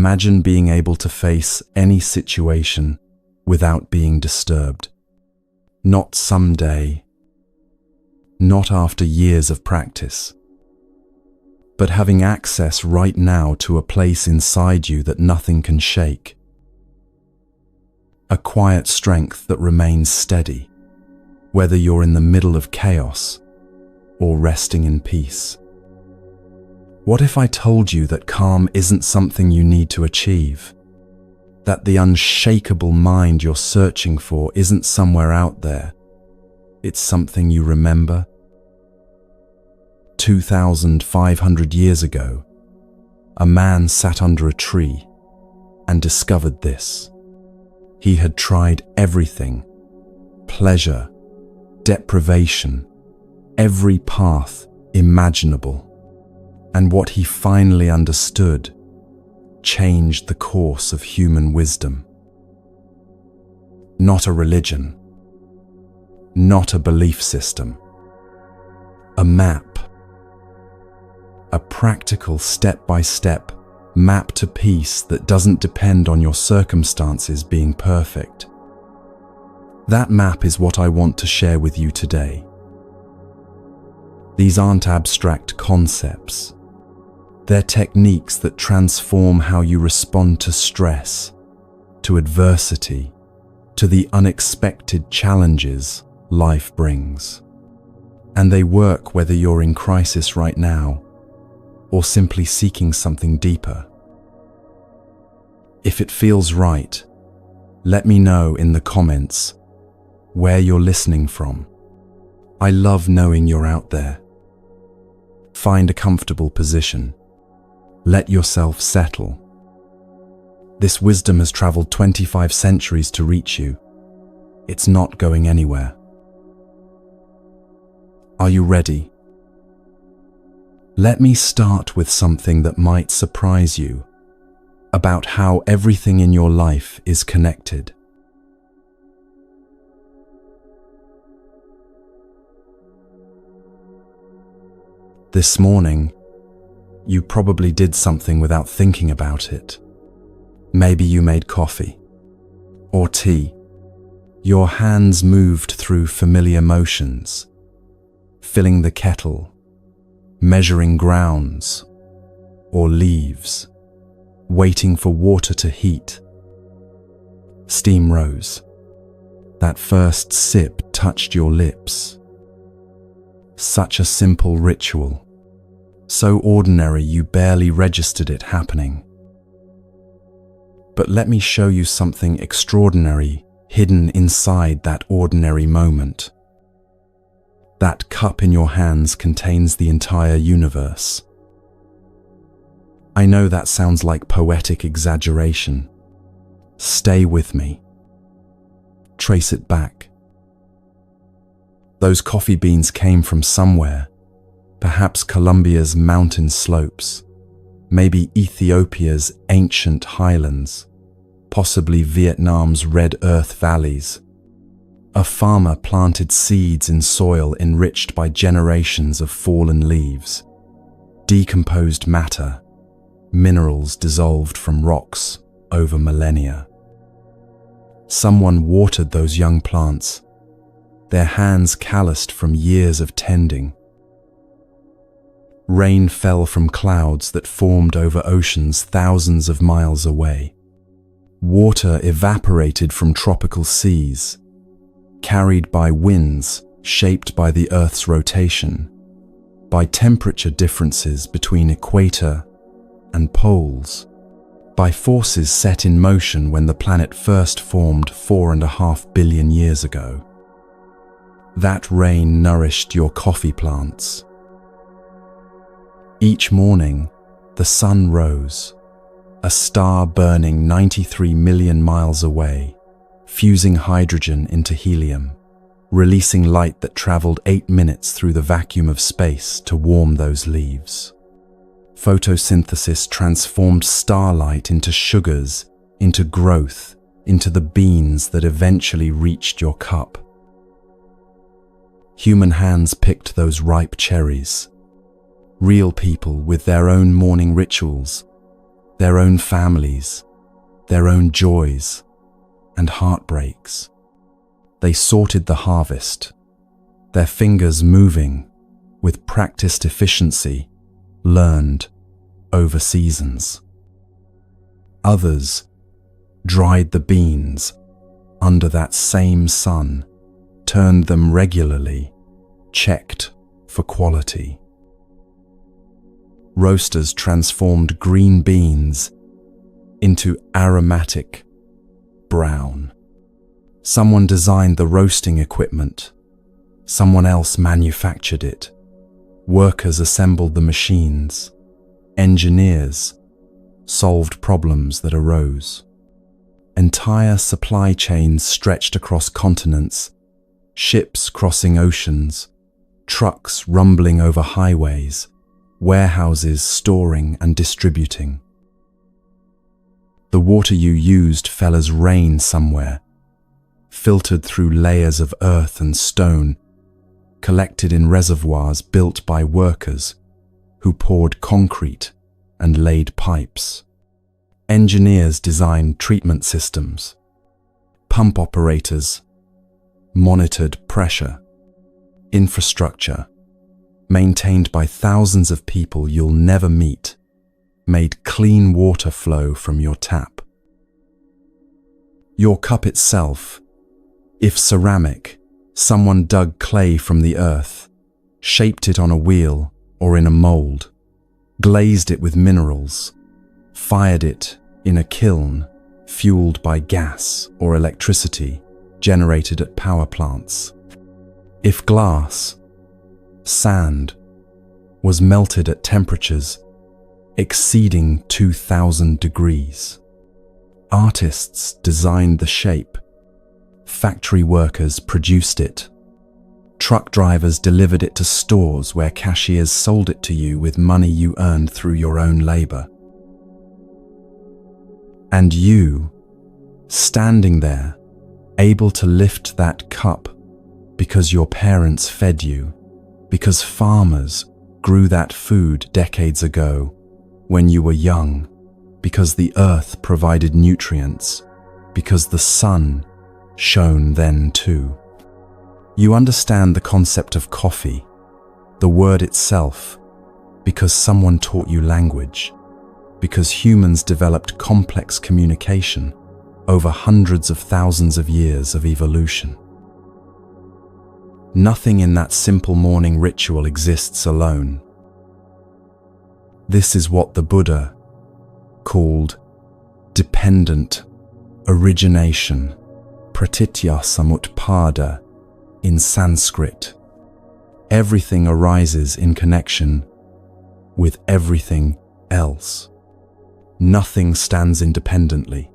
Imagine being able to face any situation without being disturbed. Not someday, not after years of practice, but having access right now to a place inside you that nothing can shake. A quiet strength that remains steady, whether you're in the middle of chaos or resting in peace. What if I told you that calm isn't something you need to achieve? That the unshakable mind you're searching for isn't somewhere out there. It's something you remember. 2,500 years ago, a man sat under a tree and discovered this. He had tried everything: pleasure, deprivation, every path imaginable. And what he finally understood changed the course of human wisdom. Not a religion, not a belief system, a map. A practical step-by-step map to peace that doesn't depend on your circumstances being perfect. That map is what I want to share with you today. These aren't abstract concepts. They're techniques that transform how you respond to stress, to adversity, to the unexpected challenges life brings. And they work whether you're in crisis right now or simply seeking something deeper. If it feels right, let me know in the comments where you're listening from. I love knowing you're out there. Find a comfortable position. Let yourself settle. This wisdom has traveled 25 centuries to reach you. It's not going anywhere. Are you ready? Let me start with something that might surprise you about how everything in your life is connected. This morning, you probably did something without thinking about it. Maybe you made coffee or tea. Your hands moved through familiar motions, filling the kettle, measuring grounds or leaves, waiting for water to heat. Steam rose. That first sip touched your lips. Such a simple ritual. So ordinary you barely registered it happening. But let me show you something extraordinary hidden inside that ordinary moment. That cup in your hands contains the entire universe. I know that sounds like poetic exaggeration. Stay with me. Trace it back. Those coffee beans came from somewhere. Perhaps Colombia's mountain slopes, maybe Ethiopia's ancient highlands, possibly Vietnam's red earth valleys. A farmer planted seeds in soil enriched by generations of fallen leaves, decomposed matter, minerals dissolved from rocks over millennia. Someone watered those young plants, their hands calloused from years of tending. Rain fell from clouds that formed over oceans thousands of miles away. Water evaporated from tropical seas, carried by winds shaped by the Earth's rotation, by temperature differences between equator and poles, by forces set in motion when the planet first formed 4.5 billion years ago. That rain nourished your coffee plants. Each morning, the sun rose, a star burning 93 million miles away, fusing hydrogen into helium, releasing light that traveled 8 minutes through the vacuum of space to warm those leaves. Photosynthesis transformed starlight into sugars, into growth, into the beans that eventually reached your cup. Human hands picked those ripe cherries. Real people with their own morning rituals, their own families, their own joys and heartbreaks. They sorted the harvest, their fingers moving with practiced efficiency learned over seasons. Others dried the beans under that same sun, turned them regularly, checked for quality. Roasters transformed green beans into aromatic brown. Someone designed the roasting equipment. Someone else manufactured it. Workers assembled the machines. Engineers solved problems that arose. Entire supply chains stretched across continents, ships crossing oceans, trucks rumbling over highways, warehouses storing and distributing. The water you used fell as rain somewhere, filtered through layers of earth and stone, collected in reservoirs built by workers who poured concrete and laid pipes. Engineers designed treatment systems. Pump operators monitored pressure. Infrastructure, maintained by thousands of people you'll never meet, made clean water flow from your tap. Your cup itself, if ceramic, someone dug clay from the earth, shaped it on a wheel or in a mold, glazed it with minerals, fired it in a kiln fueled by gas or electricity generated at power plants. If glass, sand, was melted at temperatures exceeding 2000 degrees. Artists designed the shape. Factory workers produced it. Truck drivers delivered it to stores where cashiers sold it to you with money you earned through your own labor. And you, standing there, able to lift that cup because your parents fed you, because farmers grew that food decades ago when you were young, because the earth provided nutrients, because the sun shone then too. You understand the concept of coffee, the word itself, because someone taught you language, because humans developed complex communication over hundreds of thousands of years of evolution. Nothing in that simple morning ritual exists alone. This is what the Buddha called dependent origination, pratitya samutpada in Sanskrit. Everything arises in connection with everything else. Nothing stands independently.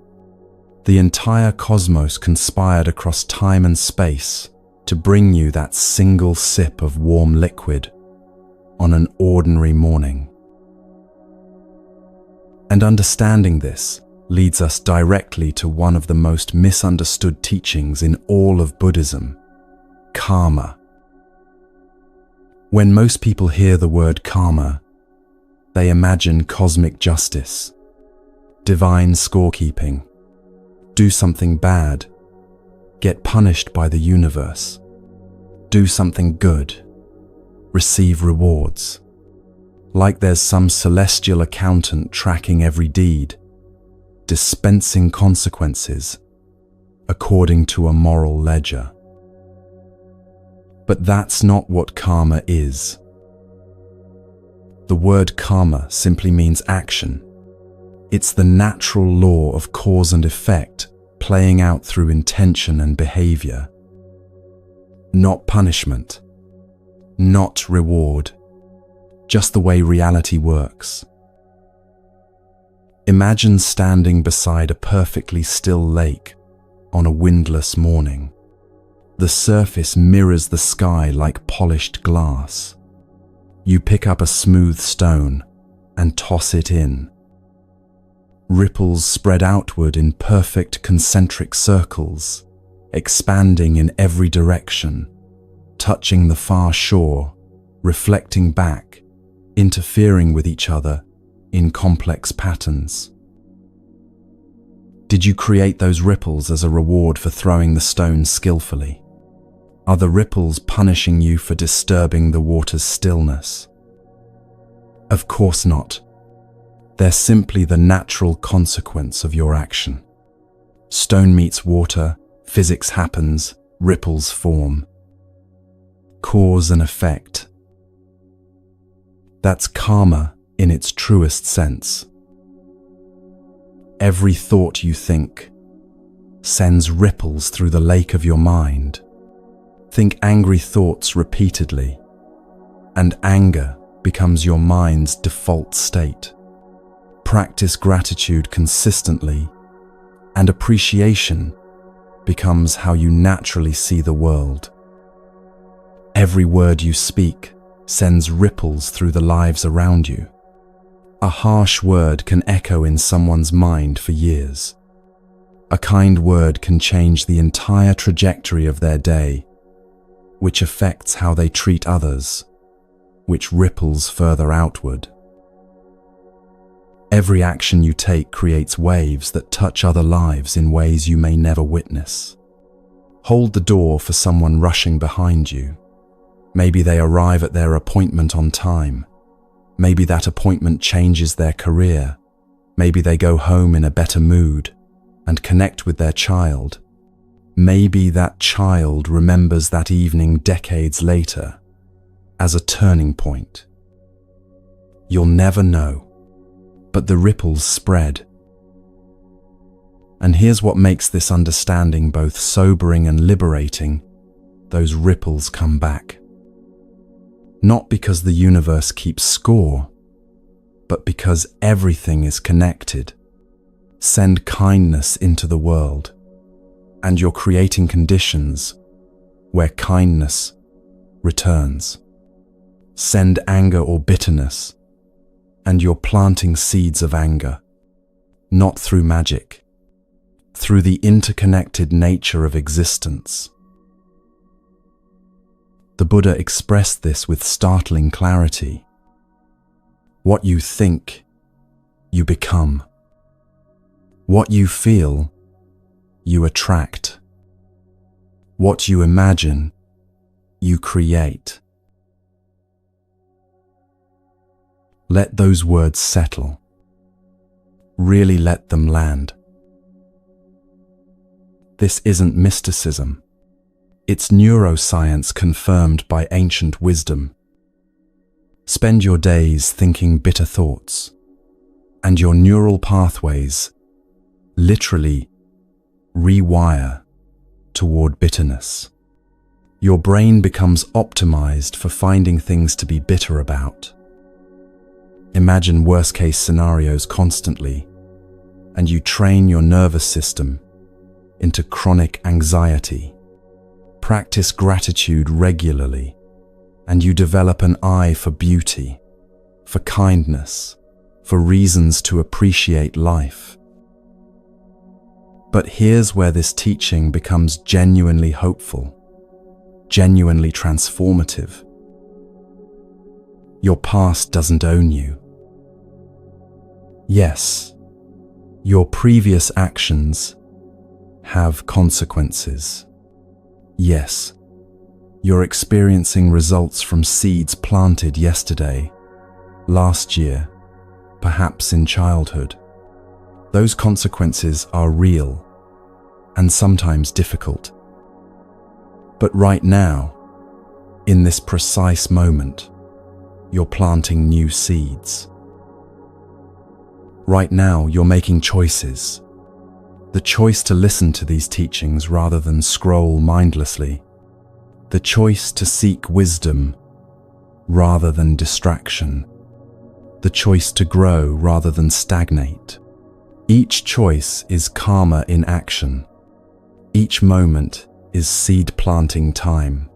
The entire cosmos conspired across time and space to bring you that single sip of warm liquid on an ordinary morning. And understanding this leads us directly to one of the most misunderstood teachings in all of Buddhism, karma. When most people hear the word karma, they imagine cosmic justice, divine scorekeeping. Do something bad, get punished by the universe. Do something good, receive rewards. Like there's some celestial accountant tracking every deed, dispensing consequences according to a moral ledger. But that's not what karma is. The word karma simply means action. It's the natural law of cause and effect playing out through intention and behavior. Not punishment, not reward, just the way reality works. Imagine standing beside a perfectly still lake on a windless morning. The surface mirrors the sky like polished glass. You pick up a smooth stone and toss it in. Ripples spread outward in perfect concentric circles, expanding in every direction, touching the far shore, reflecting back, interfering with each other, in complex patterns? Did you create those ripples as a reward for throwing the stone skillfully? Are the ripples punishing you for disturbing the water's stillness? Of course not. They're simply the natural consequence of your action. Stone meets water, physics happens, ripples form. Cause and effect. That's karma in its truest sense. Every thought you think sends ripples through the lake of your mind. Think angry thoughts repeatedly, and anger becomes your mind's default state. Practice gratitude consistently, and appreciation becomes how you naturally see the world. Every word you speak sends ripples through the lives around you. A harsh word can echo in someone's mind for years. A kind word can change the entire trajectory of their day, which affects how they treat others, which ripples further outward. Every action you take creates waves that touch other lives in ways you may never witness. Hold the door for someone rushing behind you. Maybe they arrive at their appointment on time. Maybe that appointment changes their career. Maybe they go home in a better mood and connect with their child. Maybe that child remembers that evening decades later as a turning point. You'll never know, but the ripples spread. And here's what makes this understanding both sobering and liberating: those ripples come back. Not because the universe keeps score, but because everything is connected. Send kindness into the world, and you're creating conditions where kindness returns. Send anger or bitterness, and you're planting seeds of anger, not through magic, through the interconnected nature of existence. The Buddha expressed this with startling clarity. What you think, you become. What you feel, you attract. What you imagine, you create. Let those words settle. Really let them land. This isn't mysticism. It's neuroscience confirmed by ancient wisdom. Spend your days thinking bitter thoughts, and your neural pathways literally rewire toward bitterness. Your brain becomes optimized for finding things to be bitter about. Imagine worst-case scenarios constantly, and you train your nervous system into chronic anxiety. Practice gratitude regularly, and you develop an eye for beauty, for kindness, for reasons to appreciate life. But here's where this teaching becomes genuinely hopeful, genuinely transformative. Your past doesn't own you. Yes, your previous actions have consequences. Yes, you're experiencing results from seeds planted yesterday, last year, perhaps in childhood. Those consequences are real and sometimes difficult. But right now, in this precise moment, you're planting new seeds. Right now, you're making choices. The choice to listen to these teachings rather than scroll mindlessly. The choice to seek wisdom rather than distraction. The choice to grow rather than stagnate. Each choice is karma in action. Each moment is seed planting time.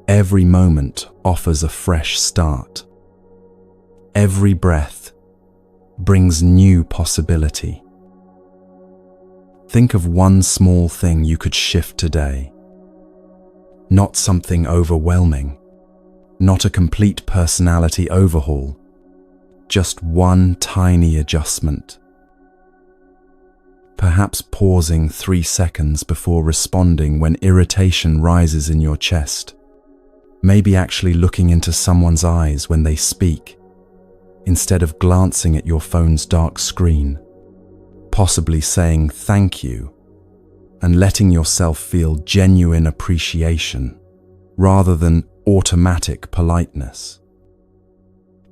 Every moment offers a fresh start. Every breath brings new possibility. Think of one small thing you could shift today. Not something overwhelming, not a complete personality overhaul, Just one tiny adjustment. Perhaps pausing 3 seconds before responding when irritation rises in your chest. Maybe actually looking into someone's eyes when they speak, instead of glancing at your phone's dark screen. Possibly saying thank you and letting yourself feel genuine appreciation rather than automatic politeness.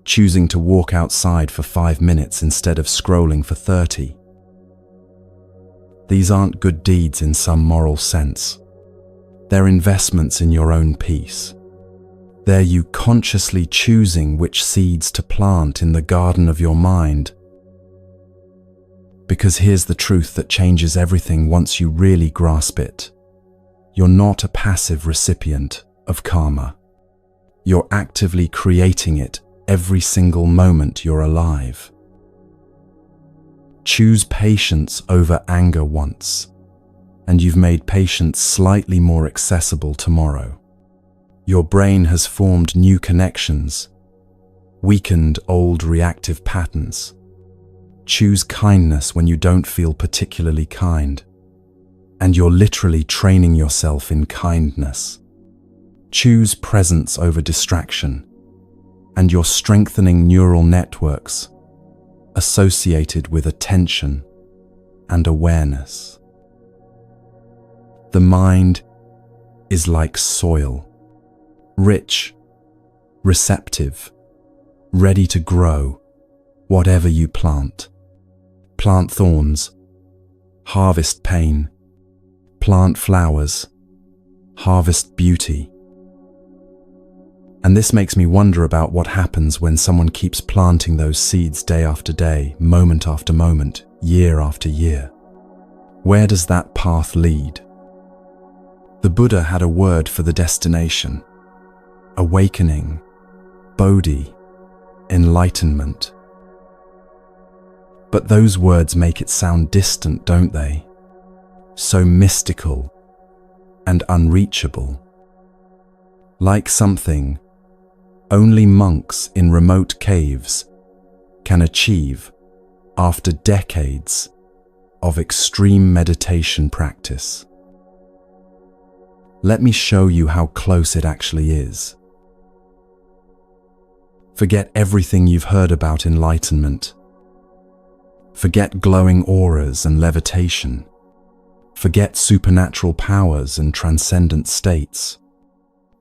Choosing to walk outside for 5 minutes instead of scrolling for 30. These aren't good deeds in some moral sense. They're investments in your own peace. They're you consciously choosing which seeds to plant in the garden of your mind. Because here's the truth that changes everything once you really grasp it. You're not a passive recipient of karma. You're actively creating it every single moment you're alive. Choose patience over anger once, and you've made patience slightly more accessible tomorrow. Your brain has formed new connections, weakened old reactive patterns. Choose kindness when you don't feel particularly kind, and you're literally training yourself in kindness. Choose presence over distraction, and you're strengthening neural networks associated with attention and awareness. The mind is like soil, rich, receptive, ready to grow whatever you plant. Plant thorns, harvest pain. Plant flowers, harvest beauty. And this makes me wonder about what happens when someone keeps planting those seeds day after day, moment after moment, year after year. Where does that path lead? The Buddha had a word for the destination: awakening, bodhi, enlightenment. But those words make it sound distant, don't they? So mystical and unreachable. Like something only monks in remote caves can achieve after decades of extreme meditation practice. Let me show you how close it actually is. Forget everything you've heard about enlightenment. Forget glowing auras and levitation. Forget supernatural powers and transcendent states.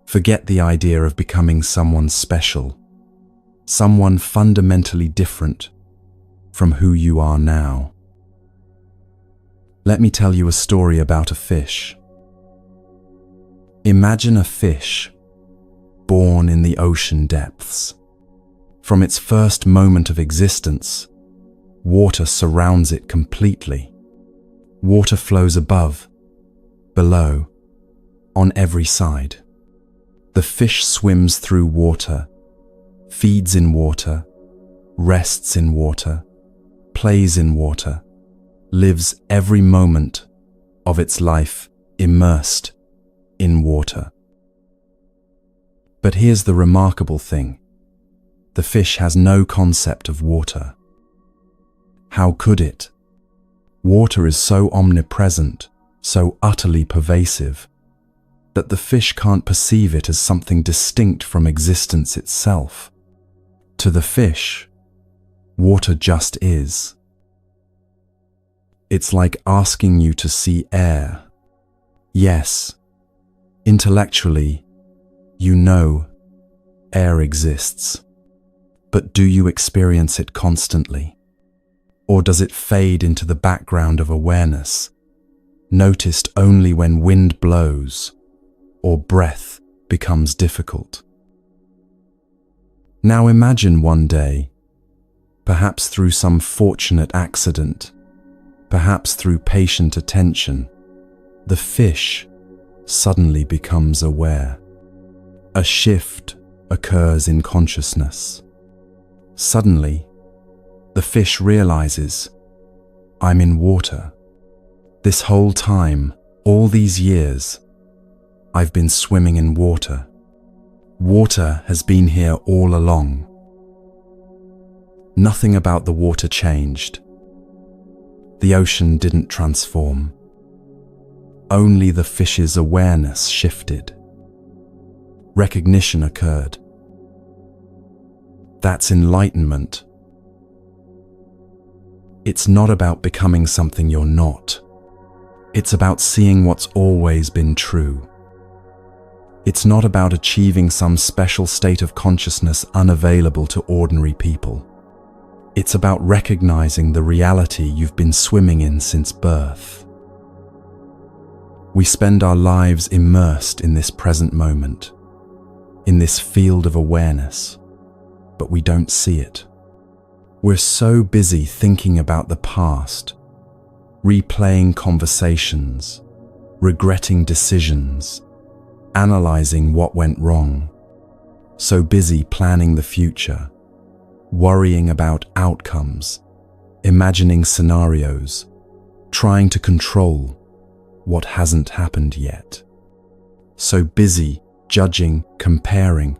Forget the idea of becoming someone special, someone fundamentally different from who you are now. Let me tell you a story about a fish. Imagine a fish born in the ocean depths. From its first moment of existence, water surrounds it completely. Water flows above, below, on every side. The fish swims through water, feeds in water, rests in water, plays in water, lives every moment of its life immersed in water. But here's the remarkable thing. The fish has no concept of water. How could it? Water is so omnipresent, so utterly pervasive, that the fish can't perceive it as something distinct from existence itself. To the fish, water just is. It's like asking you to see air. Yes, intellectually, you know air exists. But do you experience it constantly? Or does it fade into the background of awareness, noticed only when wind blows or breath becomes difficult? Now imagine one day, perhaps through some fortunate accident, perhaps through patient attention, the fish suddenly becomes aware. A shift occurs in consciousness. Suddenly, the fish realizes, I'm in water. This whole time, all these years, I've been swimming in water. Water has been here all along. Nothing about the water changed. The ocean didn't transform. Only the fish's awareness shifted. Recognition occurred. That's enlightenment. It's not about becoming something you're not. It's about seeing what's always been true. It's not about achieving some special state of consciousness unavailable to ordinary people. It's about recognizing the reality you've been swimming in since birth. We spend our lives immersed in this present moment, in this field of awareness, but we don't see it. We're so busy thinking about the past, replaying conversations, regretting decisions, analyzing what went wrong. So busy planning the future, worrying about outcomes, imagining scenarios, trying to control what hasn't happened yet. So busy judging, comparing,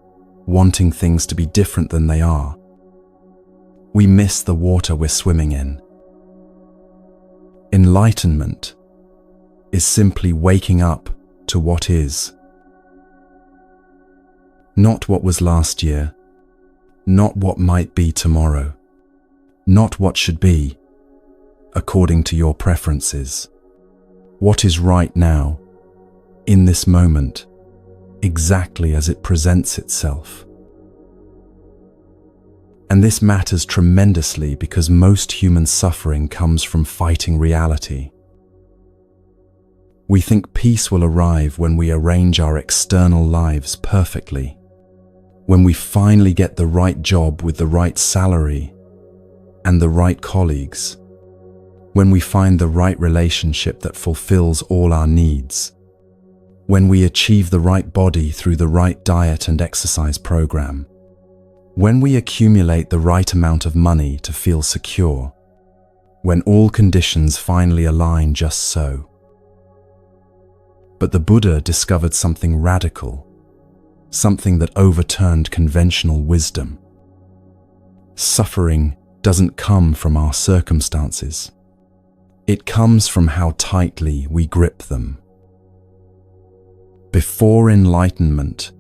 wanting things to be different than they are. We miss the water we're swimming in. Enlightenment is simply waking up to what is. Not what was last year, not what might be tomorrow, not what should be, according to your preferences. What is right now, in this moment, exactly as it presents itself. And this matters tremendously because most human suffering comes from fighting reality. We think peace will arrive when we arrange our external lives perfectly, when we finally get the right job with the right salary and the right colleagues, when we find the right relationship that fulfills all our needs, when we achieve the right body through the right diet and exercise program, when we accumulate the right amount of money to feel secure, when all conditions finally align just so. But the Buddha discovered something radical, something that overturned conventional wisdom. Suffering doesn't come from our circumstances. It comes from how tightly we grip them. Before enlightenment,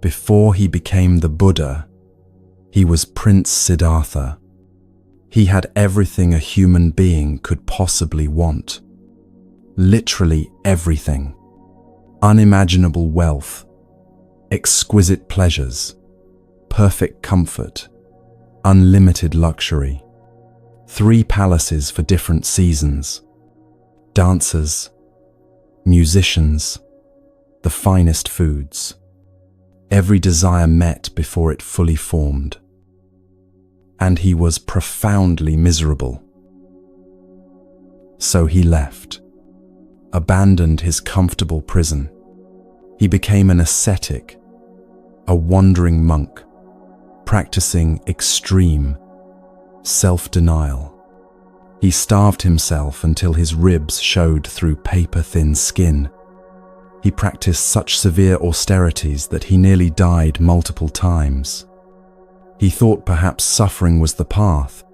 before he became the Buddha, he was Prince Siddhartha. He had everything a human being could possibly want. Literally everything. Unimaginable wealth, exquisite pleasures, perfect comfort, unlimited luxury. 3 palaces for different seasons, dancers, musicians, the finest foods. Every desire met before it fully formed. And he was profoundly miserable. So he left, abandoned his comfortable prison. He became an ascetic, a wandering monk, practicing extreme self-denial. He starved himself until his ribs showed through paper-thin skin. He practiced such severe austerities that he nearly died multiple times. He thought perhaps suffering was the path,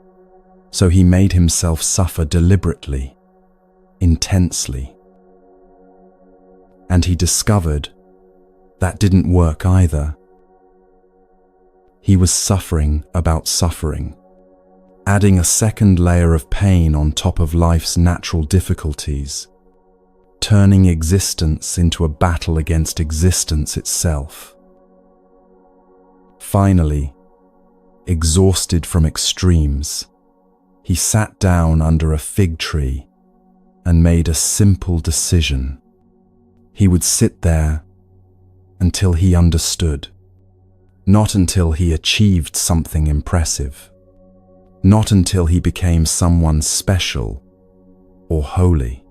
so he made himself suffer deliberately, intensely. And he discovered that didn't work either. He was suffering about suffering, adding a second layer of pain on top of life's natural difficulties, turning existence into a battle against existence itself. Finally, exhausted from extremes, he sat down under a fig tree and made a simple decision. He would sit there until he understood, not until he achieved something impressive, not until he became someone special or holy,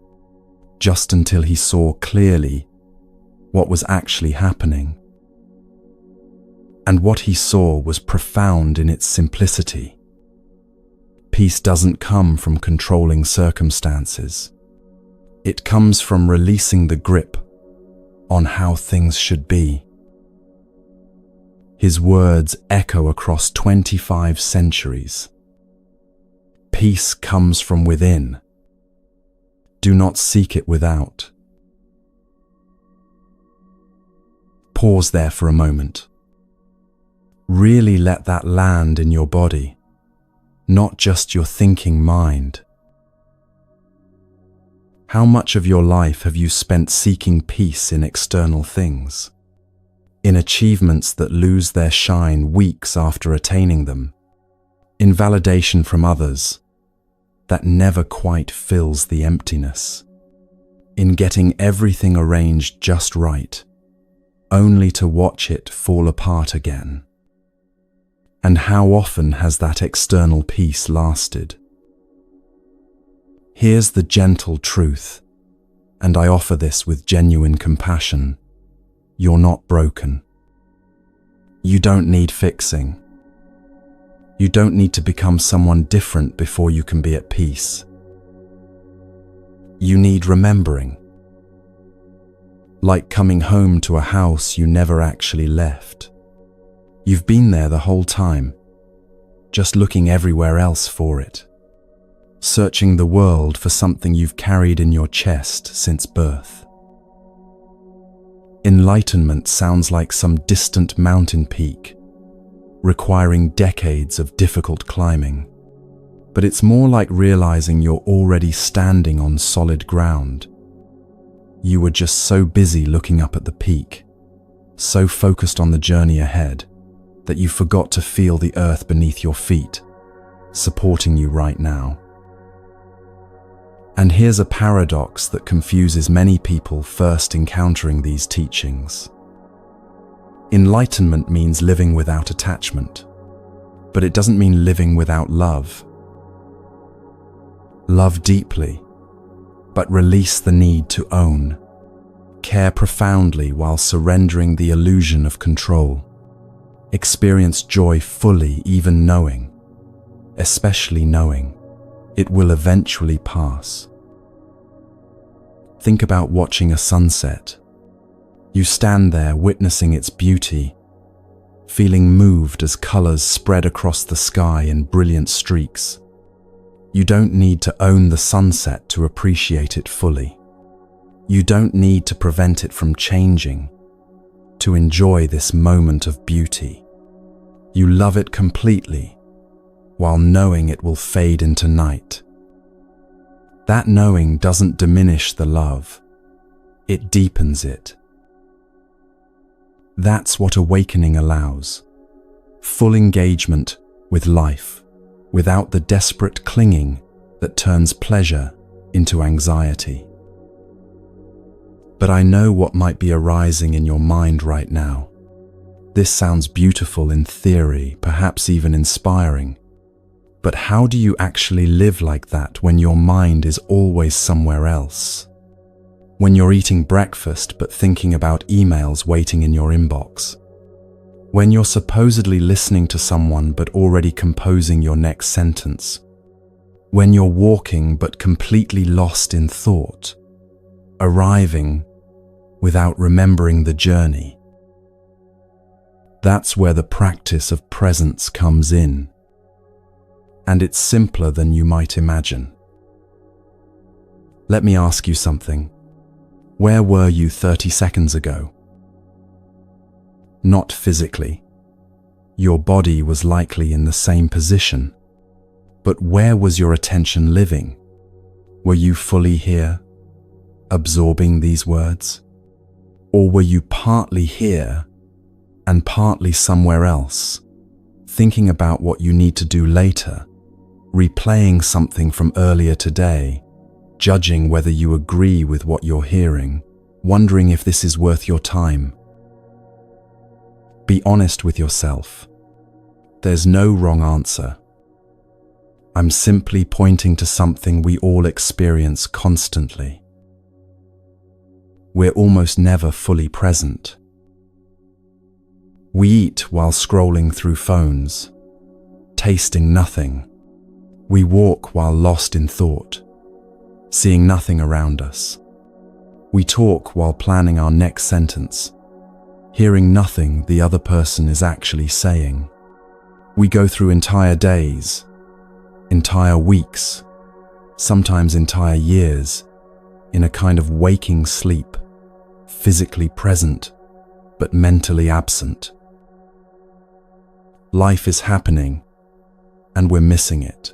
just until he saw clearly what was actually happening. And what he saw was profound in its simplicity. Peace doesn't come from controlling circumstances. It comes from releasing the grip on how things should be. His words echo across 25 centuries. Peace comes from within. Do not seek it without. Pause there for a moment. Really let that land in your body, not just your thinking mind. How much of your life have you spent seeking peace in external things, in achievements that lose their shine weeks after attaining them, in validation from others that never quite fills the emptiness, in getting everything arranged just right, only to watch it fall apart again? And how often has that external peace lasted? Here's the gentle truth, and I offer this with genuine compassion. You're not broken. You don't need fixing. You don't need to become someone different before you can be at peace. You need remembering. Like coming home to a house you never actually left. You've been there the whole time, just looking everywhere else for it, searching the world for something you've carried in your chest since birth. Enlightenment sounds like some distant mountain peak, requiring decades of difficult climbing, but it's more like realizing you're already standing on solid ground. You were just so busy looking up at the peak, so focused on the journey ahead, that you forgot to feel the earth beneath your feet, supporting you right now. And here's a paradox that confuses many people first encountering these teachings. Enlightenment means living without attachment, but it doesn't mean living without love. Love deeply, but release the need to own. Care profoundly while surrendering the illusion of control. Experience joy fully, even knowing, especially knowing, it will eventually pass. Think about watching a sunset. You stand there witnessing its beauty, feeling moved as colors spread across the sky in brilliant streaks. You don't need to own the sunset to appreciate it fully. You don't need to prevent it from changing to enjoy this moment of beauty. You love it completely, while knowing it will fade into night. That knowing doesn't diminish the love, it deepens it. That's what awakening allows. Full engagement with life, without the desperate clinging that turns pleasure into anxiety. But I know what might be arising in your mind right now. This sounds beautiful in theory, perhaps even inspiring. But how do you actually live like that when your mind is always somewhere else? When you're eating breakfast but thinking about emails waiting in your inbox? When you're supposedly listening to someone but already composing your next sentence? When you're walking but completely lost in thought? Arriving without remembering the journey? That's where the practice of presence comes in. And it's simpler than you might imagine. Let me ask you something. Where were you 30 seconds ago? Not physically. Your body was likely in the same position. But where was your attention living? Were you fully here, absorbing these words? Or were you partly here and partly somewhere else, thinking about what you need to do later, replaying something from earlier today, judging whether you agree with what you're hearing, wondering if this is worth your time? Be honest with yourself. There's no wrong answer. I'm simply pointing to something we all experience constantly. We're almost never fully present. We eat while scrolling through phones, tasting nothing. We walk while lost in thought, seeing nothing around us. We talk while planning our next sentence, hearing nothing the other person is actually saying. We go through entire days, entire weeks, sometimes entire years, in a kind of waking sleep, physically present, but mentally absent. Life is happening, and we're missing it.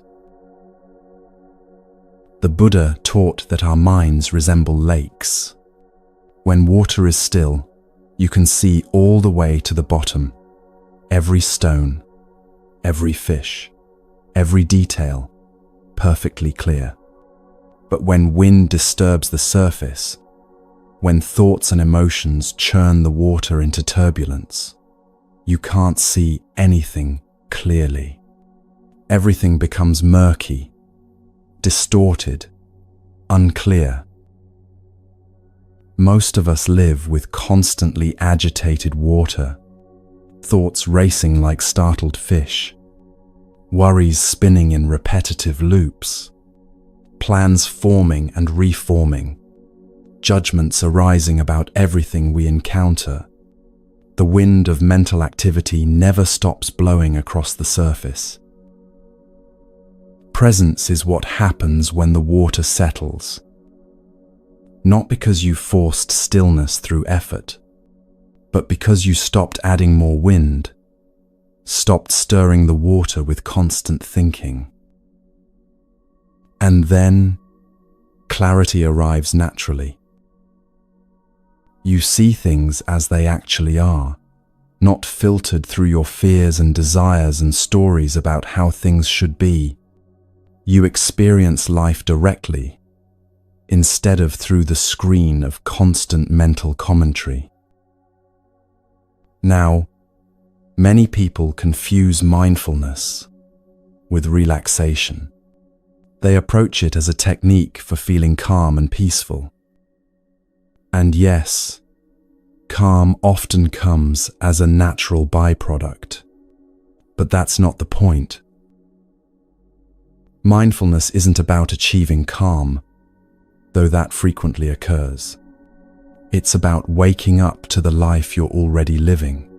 The Buddha taught that our minds resemble lakes. When water is still, you can see all the way to the bottom, every stone, every fish, every detail, perfectly clear. But when wind disturbs the surface, when thoughts and emotions churn the water into turbulence, you can't see anything clearly. Everything becomes murky, distorted, unclear. Most of us live with constantly agitated water, thoughts racing like startled fish, worries spinning in repetitive loops, plans forming and reforming, judgments arising about everything we encounter. The wind of mental activity never stops blowing across the surface. Presence is what happens when the water settles. Not because you forced stillness through effort, but because you stopped adding more wind, stopped stirring the water with constant thinking. And then, clarity arrives naturally. You see things as they actually are, not filtered through your fears and desires and stories about how things should be. You experience life directly, instead of through the screen of constant mental commentary. Now, many people confuse mindfulness with relaxation. They approach it as a technique for feeling calm and peaceful. And yes, calm often comes as a natural byproduct, but that's not the point. Mindfulness isn't about achieving calm, though that frequently occurs. It's about waking up to the life you're already living.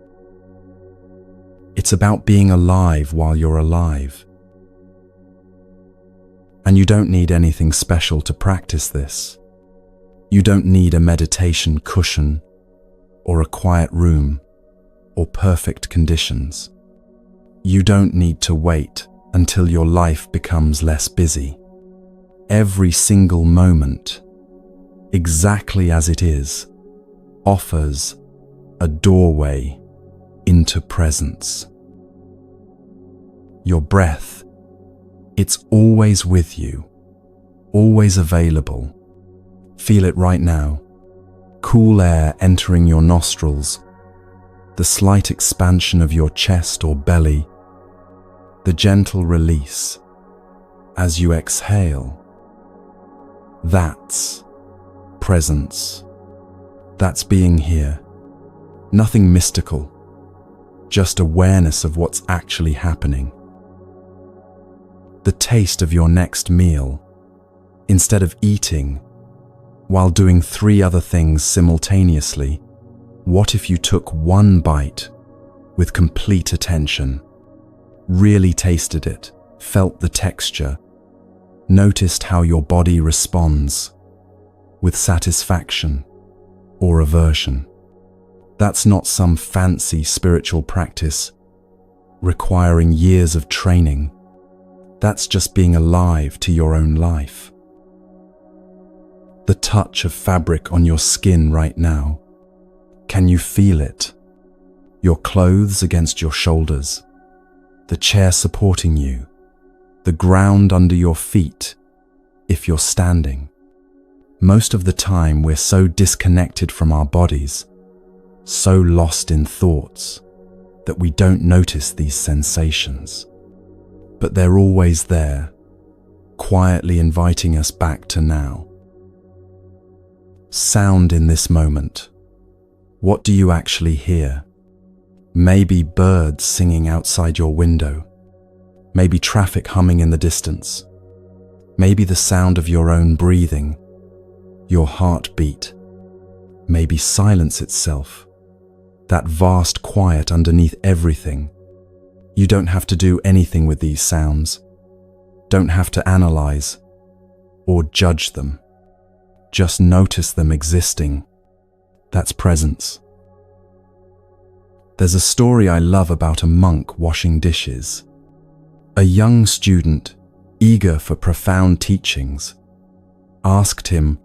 It's about being alive while you're alive. And you don't need anything special to practice this. You don't need a meditation cushion, or a quiet room, or perfect conditions. You don't need to wait until your life becomes less busy. Every single moment, exactly as it is, offers a doorway into presence. Your breath, it's always with you, always available. Feel it right now. Cool air entering your nostrils, the slight expansion of your chest or belly, the gentle release as you exhale. That's presence. That's being here. Nothing mystical, just awareness of what's actually happening. The taste of your next meal, instead of eating while doing 3 other things simultaneously, what if you took one bite with complete attention, really tasted it, felt the texture, noticed how your body responds with satisfaction or aversion? That's not some fancy spiritual practice requiring years of training. That's just being alive to your own life. The touch of fabric on your skin right now. Can you feel it? Your clothes against your shoulders, the chair supporting you, the ground under your feet if you're standing. Most of the time we're so disconnected from our bodies, so lost in thoughts, that we don't notice these sensations. But they're always there, quietly inviting us back to now. Sound in this moment. What do you actually hear? Maybe birds singing outside your window. Maybe traffic humming in the distance. Maybe the sound of your own breathing, your heartbeat. Maybe silence itself, that vast quiet underneath everything. You don't have to do anything with these sounds, don't have to analyze or judge them. Just notice them existing. That's presence. There's a story I love about a monk washing dishes. A young student, eager for profound teachings, asked him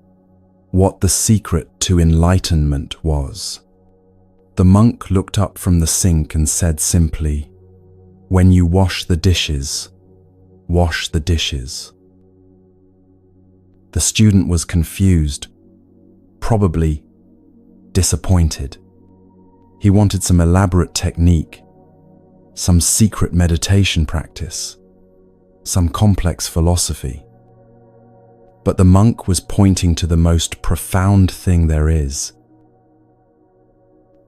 what the secret to enlightenment was. The monk looked up from the sink and said simply, "When you wash the dishes, wash the dishes." The student was confused, probably disappointed. He wanted some elaborate technique, some secret meditation practice, some complex philosophy. But the monk was pointing to the most profound thing there is.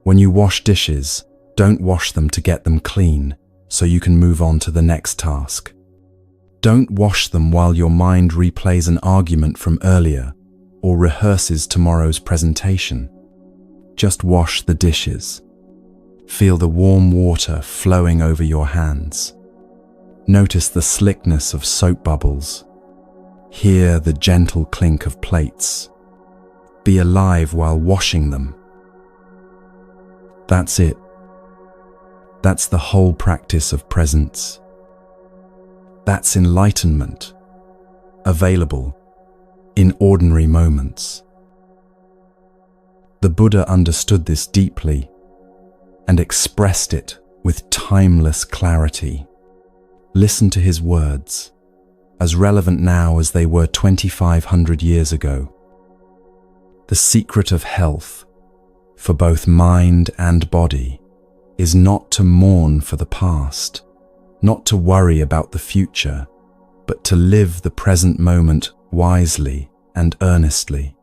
When you wash dishes, don't wash them to get them clean so you can move on to the next task. Don't wash them while your mind replays an argument from earlier or rehearses tomorrow's presentation. Just wash the dishes. Feel the warm water flowing over your hands. Notice the slickness of soap bubbles. Hear the gentle clink of plates. Be alive while washing them. That's it. That's the whole practice of presence. That's enlightenment, available in ordinary moments. The Buddha understood this deeply and expressed it with timeless clarity. Listen to his words, as relevant now as they were 2,500 years ago. The secret of health, for both mind and body, is not to mourn for the past, not to worry about the future, but to live the present moment wisely and earnestly.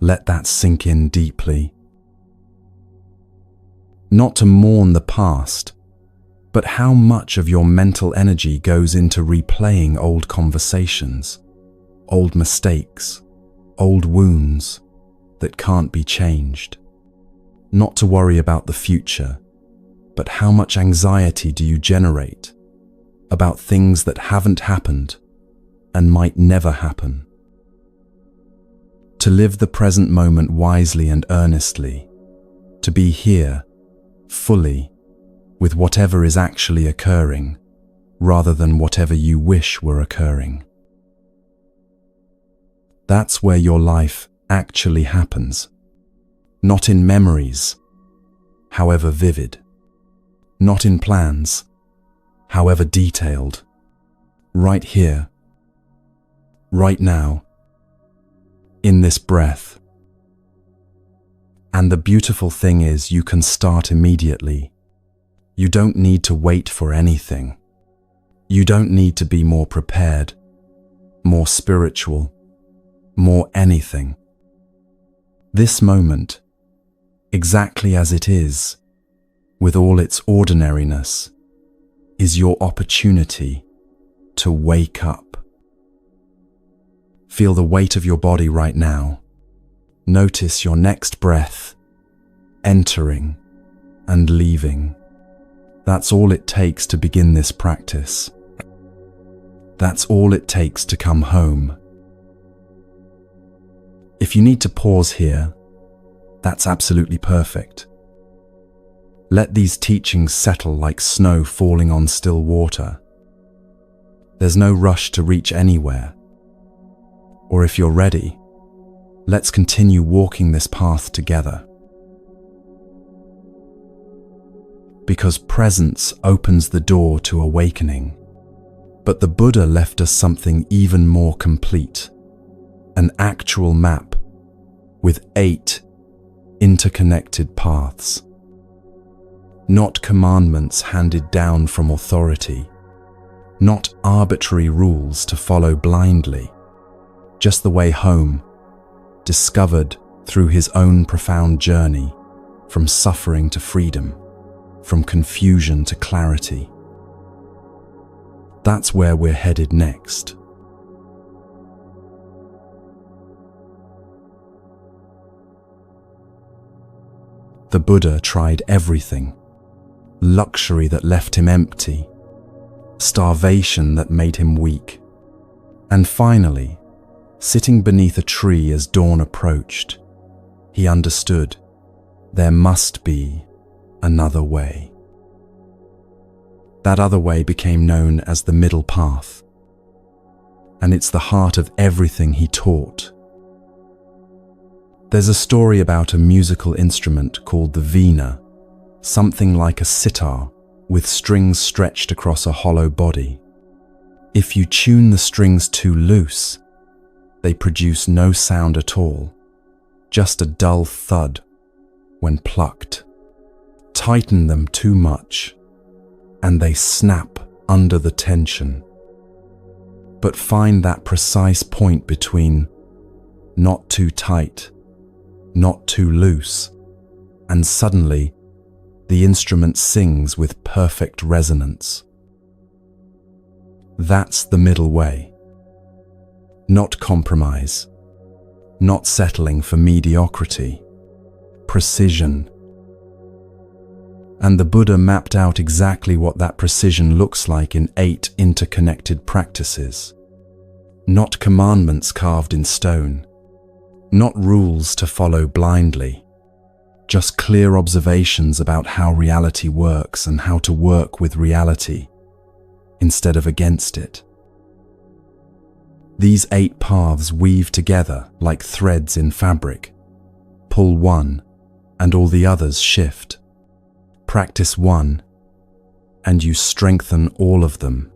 Let that sink in deeply. Not to mourn the past, but how much of your mental energy goes into replaying old conversations, old mistakes, old wounds that can't be changed. Not to worry about the future, but how much anxiety do you generate about things that haven't happened and might never happen? To live the present moment wisely and earnestly, to be here, fully, with whatever is actually occurring, rather than whatever you wish were occurring. That's where your life actually happens. Not in memories, however vivid. Not in plans, however detailed. Right here, right now, in this breath. And the beautiful thing is you can start immediately. You don't need to wait for anything. You don't need to be more prepared, more spiritual, more anything. This moment, exactly as it is, with all its ordinariness, is your opportunity to wake up. Feel the weight of your body right now. Notice your next breath, entering and leaving. That's all it takes to begin this practice. That's all it takes to come home. If you need to pause here, that's absolutely perfect. Let these teachings settle like snow falling on still water. There's no rush to reach anywhere. Or if you're ready, let's continue walking this path together. Because presence opens the door to awakening. But the Buddha left us something even more complete, an actual map with 8 interconnected paths. Not commandments handed down from authority, not arbitrary rules to follow blindly, just the way home, discovered through his own profound journey, from suffering to freedom, from confusion to clarity. That's where we're headed next. The Buddha tried everything. Luxury that left him empty, starvation that made him weak. And finally, sitting beneath a tree as dawn approached, he understood there must be another way. That other way became known as the middle path, and it's the heart of everything he taught. There's a story about a musical instrument called the veena, something like a sitar with strings stretched across a hollow body. If you tune the strings too loose, they produce no sound at all, just a dull thud when plucked. Tighten them too much, and they snap under the tension. But find that precise point between not too tight, not too loose, and suddenly the instrument sings with perfect resonance. That's the middle way. Not compromise, not settling for mediocrity, precision. And the Buddha mapped out exactly what that precision looks like in 8 interconnected practices. Not commandments carved in stone, not rules to follow blindly, just clear observations about how reality works and how to work with reality instead of against it. These 8 paths weave together like threads in fabric. Pull one, and all the others shift. Practice one, and you strengthen all of them.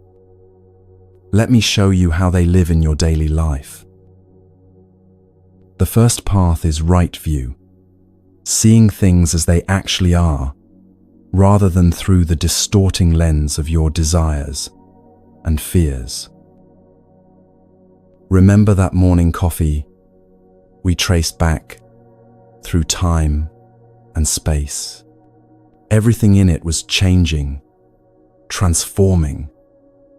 Let me show you how they live in your daily life. The first path is right view, seeing things as they actually are, rather than through the distorting lens of your desires and fears. Remember that morning coffee we traced back through time and space. Everything in it was changing, transforming,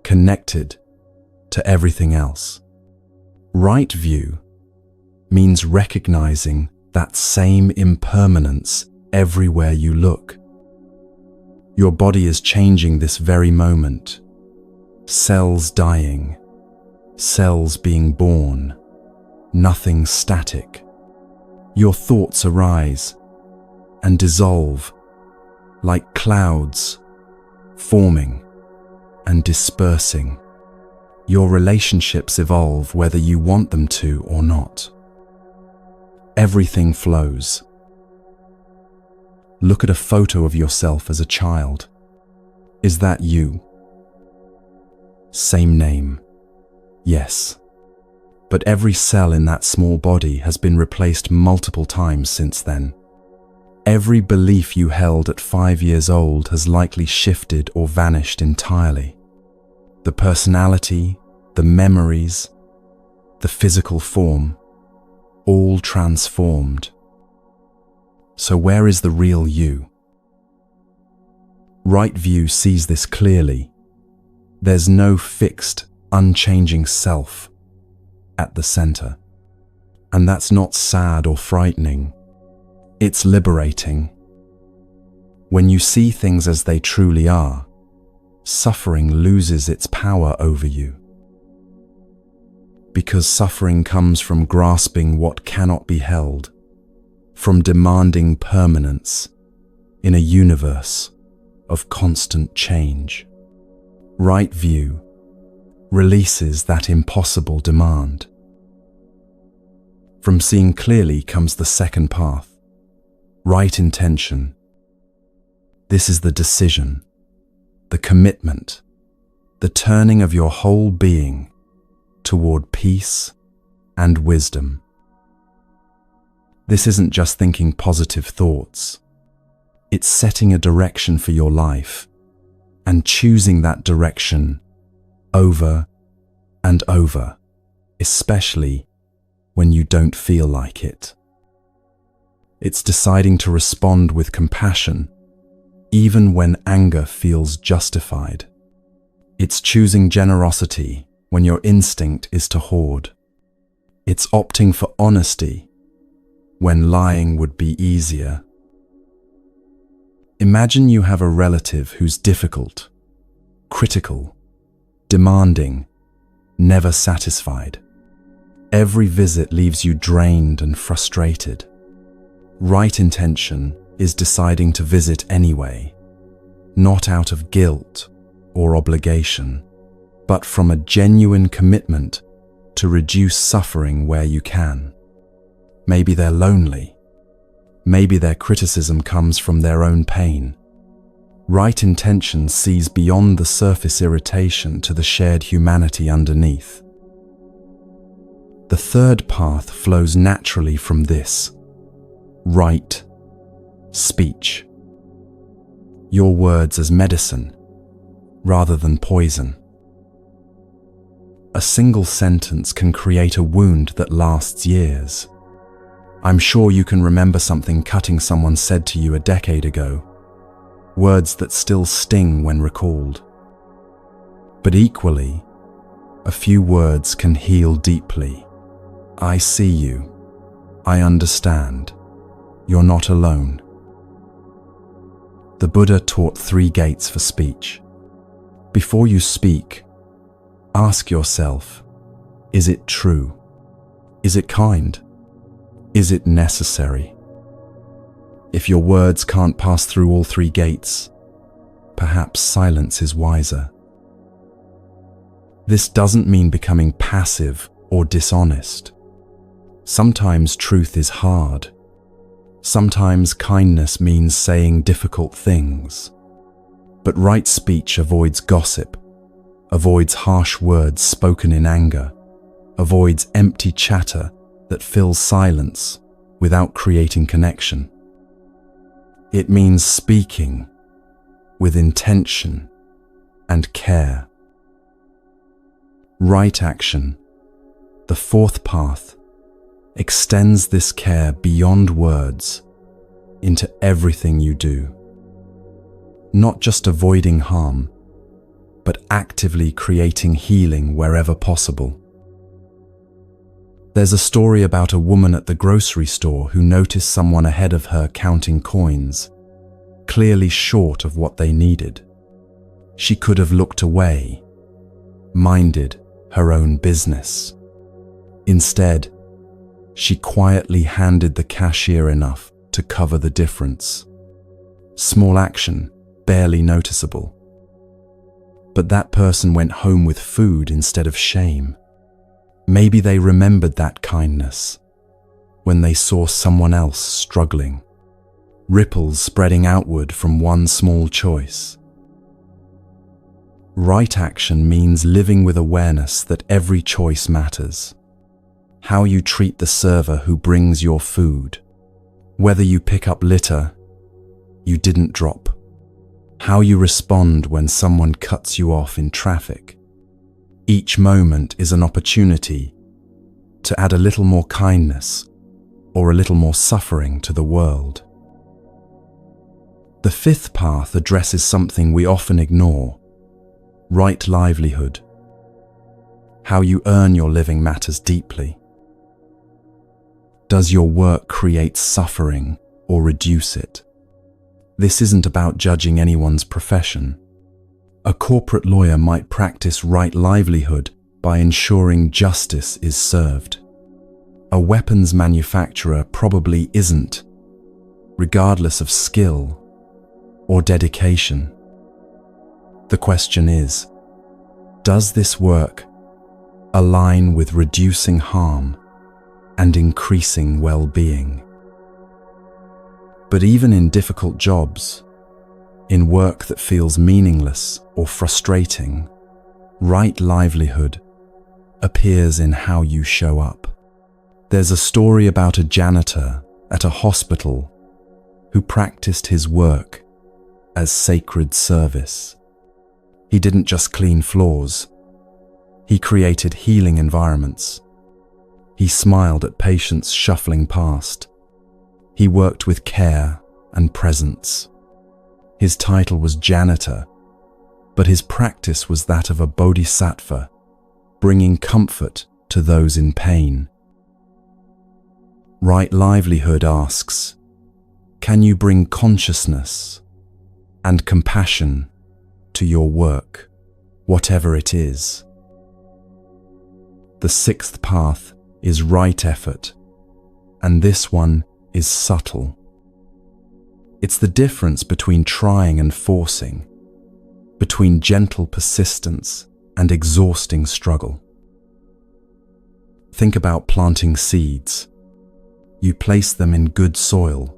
connected to everything else. Right view means recognizing that same impermanence everywhere you look. Your body is changing this very moment. Cells dying, cells being born, nothing static. Your thoughts arise and dissolve like clouds, forming and dispersing. Your relationships evolve whether you want them to or not. Everything flows. Look at a photo of yourself as a child. Is that you? Same name. Yes. But every cell in that small body has been replaced multiple times since then. Every belief you held at 5 years old has likely shifted or vanished entirely. The personality, the memories, the physical form, all transformed. So where is the real you? Right view sees this clearly. There's no fixed, unchanging self at the center. And that's not sad or frightening. It's liberating. When you see things as they truly are, suffering loses its power over you. Because suffering comes from grasping what cannot be held, from demanding permanence in a universe of constant change. Right view releases that impossible demand. From seeing clearly comes the second path. Right intention. This is the decision, the commitment, the turning of your whole being toward peace and wisdom. This isn't just thinking positive thoughts. It's setting a direction for your life and choosing that direction over and over, especially when you don't feel like it. It's deciding to respond with compassion, even when anger feels justified. It's choosing generosity when your instinct is to hoard. It's opting for honesty when lying would be easier. Imagine you have a relative who's difficult, critical, demanding, never satisfied. Every visit leaves you drained and frustrated. Right intention is deciding to visit anyway, not out of guilt or obligation, but from a genuine commitment to reduce suffering where you can. Maybe they're lonely. Maybe their criticism comes from their own pain. Right intention sees beyond the surface irritation to the shared humanity underneath. The third path flows naturally from this: right speech. Your words as medicine, rather than poison. A single sentence can create a wound that lasts years. I'm sure you can remember something cutting someone said to you a decade ago, words that still sting when recalled. But equally, a few words can heal deeply. I see you. I understand. You're not alone. The Buddha taught 3 gates for speech. Before you speak, ask yourself, is it true? Is it kind? Is it necessary? If your words can't pass through all 3 gates, perhaps silence is wiser. This doesn't mean becoming passive or dishonest. Sometimes truth is hard. Sometimes kindness means saying difficult things. But right speech avoids gossip, avoids harsh words spoken in anger, avoids empty chatter that fills silence without creating connection. It means speaking with intention and care. Right action, the 4th path, extends this care beyond words into everything you do. Not just avoiding harm, but actively creating healing wherever possible. There's a story about a woman at the grocery store who noticed someone ahead of her counting coins, clearly short of what they needed. She could have looked away, minded her own business. Instead, she quietly handed the cashier enough to cover the difference. Small action, barely noticeable. But that person went home with food instead of shame. Maybe they remembered that kindness when they saw someone else struggling. Ripples spreading outward from one small choice. Right action means living with awareness that every choice matters. How you treat the server who brings your food. Whether you pick up litter you didn't drop. How you respond when someone cuts you off in traffic. Each moment is an opportunity to add a little more kindness or a little more suffering to the world. The 5th path addresses something we often ignore: right livelihood. How you earn your living matters deeply. Does your work create suffering or reduce it? This isn't about judging anyone's profession. A corporate lawyer might practice right livelihood by ensuring justice is served. A weapons manufacturer probably isn't, regardless of skill or dedication. The question is, does this work align with reducing harm and increasing well-being? But even in difficult jobs, in work that feels meaningless or frustrating, right livelihood appears in how you show up. There's a story about a janitor at a hospital who practiced his work as sacred service. He didn't just clean floors, he created healing environments. He smiled at patients shuffling past. He worked with care and presence. His title was janitor, but his practice was that of a bodhisattva, bringing comfort to those in pain. Right livelihood asks, can you bring consciousness and compassion to your work, whatever it is. The sixth path is right effort, and this one is subtle. It's the difference between trying and forcing, between gentle persistence and exhausting struggle. Think about planting seeds. You place them in good soil,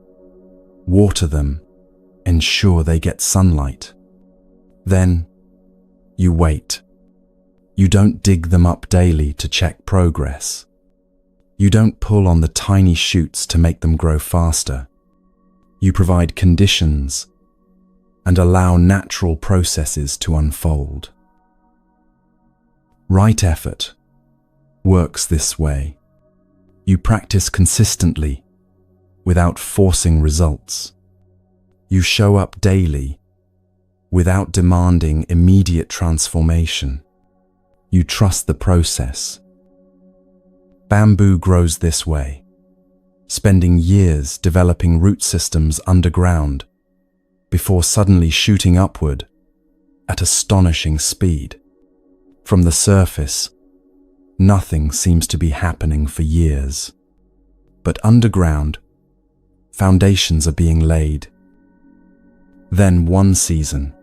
water them, ensure they get sunlight. Then you wait. You don't dig them up daily to check progress. You don't pull on the tiny shoots to make them grow faster. You provide conditions and allow natural processes to unfold. Right effort works this way. You practice consistently without forcing results. You show up daily without demanding immediate transformation. You trust the process. Bamboo grows this way, spending years developing root systems underground before suddenly shooting upward at astonishing speed. From the surface, nothing seems to be happening for years. But underground, foundations are being laid. Then one season,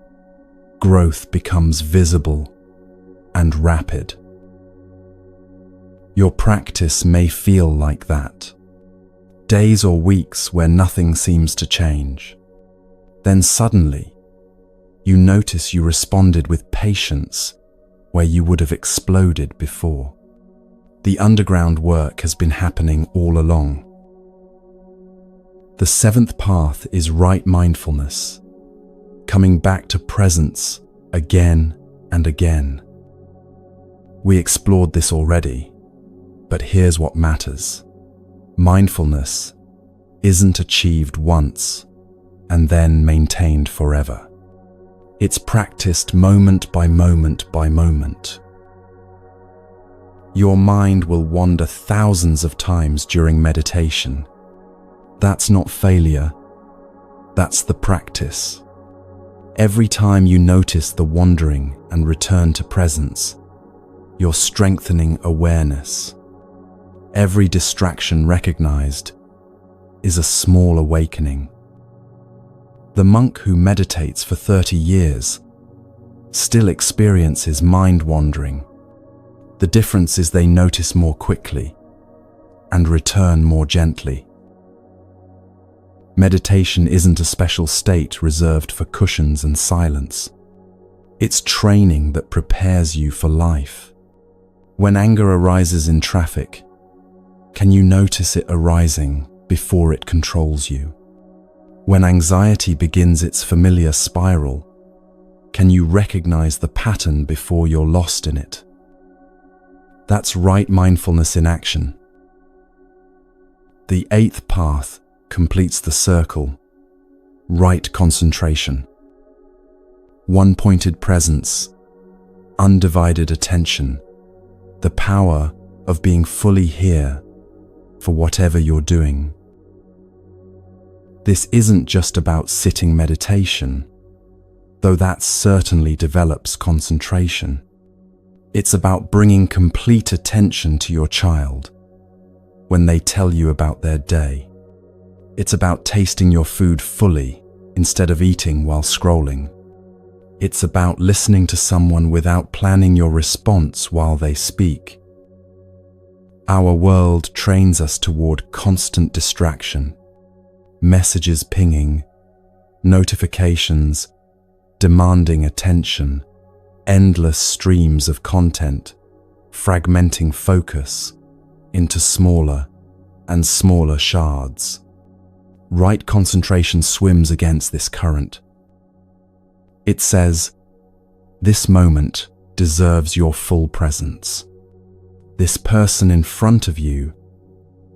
growth becomes visible and rapid. Your practice may feel like that. Days or weeks where nothing seems to change. Then suddenly, you notice you responded with patience where you would have exploded before. The underground work has been happening all along. The seventh path is right mindfulness, coming back to presence again and again. We explored this already, but here's what matters. Mindfulness isn't achieved once and then maintained forever. It's practiced moment by moment by moment. Your mind will wander thousands of times during meditation. That's not failure, that's the practice. Every time you notice the wandering and return to presence, you're strengthening awareness. Every distraction recognized is a small awakening. The monk who meditates for 30 years still experiences mind wandering. The difference is they notice more quickly and return more gently. Meditation isn't a special state reserved for cushions and silence. It's training that prepares you for life. When anger arises in traffic, can you notice it arising before it controls you? When anxiety begins its familiar spiral, can you recognize the pattern before you're lost in it? That's right mindfulness in action. The eighth path completes the circle. Right concentration. One-pointed presence, undivided attention, the power of being fully here for whatever you're doing. This isn't just about sitting meditation, though that certainly develops concentration. It's about bringing complete attention to your child when they tell you about their day. It's about tasting your food fully instead of eating while scrolling. It's about listening to someone without planning your response while they speak. Our world trains us toward constant distraction, messages pinging, notifications, demanding attention, endless streams of content, fragmenting focus into smaller and smaller shards. Right concentration swims against this current. It says, this moment deserves your full presence. This person in front of you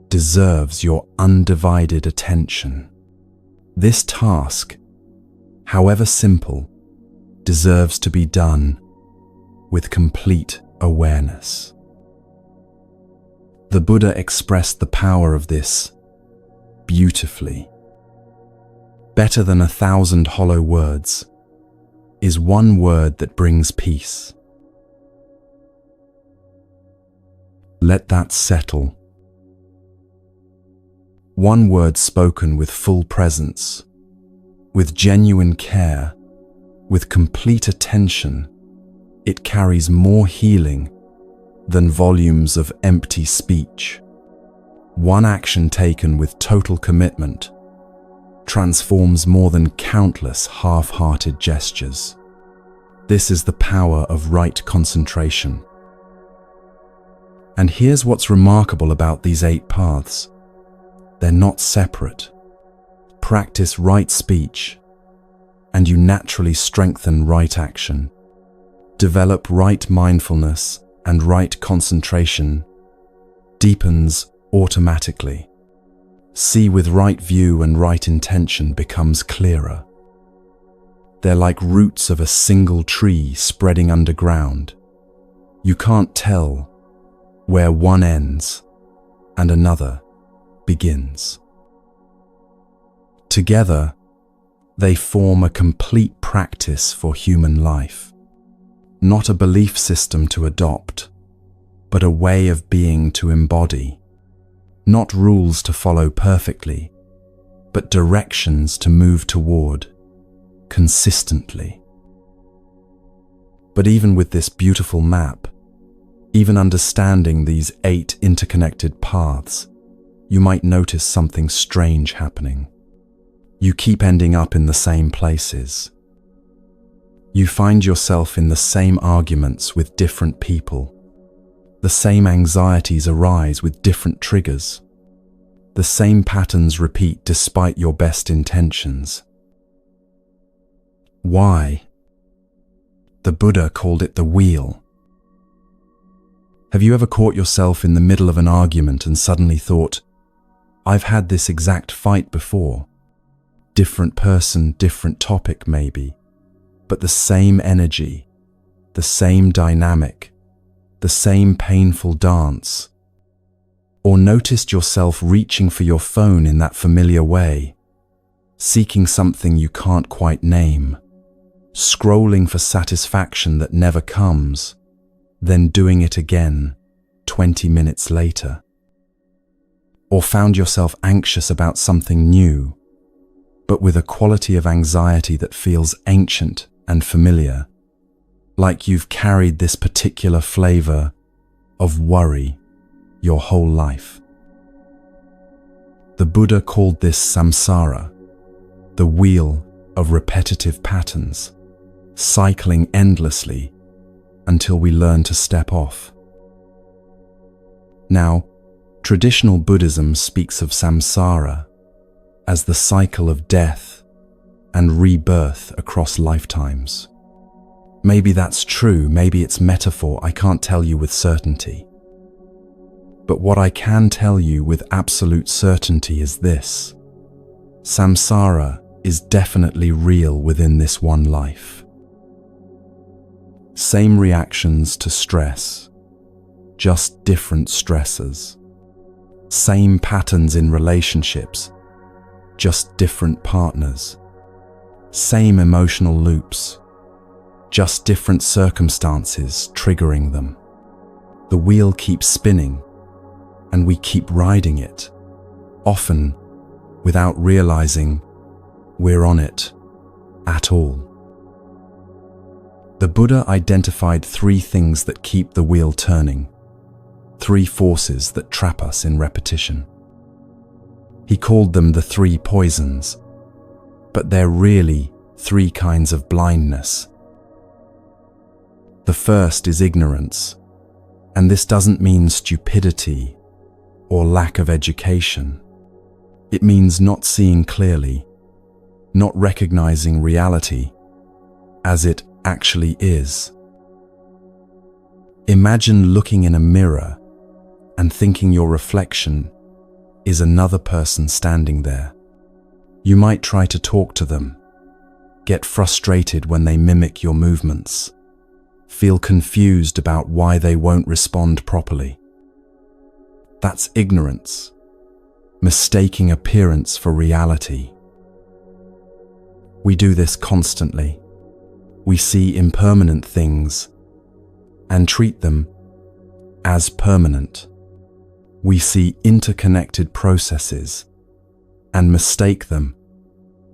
deserves your undivided attention. This task, however simple, deserves to be done with complete awareness. The Buddha expressed the power of this beautifully. Better than 1,000 hollow words is one word that brings peace. Let that settle. One word spoken with full presence, with genuine care, with complete attention, it carries more healing than volumes of empty speech. One action taken with total commitment transforms more than countless half-hearted gestures. This is the power of right concentration. And here's what's remarkable about these 8 paths. They're not separate. Practice right speech, and you naturally strengthen right action. Develop right mindfulness, and right concentration deepens automatically. See with right view, and right intention becomes clearer. They're like roots of a single tree spreading underground. You can't tell where one ends and another begins. Together, they form a complete practice for human life. Not a belief system to adopt, but a way of being to embody. Not rules to follow perfectly, but directions to move toward consistently. But even with this beautiful map, even understanding these 8 interconnected paths, you might notice something strange happening. You keep ending up in the same places. You find yourself in the same arguments with different people. The same anxieties arise with different triggers. The same patterns repeat despite your best intentions. Why? The Buddha called it the wheel. Have you ever caught yourself in the middle of an argument and suddenly thought, I've had this exact fight before? Different person, different topic maybe, but the same energy, the same dynamic, the same painful dance. Or noticed yourself reaching for your phone in that familiar way, seeking something you can't quite name, scrolling for satisfaction that never comes, then doing it again 20 minutes later. Or found yourself anxious about something new, but with a quality of anxiety that feels ancient and familiar, like you've carried this particular flavor of worry your whole life. The Buddha called this samsara, the wheel of repetitive patterns, cycling endlessly until we learn to step off. Now, traditional Buddhism speaks of samsara as the cycle of death and rebirth across lifetimes. Maybe that's true, maybe it's metaphor, I can't tell you with certainty. But what I can tell you with absolute certainty is this: samsara is definitely real within this one life. Same reactions to stress, just different stressors. Same patterns in relationships, just different partners. Same emotional loops, just different circumstances triggering them. The wheel keeps spinning, and we keep riding it, often without realizing we're on it at all. The Buddha identified 3 things that keep the wheel turning, 3 forces that trap us in repetition. He called them the 3 poisons, but they're really 3 kinds of blindness. The first is ignorance, and this doesn't mean stupidity or lack of education. It means not seeing clearly, not recognizing reality as it actually is. Imagine looking in a mirror and thinking your reflection is another person standing there. You might try to talk to them, get frustrated when they mimic your movements, feel confused about why they won't respond properly. That's ignorance, mistaking appearance for reality. We do this constantly. We see impermanent things and treat them as permanent. We see interconnected processes and mistake them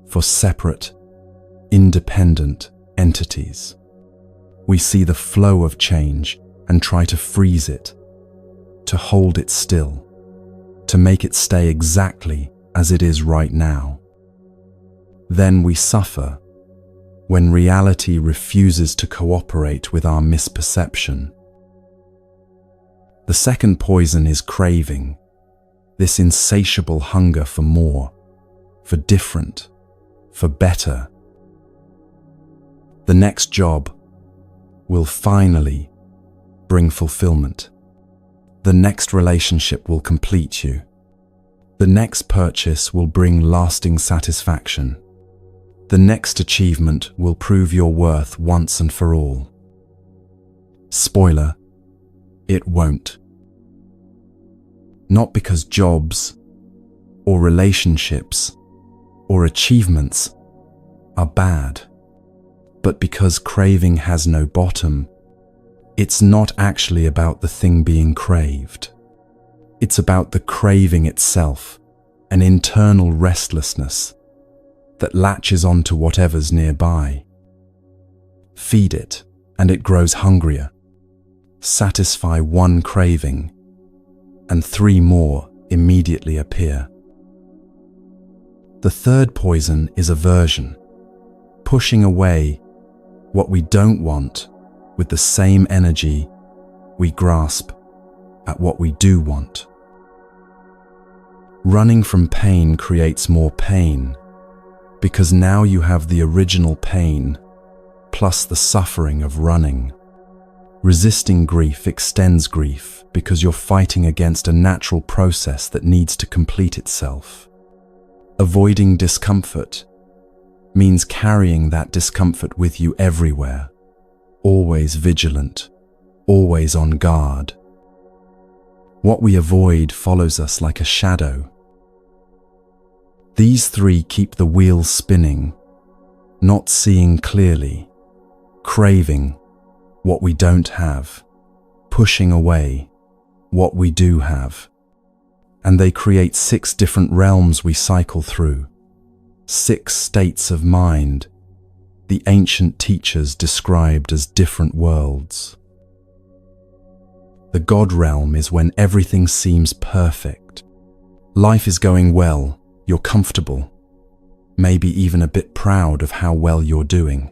for separate, independent entities. We see the flow of change and try to freeze it, to hold it still, to make it stay exactly as it is right now. Then we suffer when reality refuses to cooperate with our misperception. The second poison is craving, this insatiable hunger for more, for different, for better. The next job will finally bring fulfillment. The next relationship will complete you. The next purchase will bring lasting satisfaction. The next achievement will prove your worth once and for all. Spoiler, it won't. Not because jobs, or relationships, or achievements are bad, but because craving has no bottom. It's not actually about the thing being craved. It's about the craving itself, an internal restlessness that latches onto whatever's nearby. Feed it, and it grows hungrier. Satisfy one craving, and 3 more immediately appear. The third poison is aversion, pushing away what we don't want with the same energy we grasp at what we do want. Running from pain creates more pain, because now you have the original pain plus the suffering of running. Resisting grief extends grief because you're fighting against a natural process that needs to complete itself. Avoiding discomfort means carrying that discomfort with you everywhere, always vigilant, always on guard. What we avoid follows us like a shadow. These 3 keep the wheel spinning, not seeing clearly, craving what we don't have, pushing away what we do have. And they create 6 different realms we cycle through, 6 states of mind the ancient teachers described as different worlds. The God realm is when everything seems perfect. Life is going well, you're comfortable, maybe even a bit proud of how well you're doing.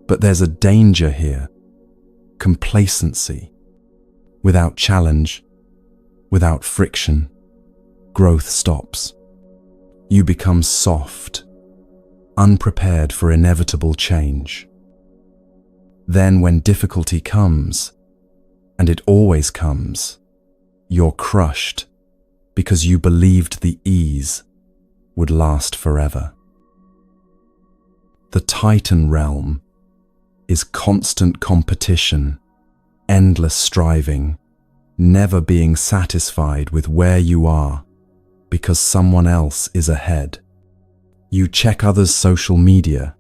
But there's a danger here, complacency. Without challenge, without friction, growth stops. You become soft, unprepared for inevitable change. Then when difficulty comes, and it always comes, you're crushed because you believed the ease would last forever. The Titan realm is constant competition, endless striving, never being satisfied with where you are because someone else is ahead. You check others' social media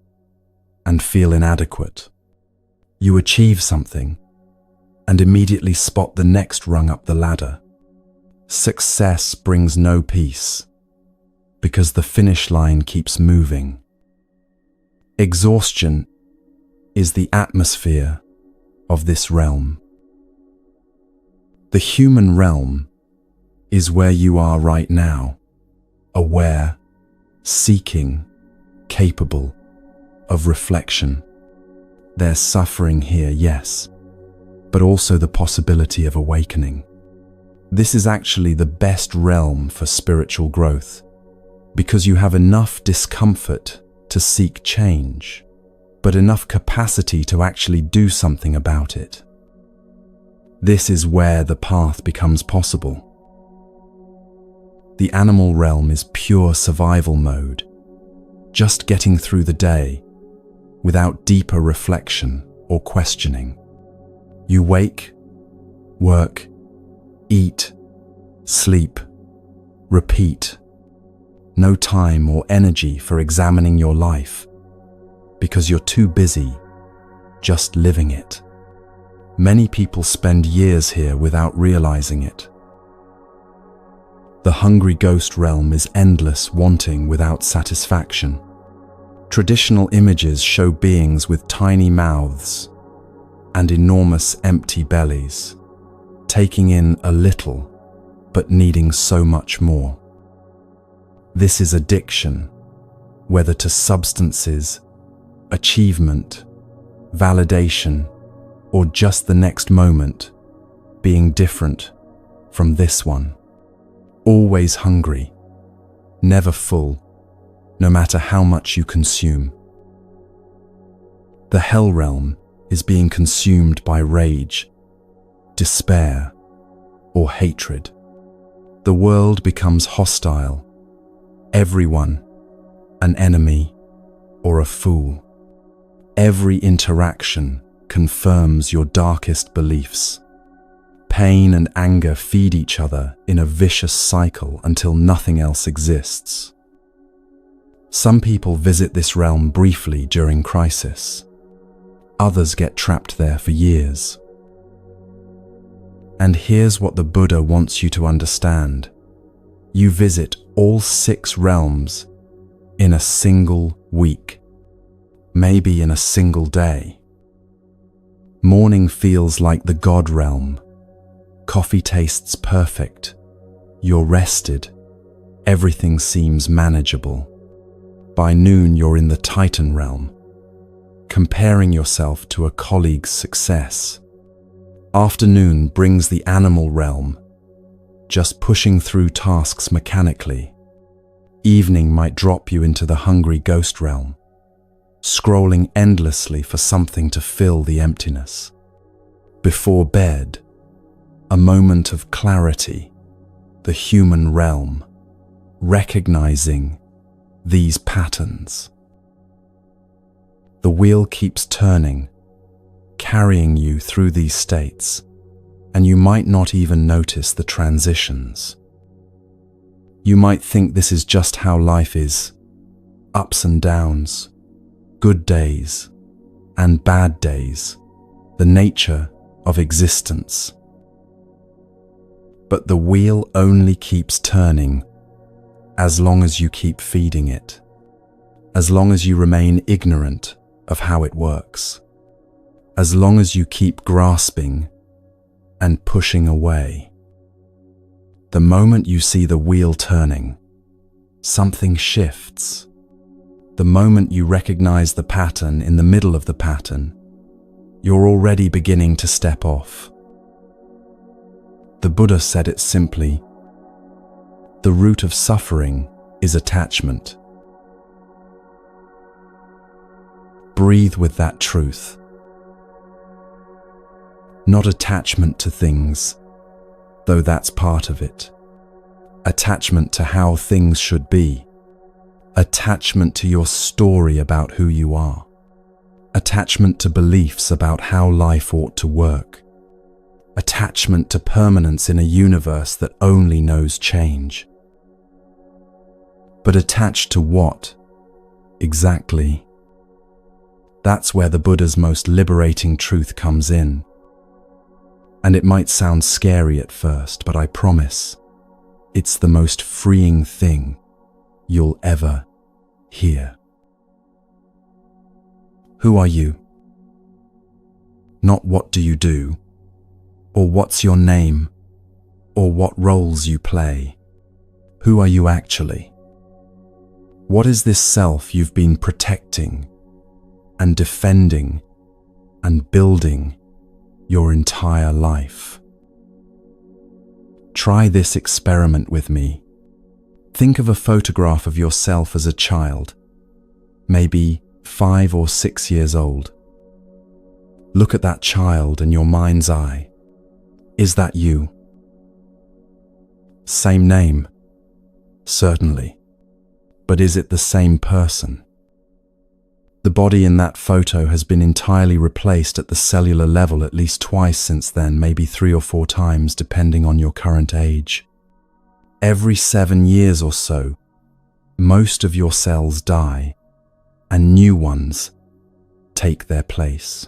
and feel inadequate. You achieve something and immediately spot the next rung up the ladder. Success brings no peace because the finish line keeps moving. Exhaustion is the atmosphere of this realm. The human realm is where you are right now, aware, seeking, capable of reflection. There's suffering here, yes, but also the possibility of awakening. This is actually the best realm for spiritual growth, because you have enough discomfort to seek change, but enough capacity to actually do something about it. This is where the path becomes possible. The animal realm is pure survival mode, just getting through the day without deeper reflection or questioning. You wake, work, eat, sleep, repeat. no time or energy for examining your life, because you're too busy just living it. Many people spend years here without realizing it. The hungry ghost realm is endless wanting without satisfaction. Traditional images show beings with tiny mouths and enormous empty bellies, taking in a little but needing so much more. This is addiction, whether to substances, achievement, validation, or just the next moment being different from this one. Always hungry, never full, no matter how much you consume. The hell realm is being consumed by rage, despair, or hatred. The world becomes hostile, everyone an enemy or a fool. Every interaction confirms your darkest beliefs. Pain and anger feed each other in a vicious cycle until nothing else exists. Some people visit this realm briefly during crisis. Others get trapped there for years. And here's what the Buddha wants you to understand. You visit all 6 realms in a single week, maybe in a single day. Morning feels like the God realm. Coffee tastes perfect. You're rested. Everything seems manageable. By noon, you're in the Titan realm, comparing yourself to a colleague's success. Afternoon brings the animal realm, just pushing through tasks mechanically. Evening might drop you into the hungry ghost realm, scrolling endlessly for something to fill the emptiness. Before bed, a moment of clarity, the human realm, recognizing these patterns. The wheel keeps turning, carrying you through these states, and you might not even notice the transitions. You might think this is just how life is, ups and downs, good days and bad days, the nature of existence. But the wheel only keeps turning as long as you keep feeding it, as long as you remain ignorant of how it works, as long as you keep grasping and pushing away. The moment you see the wheel turning, something shifts. The moment you recognize the pattern in the middle of the pattern, you're already beginning to step off. The Buddha said it simply: the root of suffering is attachment. Breathe with that truth. Not attachment to things, though that's part of it. Attachment to how things should be. Attachment to your story about who you are. Attachment to beliefs about how life ought to work. Attachment to permanence in a universe that only knows change. But attached to what, exactly? That's where the Buddha's most liberating truth comes in. And it might sound scary at first, but I promise, it's the most freeing thing you'll ever hear. Who are you? Not what do you do, or what's your name, or what roles you play. Who are you actually? What is this self you've been protecting and defending and building your entire life? Try this experiment with me. Think of a photograph of yourself as a child, maybe 5 or 6 years old. Look at that child in your mind's eye. Is that you? Same name? Certainly. But is it the same person? The body in that photo has been entirely replaced at the cellular level at least twice since then, maybe 3 or 4 times, depending on your current age. Every 7 years or so, most of your cells die and new ones take their place.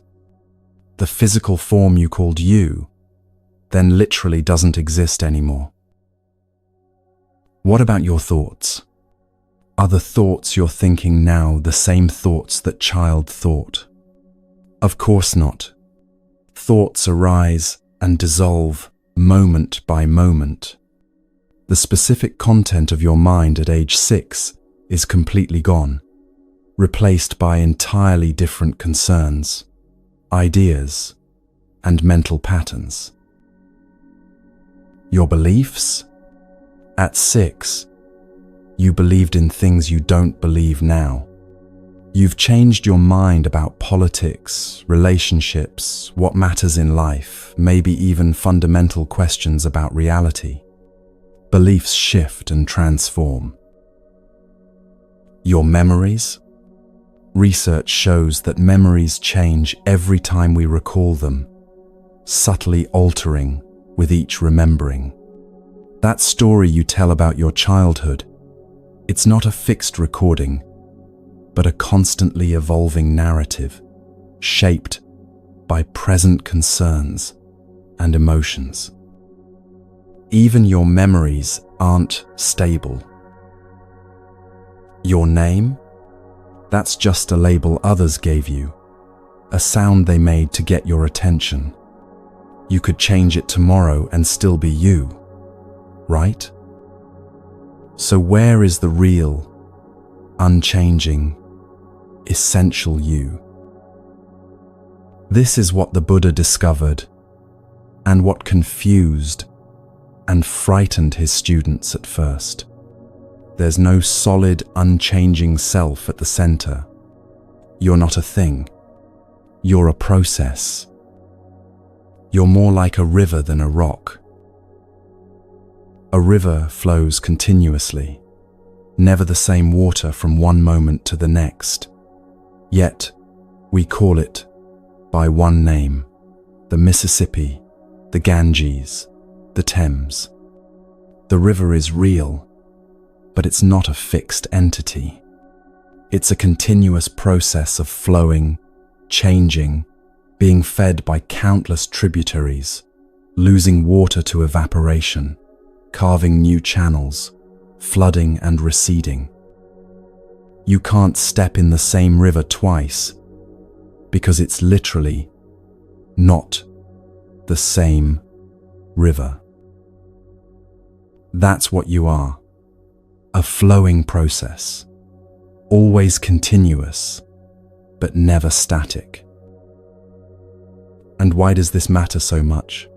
The physical form you called you then literally doesn't exist anymore. What about your thoughts? Are the thoughts you're thinking now the same thoughts that child thought? Of course not. Thoughts arise and dissolve moment by moment. The specific content of your mind at age 6 is completely gone, replaced by entirely different concerns, ideas, and mental patterns. Your beliefs? At 6, you believed in things you don't believe now. You've changed your mind about politics, relationships, what matters in life, maybe even fundamental questions about reality. Beliefs shift and transform. Your memories? Research shows that memories change every time we recall them, subtly altering with each remembering. That story you tell about your childhood, it's not a fixed recording, but a constantly evolving narrative, shaped by present concerns and emotions. Even your memories aren't stable. Your name? That's just a label others gave you, a sound they made to get your attention. You could change it tomorrow and still be you, right? So where is the real, unchanging, essential you? This is what the Buddha discovered, and what confused and frightened his students at first. There's no solid, unchanging self at the center. You're not a thing. You're a process. You're more like a river than a rock. A river flows continuously, never the same water from one moment to the next. Yet, we call it by one name: the Mississippi, the Ganges, the Thames. The river is real, but it's not a fixed entity. It's a continuous process of flowing, changing, being fed by countless tributaries, losing water to evaporation, carving new channels, flooding and receding. You can't step in the same river twice, because it's literally not the same river. That's what you are, a flowing process, always continuous, but never static. And why does this matter so much?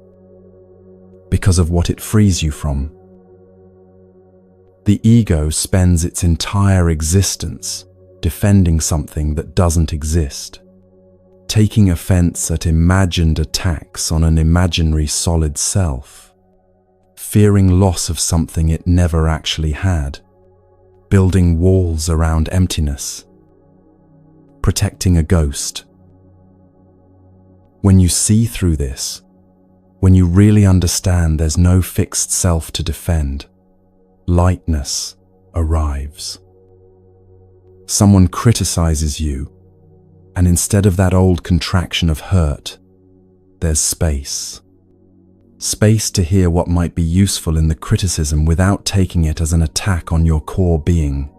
Because of what it frees you from. The ego spends its entire existence defending something that doesn't exist, taking offense at imagined attacks on an imaginary solid self, fearing loss of something it never actually had, building walls around emptiness, protecting a ghost. When you see through this, when you really understand there's no fixed self to defend, lightness arrives. Someone criticizes you, and instead of that old contraction of hurt, there's space. Space to hear what might be useful in the criticism without taking it as an attack on your core being,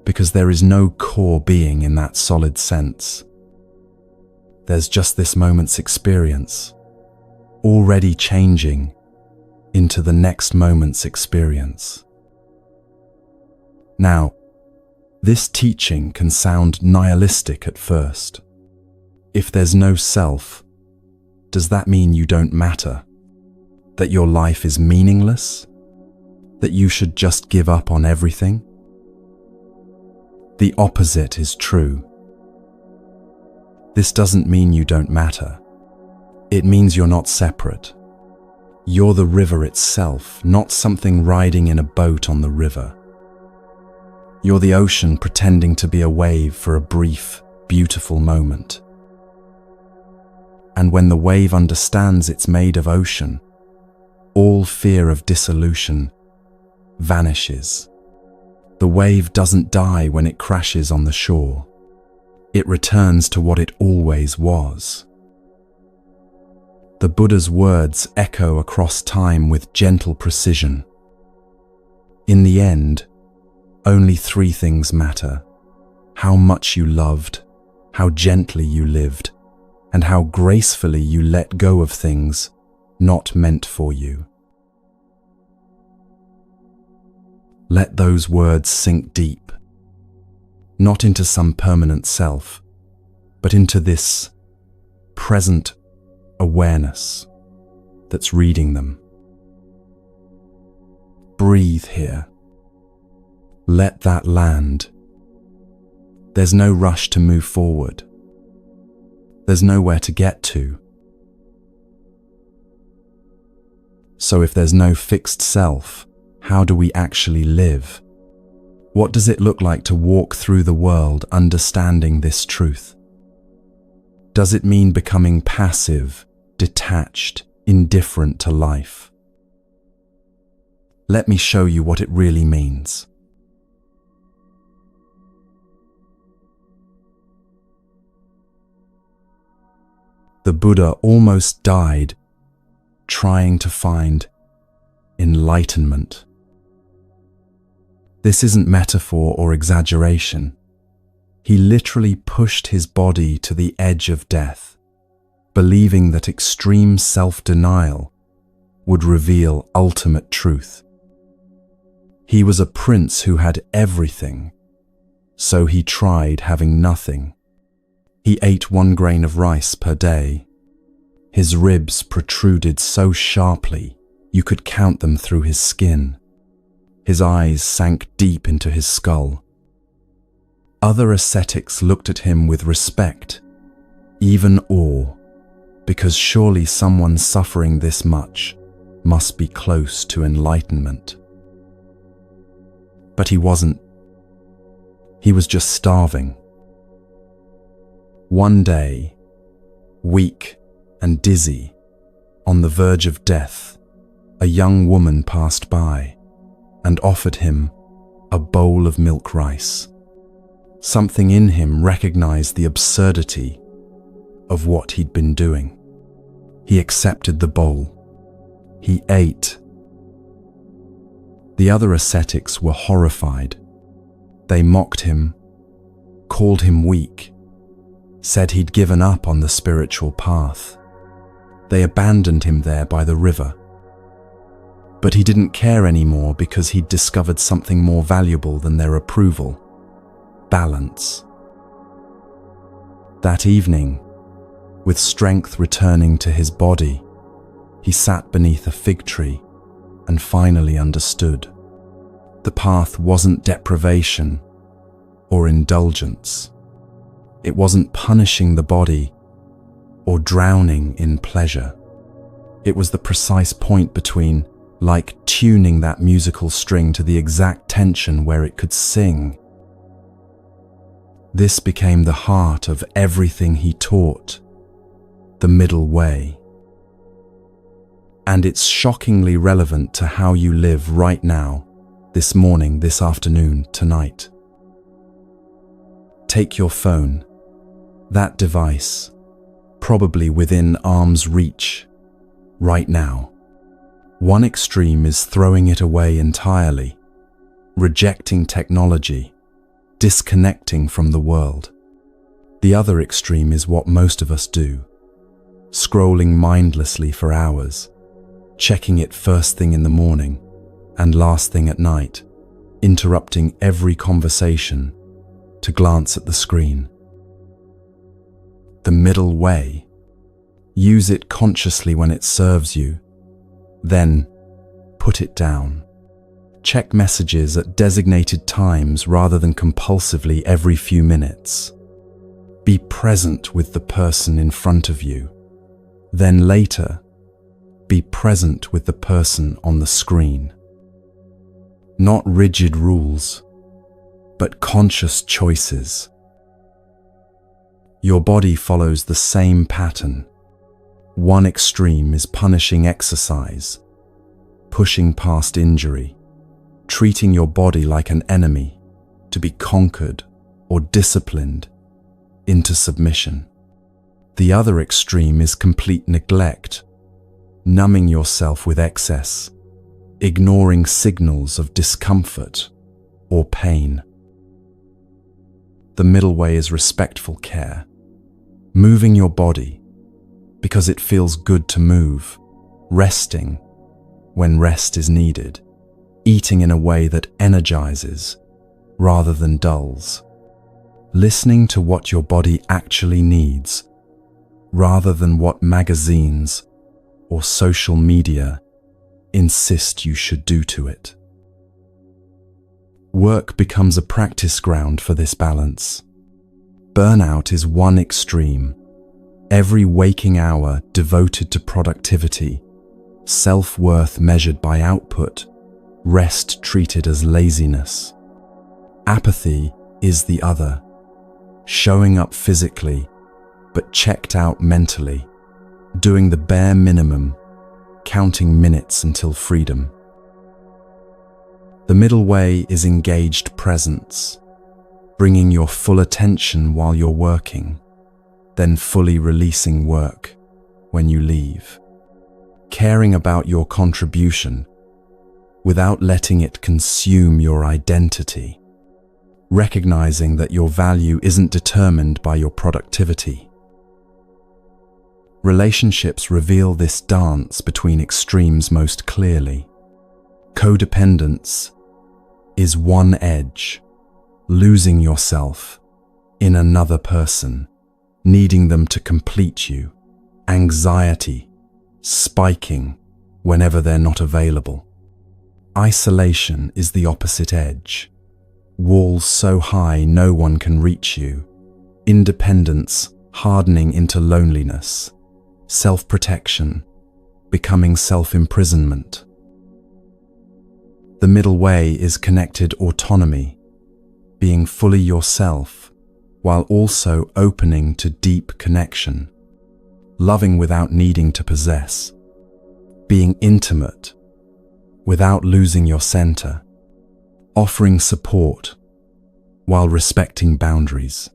because there is no core being in that solid sense. There's just this moment's experience, already changing into the next moment's experience. Now, this teaching can sound nihilistic at first. If there's no self, does that mean you don't matter? That your life is meaningless? That you should just give up on everything? The opposite is true. This doesn't mean you don't matter. It means you're not separate. You're the river itself, not something riding in a boat on the river. You're the ocean pretending to be a wave for a brief, beautiful moment. And when the wave understands it's made of ocean, all fear of dissolution vanishes. The wave doesn't die when it crashes on the shore. It returns to what it always was. The Buddha's words echo across time with gentle precision. In the end, only three things matter: how much you loved, how gently you lived, and how gracefully you let go of things not meant for you. Let those words sink deep, not into some permanent self, but into this present awareness that's reading them. Breathe here. Let that land. There's no rush to move forward. There's nowhere to get to. So if there's no fixed self, how do we actually live? What does it look like to walk through the world understanding this truth? Does it mean becoming passive, detached, indifferent to life? Let me show you what it really means. The Buddha almost died trying to find enlightenment. This isn't metaphor or exaggeration. He literally pushed his body to the edge of death, believing that extreme self-denial would reveal ultimate truth. He was a prince who had everything, so he tried having nothing. He ate 1 grain of rice per day. His ribs protruded so sharply you could count them through his skin. His eyes sank deep into his skull. Other ascetics looked at him with respect, even awe, because surely someone suffering this much must be close to enlightenment. But he wasn't. He was just starving. One day, weak and dizzy, on the verge of death, a young woman passed by and offered him a bowl of milk rice. Something in him recognized the absurdity of what he'd been doing. He accepted the bowl. He ate. The other ascetics were horrified. They mocked him, called him weak, said he'd given up on the spiritual path. They abandoned him there by the river. But he didn't care anymore because he'd discovered something more valuable than their approval: balance. That evening, with strength returning to his body, he sat beneath a fig tree and finally understood. The path wasn't deprivation or indulgence. It wasn't punishing the body or drowning in pleasure. It was the precise point between, like tuning that musical string to the exact tension where it could sing. This became the heart of everything he taught, the middle way. And it's shockingly relevant to how you live right now, this morning, this afternoon, tonight. Take your phone, that device, probably within arm's reach, right now. One extreme is throwing it away entirely, rejecting technology, disconnecting from the world. The other extreme is what most of us do, scrolling mindlessly for hours, checking it first thing in the morning and last thing at night, interrupting every conversation to glance at the screen. The middle way. Use it consciously when it serves you, then put it down. Check messages at designated times rather than compulsively every few minutes. Be present with the person in front of you. Then later, be present with the person on the screen. Not rigid rules, but conscious choices. Your body follows the same pattern. One extreme is punishing exercise, pushing past injury, treating your body like an enemy, to be conquered or disciplined into submission. The other extreme is complete neglect, numbing yourself with excess, ignoring signals of discomfort or pain. The middle way is respectful care, moving your body because it feels good to move, resting when rest is needed, eating in a way that energizes rather than dulls, listening to what your body actually needs rather than what magazines or social media insist you should do to it. Work becomes a practice ground for this balance. Burnout is one extreme, every waking hour devoted to productivity, self-worth measured by output, rest treated as laziness. Apathy is the other, showing up physically but checked out mentally, doing the bare minimum, counting minutes until freedom. The middle way is engaged presence, bringing your full attention while you're working, then fully releasing work when you leave. Caring about your contribution without letting it consume your identity. Recognizing that your value isn't determined by your productivity. Relationships reveal this dance between extremes most clearly. Codependence is one edge, losing yourself in another person, needing them to complete you. Anxiety spiking whenever they're not available. Isolation is the opposite edge. Walls so high no one can reach you. Independence hardening into loneliness. Self-protection becoming self-imprisonment. The middle way is connected autonomy, being fully yourself while also opening to deep connection. Loving without needing to possess. Being intimate without losing your center. Offering support while respecting boundaries.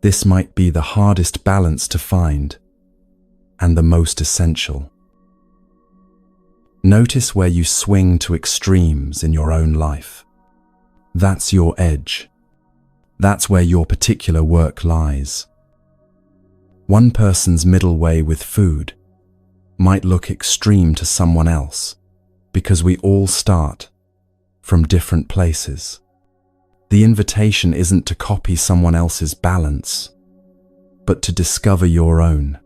This might be the hardest balance to find and the most essential. Notice where you swing to extremes in your own life. That's your edge. That's where your particular work lies. One person's middle way with food might look extreme to someone else because we all start from different places. The invitation isn't to copy someone else's balance, but to discover your own.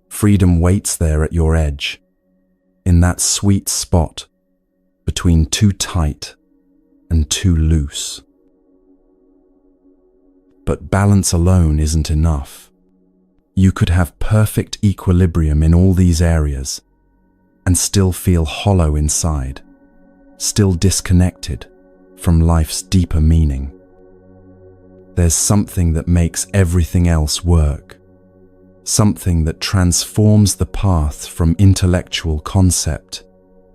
Freedom waits there at your edge, in that sweet spot between too tight and too loose. But balance alone isn't enough. You could have perfect equilibrium in all these areas and still feel hollow inside, still disconnected from life's deeper meaning. There's something that makes everything else work, something that transforms the path from intellectual concept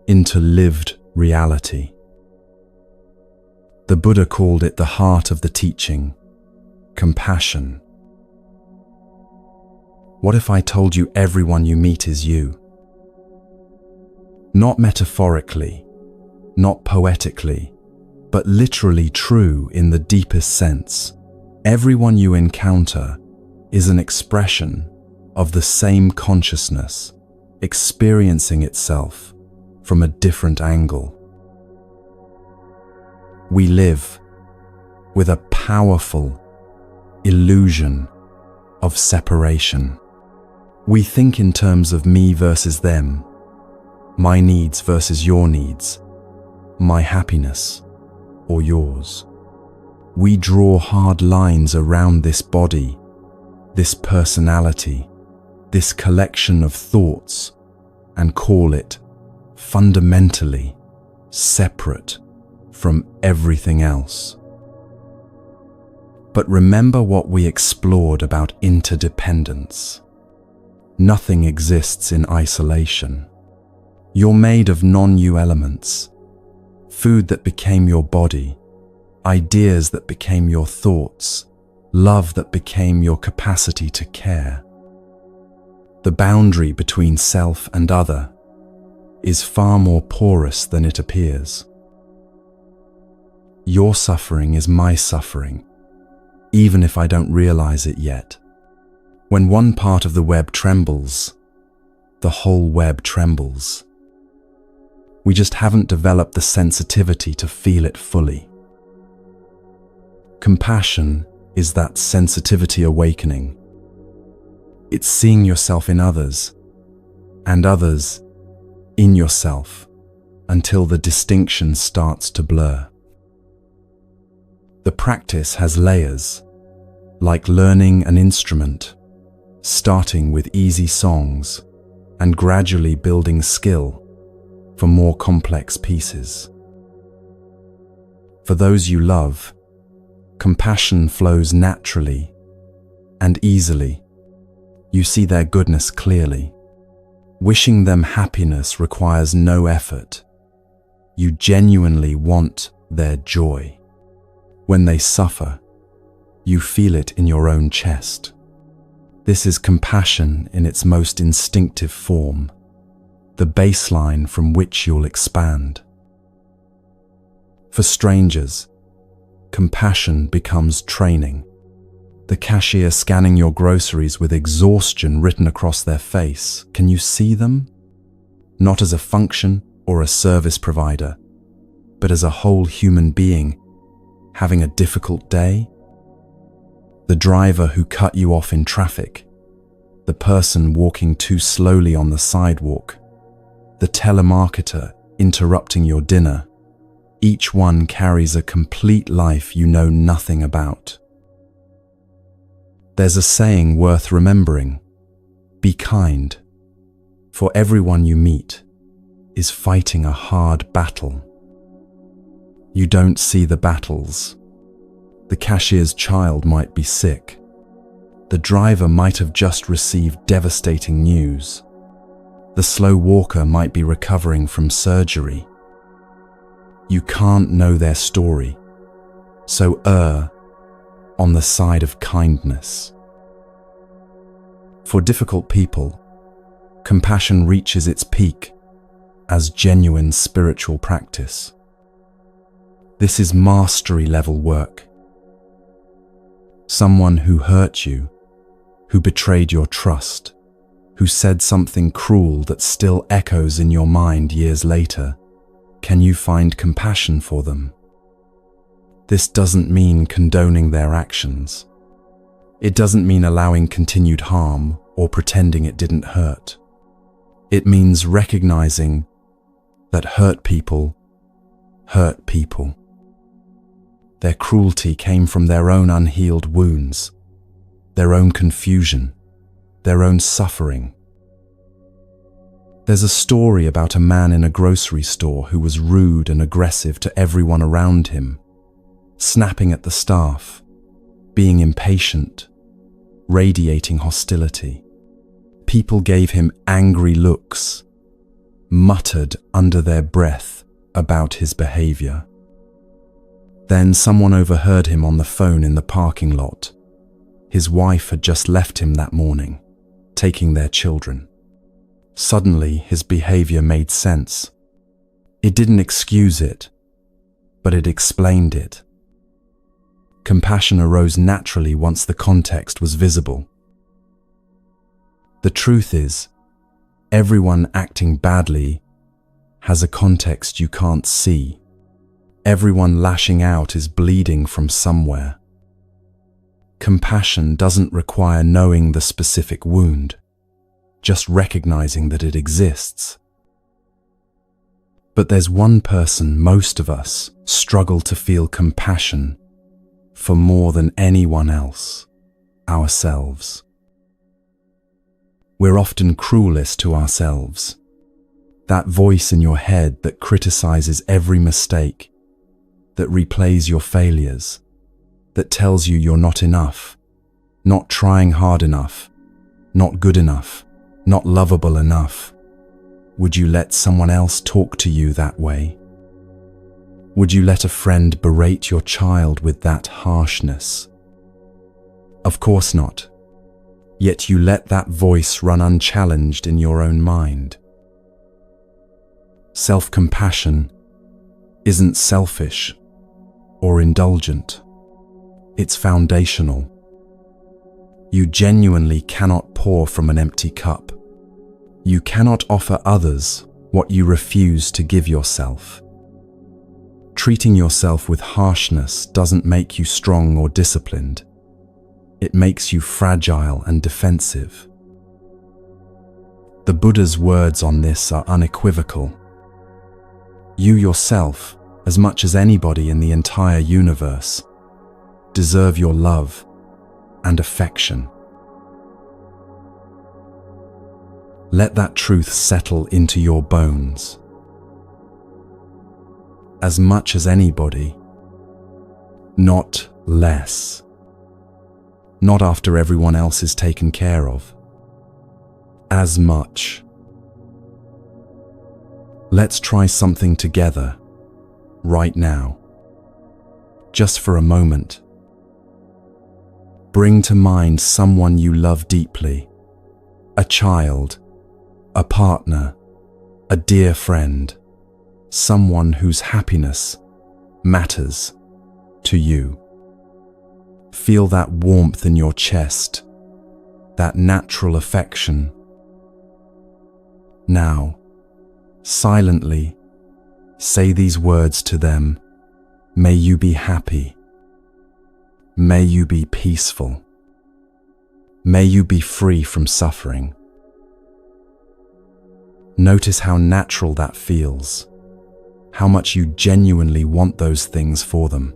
into lived reality. The Buddha called it the heart of the teaching, compassion. What if I told you everyone you meet is you? Not metaphorically, not poetically, but literally true in the deepest sense. Everyone you encounter is an expression of the same consciousness, experiencing itself from a different angle. We live with a powerful illusion of separation. We think in terms of me versus them, my needs versus your needs, my happiness or yours. We draw hard lines around this body, this personality, this collection of thoughts, and call it fundamentally separate from everything else. But remember what we explored about interdependence. Nothing exists in isolation. You're made of non-you elements, food that became your body, ideas that became your thoughts, love that became your capacity to care. The boundary between self and other is far more porous than it appears. Your suffering is my suffering, even if I don't realize it yet. When one part of the web trembles, the whole web trembles. We just haven't developed the sensitivity to feel it fully. Compassion is that sensitivity awakening. It's seeing yourself in others, and others in yourself, until the distinction starts to blur. The practice has layers, like learning an instrument, starting with easy songs and gradually building skill for more complex pieces. For those you love, compassion flows naturally and easily. You see their goodness clearly. Wishing them happiness requires no effort. You genuinely want their joy. When they suffer, you feel it in your own chest. This is compassion in its most instinctive form, the baseline from which you'll expand. For strangers, compassion becomes training. The cashier scanning your groceries with exhaustion written across their face, can you see them? Not as a function or a service provider, but as a whole human being having a difficult day? The driver who cut you off in traffic, the person walking too slowly on the sidewalk, the telemarketer interrupting your dinner, each one carries a complete life you know nothing about. There's a saying worth remembering: be kind, for everyone you meet is fighting a hard battle. You don't see the battles. The cashier's child might be sick. The driver might have just received devastating news. The slow walker might be recovering from surgery. You can't know their story, so err on the side of kindness. For difficult people, compassion reaches its peak as genuine spiritual practice. This is mastery-level work. Someone who hurt you, who betrayed your trust, who said something cruel that still echoes in your mind years later, can you find compassion for them? This doesn't mean condoning their actions. It doesn't mean allowing continued harm or pretending it didn't hurt. It means recognizing that hurt people hurt people. Their cruelty came from their own unhealed wounds, their own confusion, their own suffering. There's a story about a man in a grocery store who was rude and aggressive to everyone around him, snapping at the staff, being impatient, radiating hostility. People gave him angry looks, muttered under their breath about his behavior. Then someone overheard him on the phone in the parking lot. His wife had just left him that morning, taking their children. Suddenly, his behavior made sense. It didn't excuse it, but it explained it. Compassion arose naturally once the context was visible. The truth is, everyone acting badly has a context you can't see. Everyone lashing out is bleeding from somewhere. Compassion doesn't require knowing the specific wound, just recognizing that it exists. But there's one person most of us struggle to feel compassion for more than anyone else: ourselves. We're often cruelest to ourselves. That voice in your head that criticizes every mistake, that replays your failures, that tells you you're not enough, not trying hard enough, not good enough, not lovable enough. Would you let someone else talk to you that way? Would you let a friend berate your child with that harshness? Of course not. Yet you let that voice run unchallenged in your own mind. Self-compassion isn't selfish or indulgent. It's foundational. You genuinely cannot pour from an empty cup. You cannot offer others what you refuse to give yourself. Treating yourself with harshness doesn't make you strong or disciplined. It makes you fragile and defensive. The Buddha's words on this are unequivocal. You yourself, as much as anybody in the entire universe, deserve your love and affection. Let that truth settle into your bones. As much as anybody, not less. Not after everyone else is taken care of. As much. Let's try something together, right now. Just for a moment. Bring to mind someone you love deeply, a child, a partner, a dear friend, someone whose happiness matters to you. Feel that warmth in your chest, that natural affection. Now, silently, say these words to them. May you be happy. May you be peaceful. May you be free from suffering. Notice how natural that feels, how much you genuinely want those things for them.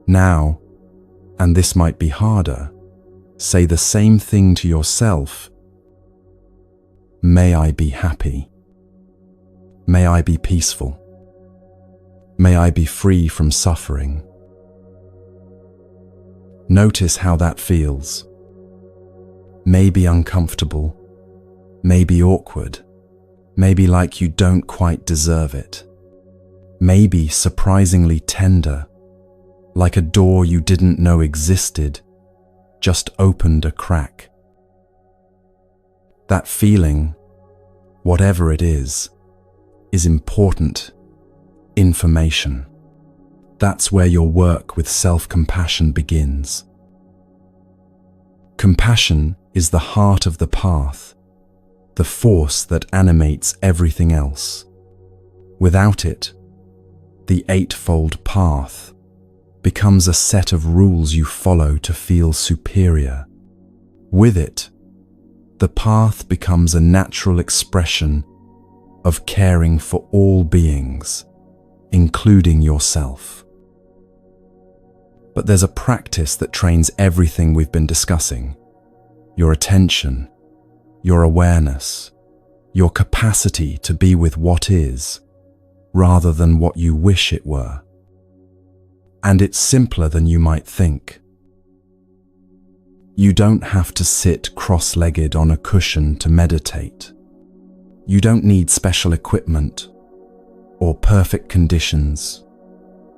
Now, and this might be harder, say the same thing to yourself. May I be happy. May I be peaceful. May I be free from suffering. Notice how that feels. Maybe uncomfortable, maybe awkward, maybe like you don't quite deserve it. Maybe surprisingly tender, like a door you didn't know existed, just opened a crack. That feeling, whatever it is important information. That's where your work with self-compassion begins. Compassion is the heart of the path, the force that animates everything else. Without it, the eightfold path becomes a set of rules you follow to feel superior. With it, the path becomes a natural expression of caring for all beings, including yourself. But there's a practice that trains everything we've been discussing: your attention, your awareness, your capacity to be with what is, rather than what you wish it were. And it's simpler than you might think. You don't have to sit cross-legged on a cushion to meditate. You don't need special equipment, or perfect conditions,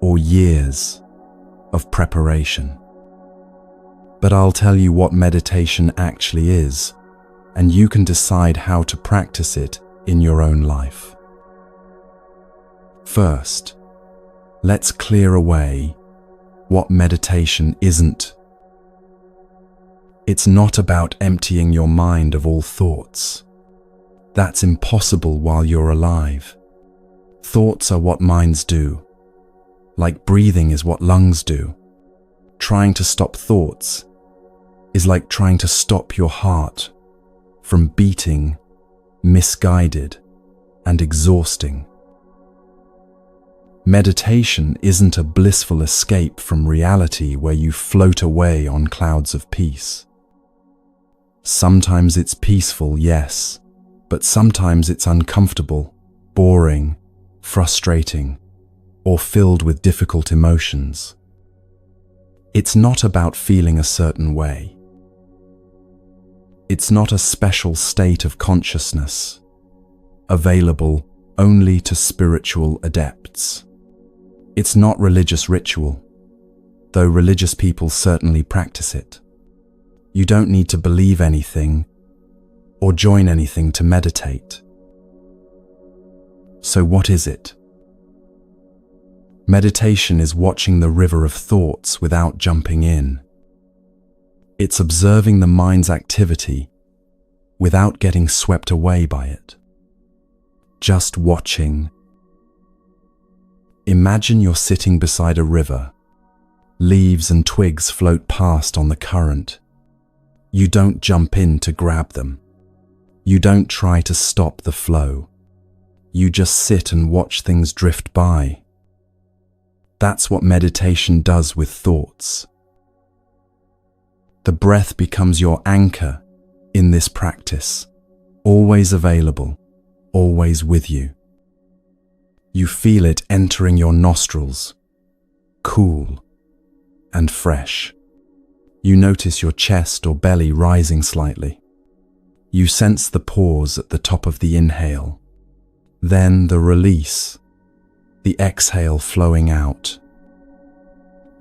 or years of preparation. But I'll tell you what meditation actually is, and you can decide how to practice it in your own life. First, let's clear away what meditation isn't. It's not about emptying your mind of all thoughts. That's impossible while you're alive. Thoughts are what minds do, like breathing is what lungs do. Trying to stop thoughts is like trying to stop your heart from beating, misguided, and exhausting. Meditation isn't a blissful escape from reality where you float away on clouds of peace. Sometimes it's peaceful, yes, but sometimes it's uncomfortable, boring, frustrating, or filled with difficult emotions. It's not about feeling a certain way. It's not a special state of consciousness. available only to spiritual adepts. It's not religious ritual, though religious people certainly practice it. You don't need to believe anything or join anything to meditate. So what is it? Meditation is watching the river of thoughts without jumping in. It's observing the mind's activity without getting swept away by it. Just watching. Imagine you're sitting beside a river. Leaves and twigs float past on the current. You don't jump in to grab them. You don't try to stop the flow. You just sit and watch things drift by. That's what meditation does with thoughts. The breath becomes your anchor in this practice, always available, always with you. You feel it entering your nostrils, cool and fresh. You notice your chest or belly rising slightly. You sense the pause at the top of the inhale, then the release, the exhale flowing out.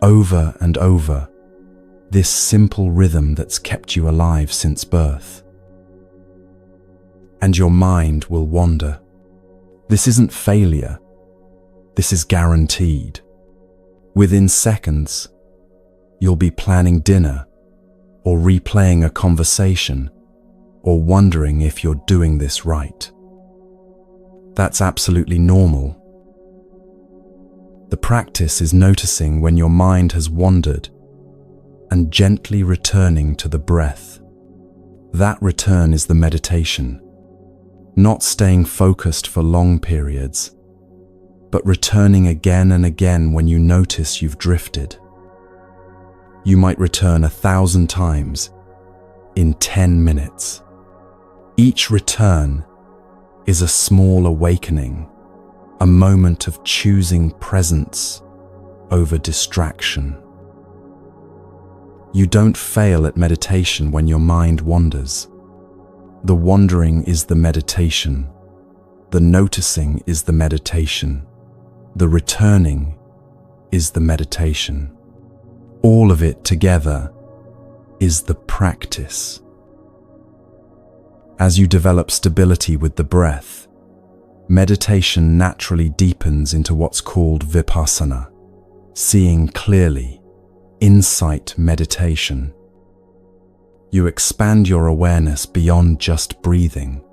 Over and over, this simple rhythm that's kept you alive since birth. And your mind will wander. This isn't failure. This is guaranteed. Within seconds, you'll be planning dinner, or replaying a conversation, or wondering if you're doing this right. That's absolutely normal. The practice is noticing when your mind has wandered and gently returning to the breath. That return is the meditation. Not staying focused for long periods, but returning again and again when you notice you've drifted. You might return 1,000 times in 10 minutes. Each return is a small awakening, a moment of choosing presence over distraction. You don't fail at meditation when your mind wanders. The wandering is the meditation. The noticing is the meditation. The returning is the meditation. All of it together is the practice. As you develop stability with the breath, meditation naturally deepens into what's called vipassana, seeing clearly, insight meditation. You expand your awareness beyond just breathing.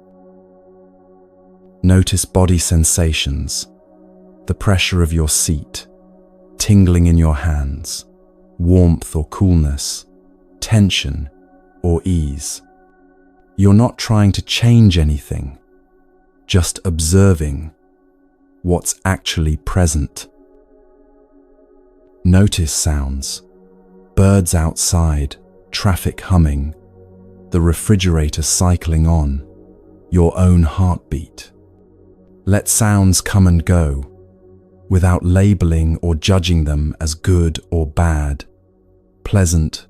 Notice body sensations, the pressure of your seat, tingling in your hands, warmth or coolness, tension or ease. You're not trying to change anything, just observing what's actually present. Notice sounds, birds outside, traffic humming, the refrigerator cycling on, your own heartbeat. Let sounds come and go, without labeling or judging them as good or bad, pleasant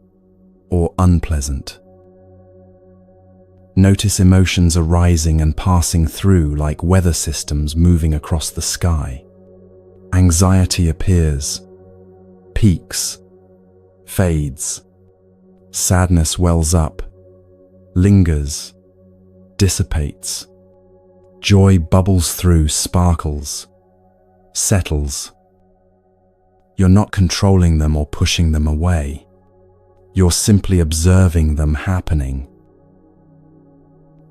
or unpleasant. Notice emotions arising and passing through like weather systems moving across the sky. Anxiety appears, peaks, fades. Sadness wells up, lingers, dissipates. Joy bubbles through, sparkles, settles. You're not controlling them or pushing them away. You're simply observing them happening.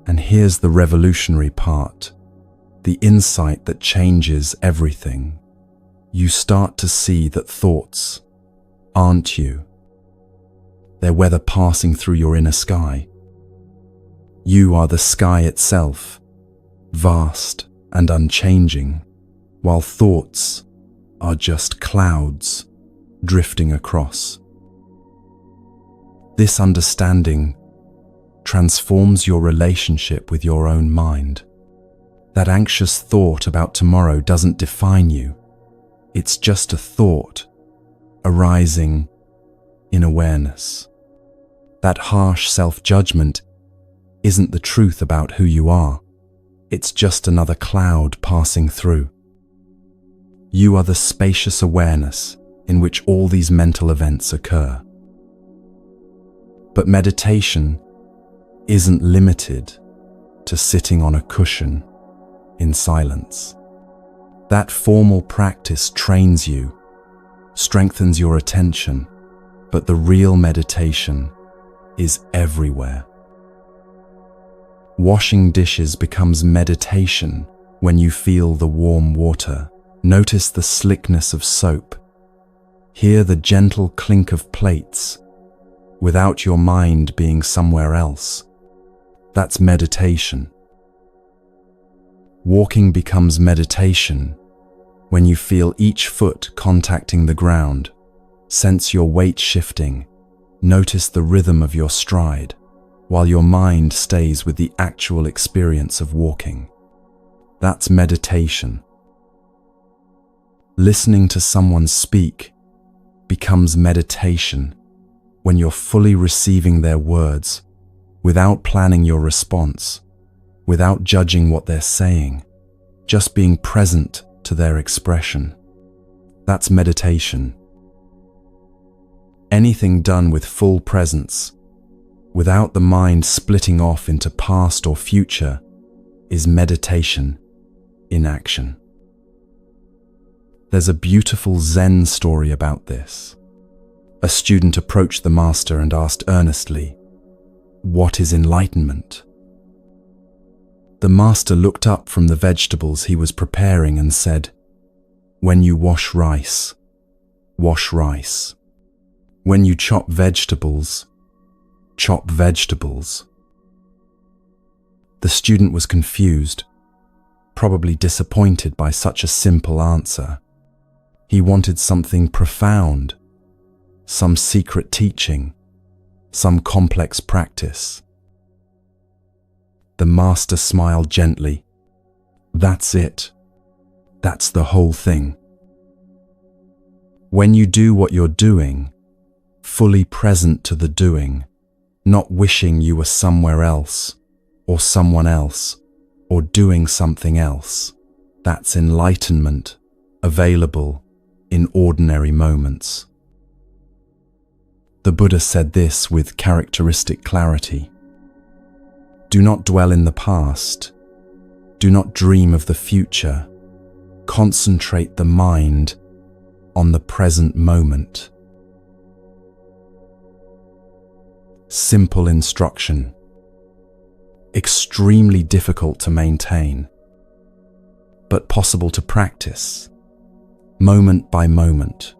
And here's the revolutionary part, the insight that changes everything. You start to see that thoughts aren't you. They're weather passing through your inner sky. You are the sky itself, vast and unchanging, while thoughts are just clouds drifting across. This understanding transforms your relationship with your own mind. That anxious thought about tomorrow doesn't define you. It's just a thought arising in awareness. That harsh self-judgment isn't the truth about who you are. It's just another cloud passing through. You are the spacious awareness in which all these mental events occur. But meditation isn't limited to sitting on a cushion in silence. That formal practice trains you, strengthens your attention, but the real meditation is everywhere. Washing dishes becomes meditation when you feel the warm water. Notice the slickness of soap. Hear the gentle clink of plates without your mind being somewhere else. That's meditation. Walking becomes meditation when you feel each foot contacting the ground. Sense your weight shifting. Notice the rhythm of your stride, while your mind stays with the actual experience of walking. That's meditation. Listening to someone speak becomes meditation when you're fully receiving their words, without planning your response, without judging what they're saying, just being present to their expression. That's meditation. Anything done with full presence, without the mind splitting off into past or future, is meditation in action. There's a beautiful Zen story about this. A student approached the master and asked earnestly, "What is enlightenment?" The master looked up from the vegetables he was preparing and said, "When you wash rice, wash rice. When you chop vegetables, chop vegetables." The student was confused, probably disappointed by such a simple answer. He wanted something profound, some secret teaching, some complex practice. The master smiled gently. "That's it. That's the whole thing. When you do what you're doing, fully present to the doing, not wishing you were somewhere else, or someone else, or doing something else, that's enlightenment, available in ordinary moments." The Buddha said this with characteristic clarity. Do not dwell in the past. Do not dream of the future. Concentrate the mind on the present moment. Simple instruction. Extremely difficult to maintain, but possible to practice, moment by moment.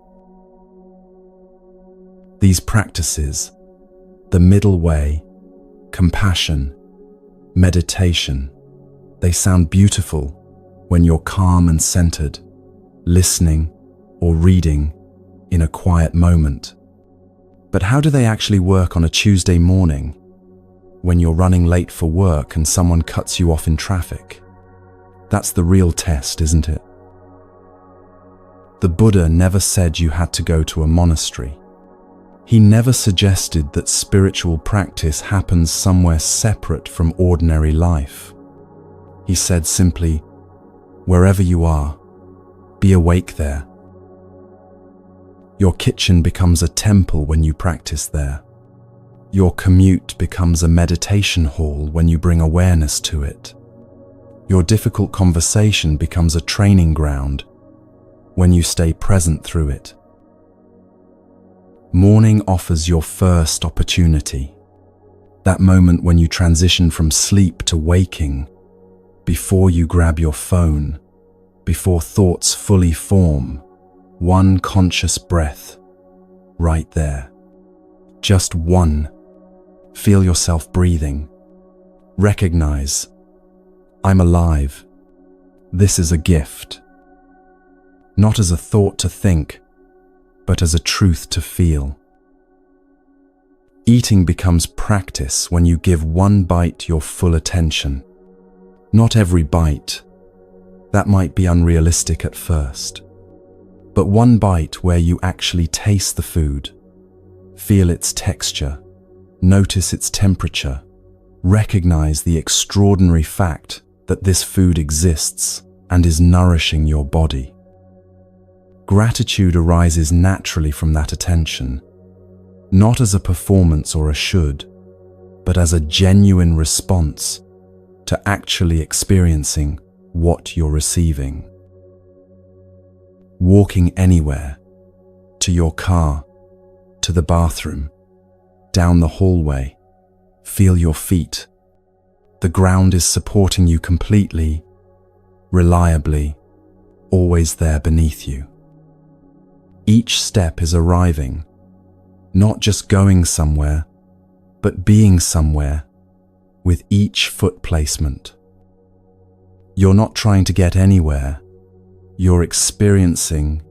These practices, the middle way, compassion, meditation, they sound beautiful when you're calm and centered, listening or reading in a quiet moment. But how do they actually work on a Tuesday morning when you're running late for work and someone cuts you off in traffic? That's the real test, isn't it? The Buddha never said you had to go to a monastery. He never suggested that spiritual practice happens somewhere separate from ordinary life. He said simply, wherever you are, be awake there. Your kitchen becomes a temple when you practice there. Your commute becomes a meditation hall when you bring awareness to it. Your difficult conversation becomes a training ground when you stay present through it. Morning offers your first opportunity, that moment when you transition from sleep to waking, before you grab your phone, before thoughts fully form, one conscious breath, right there. Just one. Feel yourself breathing. Recognize, I'm alive. This is a gift. Not as a thought to think, but as a truth to feel. Eating becomes practice when you give one bite your full attention. Not every bite. That might be unrealistic at first. But one bite where you actually taste the food, feel its texture, notice its temperature, recognize the extraordinary fact that this food exists and is nourishing your body. Gratitude arises naturally from that attention, not as a performance or a should, but as a genuine response to actually experiencing what you're receiving. Walking anywhere, to your car, to the bathroom, down the hallway, feel your feet. The ground is supporting you completely, reliably, always there beneath you. Each step is arriving, not just going somewhere, but being somewhere with each foot placement. You're not trying to get anywhere, you're experiencing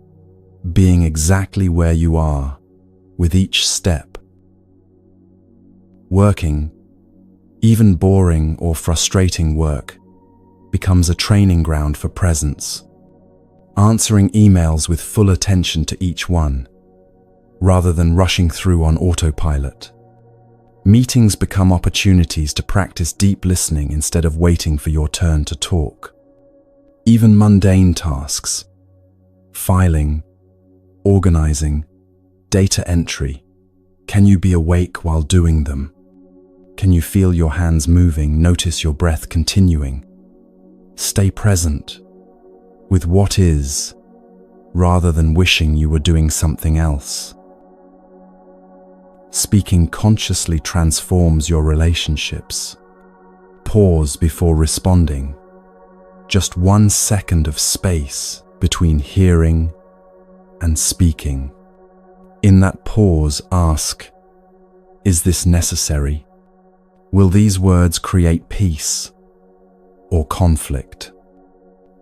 being exactly where you are with each step. Working, even boring or frustrating work, becomes a training ground for presence. Answering emails with full attention to each one, rather than rushing through on autopilot. Meetings become opportunities to practice deep listening instead of waiting for your turn to talk. Even mundane tasks, filing, organizing, data entry, can you be awake while doing them? Can you feel your hands moving, notice your breath continuing? Stay present with what is, rather than wishing you were doing something else. Speaking consciously transforms your relationships. Pause before responding. Just 1 second of space between hearing and speaking. In that pause, ask, is this necessary? Will these words create peace or conflict?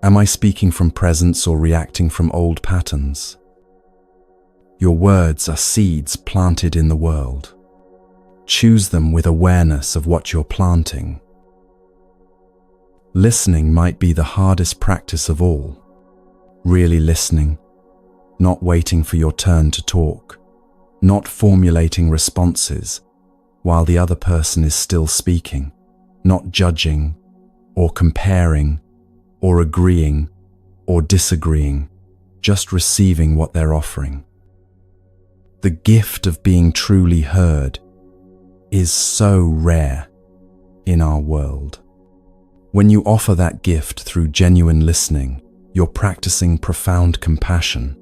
Am I speaking from presence or reacting from old patterns? Your words are seeds planted in the world. Choose them with awareness of what you're planting. Listening might be the hardest practice of all. Really listening, not waiting for your turn to talk, not formulating responses while the other person is still speaking, not judging or comparing or agreeing or disagreeing, just receiving what they're offering. The gift of being truly heard is so rare in our world. When you offer that gift through genuine listening, you're practicing profound compassion.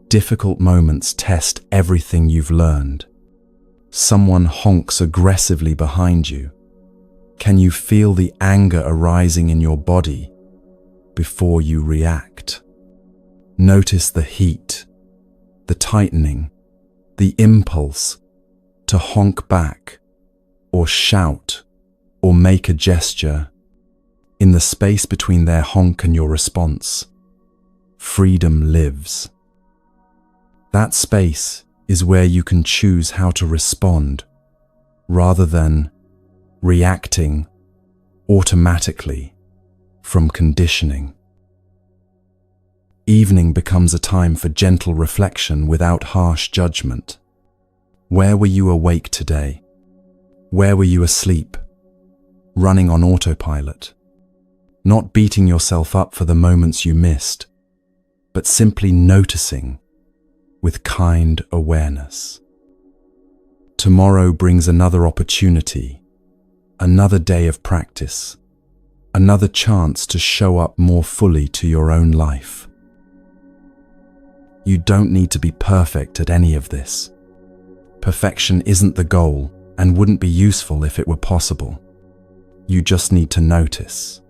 Difficult moments test everything you've learned. Someone honks aggressively behind you. Can you feel the anger arising in your body before you react? Notice the heat, the tightening, the impulse to honk back or shout or make a gesture. In the space between their honk and your response, freedom lives. That space is where you can choose how to respond rather than reacting automatically from conditioning. Evening becomes a time for gentle reflection without harsh judgment. Where were you awake today? Where were you asleep? Running on autopilot? Not beating yourself up for the moments you missed, but simply noticing with kind awareness. Tomorrow brings another opportunity, another day of practice, another chance to show up more fully to your own life. You don't need to be perfect at any of this. Perfection isn't the goal and wouldn't be useful if it were possible. You just need to notice.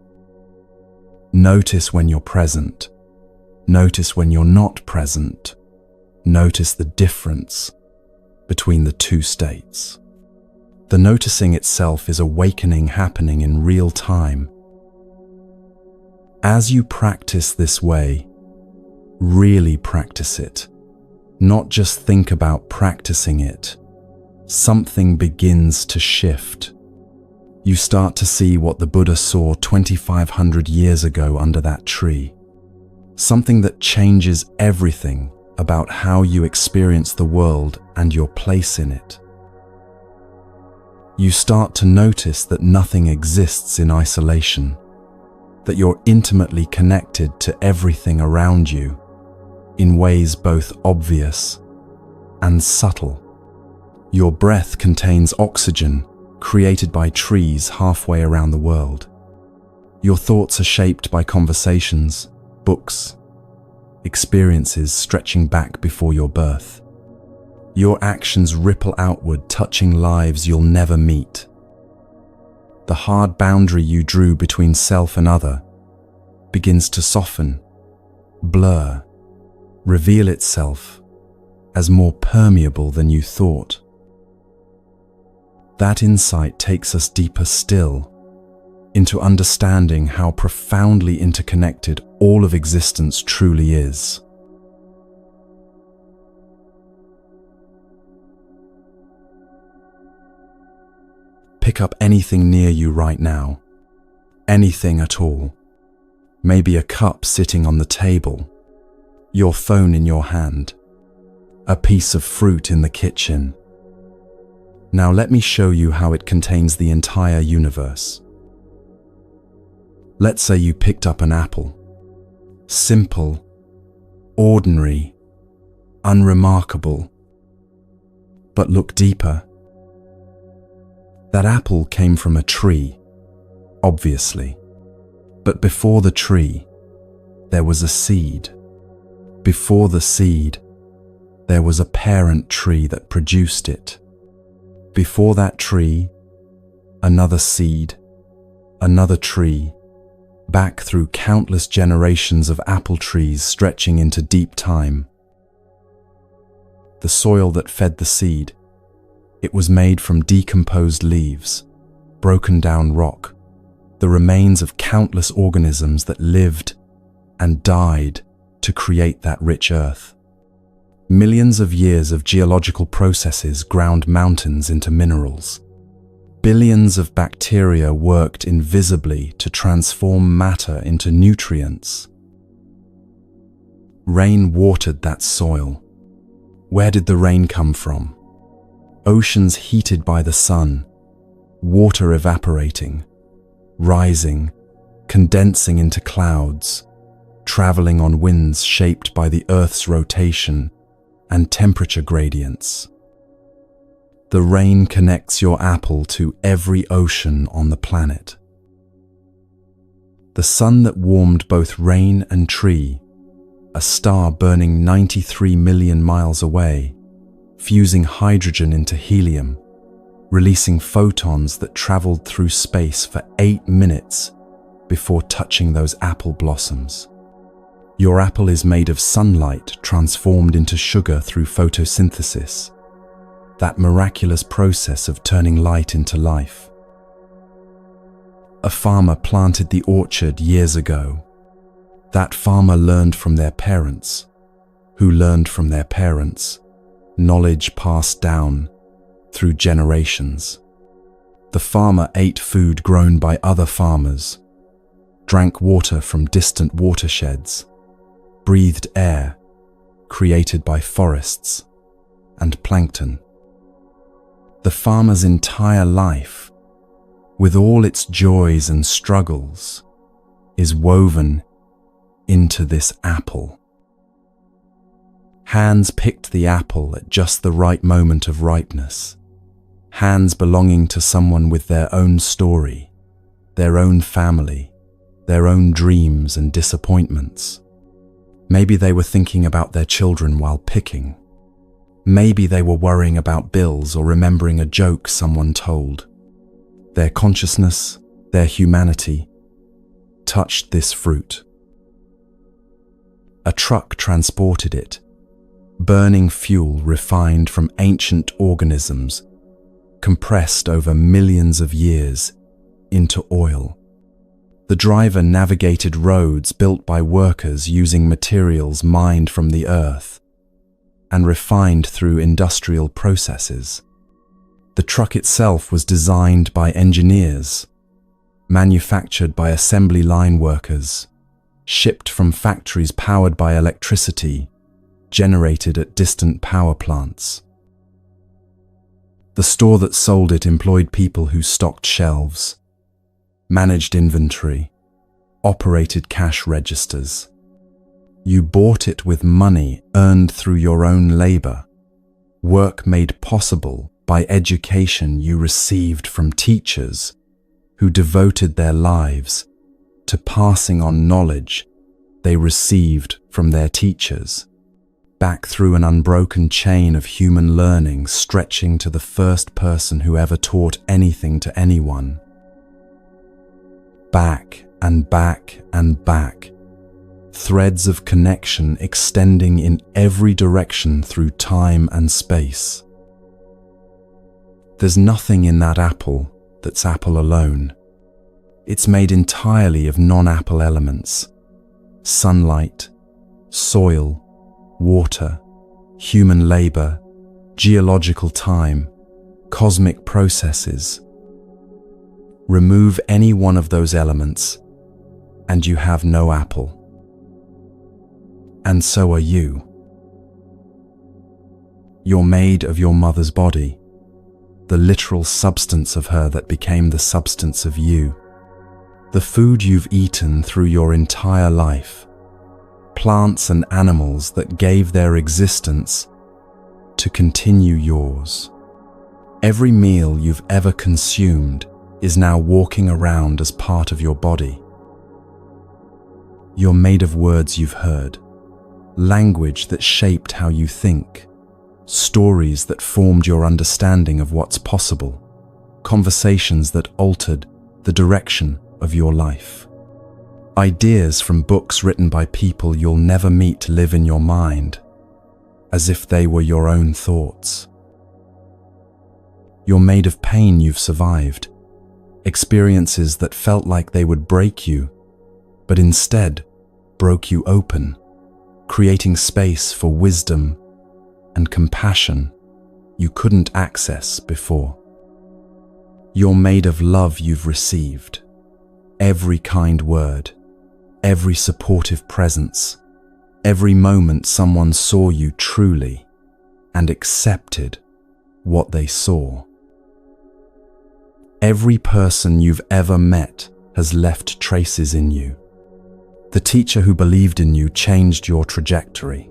Notice when you're present. Notice when you're not present. Notice the difference between the two states. The noticing itself is awakening happening in real time. As you practice this way, really practice it, not just think about practicing it. Something begins to shift. You start to see what the Buddha saw 2,500 years ago under that tree. Something that changes everything about how you experience the world and your place in it. You start to notice that nothing exists in isolation, that you're intimately connected to everything around you in ways both obvious and subtle. Your breath contains oxygen created by trees halfway around the world. Your thoughts are shaped by conversations, books, experiences stretching back before your birth. Your actions ripple outward, touching lives you'll never meet. The hard boundary you drew between self and other begins to soften, blur, reveal itself as more permeable than you thought. That insight takes us deeper still, into understanding how profoundly interconnected all of existence truly is. Pick up anything near you right now, anything at all. Maybe a cup sitting on the table, your phone in your hand, a piece of fruit in the kitchen. Now let me show you how it contains the entire universe. Let's say you picked up an apple. Simple, ordinary, unremarkable. But look deeper. That apple came from a tree, obviously. But before the tree, there was a seed. Before the seed, there was a parent tree that produced it. Before that tree, another seed, another tree, back through countless generations of apple trees stretching into deep time. The soil that fed the seed, it was made from decomposed leaves, broken down rock, the remains of countless organisms that lived and died to create that rich earth. Millions of years of geological processes ground mountains into minerals. Billions of bacteria worked invisibly to transform matter into nutrients. Rain watered that soil. Where did the rain come from? Oceans heated by the sun, water evaporating, rising, condensing into clouds, traveling on winds shaped by the Earth's rotation and temperature gradients. The rain connects your apple to every ocean on the planet. The sun that warmed both rain and tree, a star burning 93 million miles away, fusing hydrogen into helium, releasing photons that traveled through space for 8 minutes before touching those apple blossoms. Your apple is made of sunlight transformed into sugar through photosynthesis, that miraculous process of turning light into life. A farmer planted the orchard years ago. That farmer learned from their parents, who learned from their parents, knowledge passed down through generations. The farmer ate food grown by other farmers, drank water from distant watersheds, breathed air created by forests and plankton. The farmer's entire life, with all its joys and struggles, is woven into this apple. Hands picked the apple at just the right moment of ripeness. Hands belonging to someone with their own story, their own family, their own dreams and disappointments. Maybe they were thinking about their children while picking. Maybe they were worrying about bills or remembering a joke someone told. Their consciousness, their humanity, touched this fruit. A truck transported it, burning fuel refined from ancient organisms, compressed over millions of years into oil. The driver navigated roads built by workers using materials mined from the earth and refined through industrial processes. The truck itself was designed by engineers, manufactured by assembly line workers, shipped from factories powered by electricity, generated at distant power plants. The store that sold it employed people who stocked shelves, managed inventory, operated cash registers. You bought it with money earned through your own labor, work made possible by education you received from teachers who devoted their lives to passing on knowledge they received from their teachers, back through an unbroken chain of human learning stretching to the first person who ever taught anything to anyone. Back and back and back, threads of connection extending in every direction through time and space. There's nothing in that apple that's apple alone. It's made entirely of non-apple elements: sunlight, soil, water, human labor, geological time, cosmic processes. Remove any one of those elements, and you have no apple. And so are you. You're made of your mother's body, the literal substance of her that became the substance of you. The food you've eaten through your entire life, plants and animals that gave their existence to continue yours. Every meal you've ever consumed is now walking around as part of your body. You're made of words you've heard, language that shaped how you think, stories that formed your understanding of what's possible, conversations that altered the direction of your life. Ideas from books written by people you'll never meet live in your mind, as if they were your own thoughts. You're made of pain you've survived, experiences that felt like they would break you, but instead broke you open, creating space for wisdom and compassion you couldn't access before. You're made of love you've received, every kind word, every supportive presence, every moment someone saw you truly and accepted what they saw. Every person you've ever met has left traces in you. The teacher who believed in you changed your trajectory.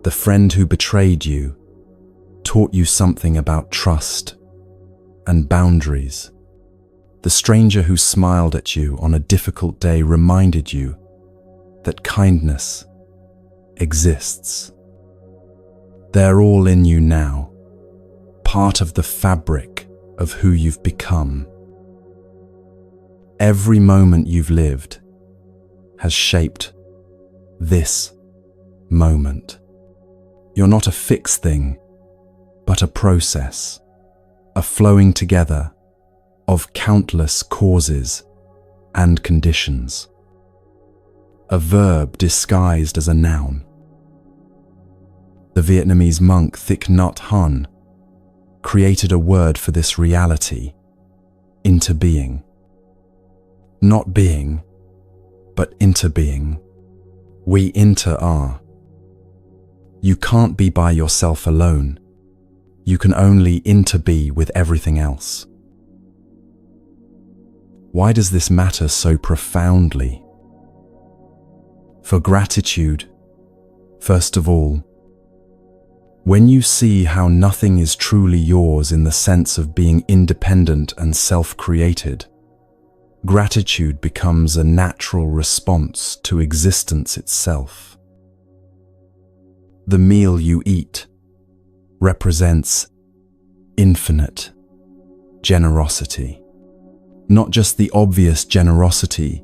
The friend who betrayed you taught you something about trust and boundaries. The stranger who smiled at you on a difficult day reminded you that kindness exists. They're all in you now, part of the fabric of who you've become. Every moment you've lived has shaped this moment. You're not a fixed thing, but a process, a flowing together of countless causes and conditions. A verb disguised as a noun. The Vietnamese monk Thich Nhat Hanh created a word for this reality: into being. Not being, but into being. We are. You can't be by yourself alone. You can only interbe with everything else. Why does this matter so profoundly? For gratitude, first of all. When you see how nothing is truly yours in the sense of being independent and self-created, gratitude becomes a natural response to existence itself. The meal you eat represents infinite generosity. Not just the obvious generosity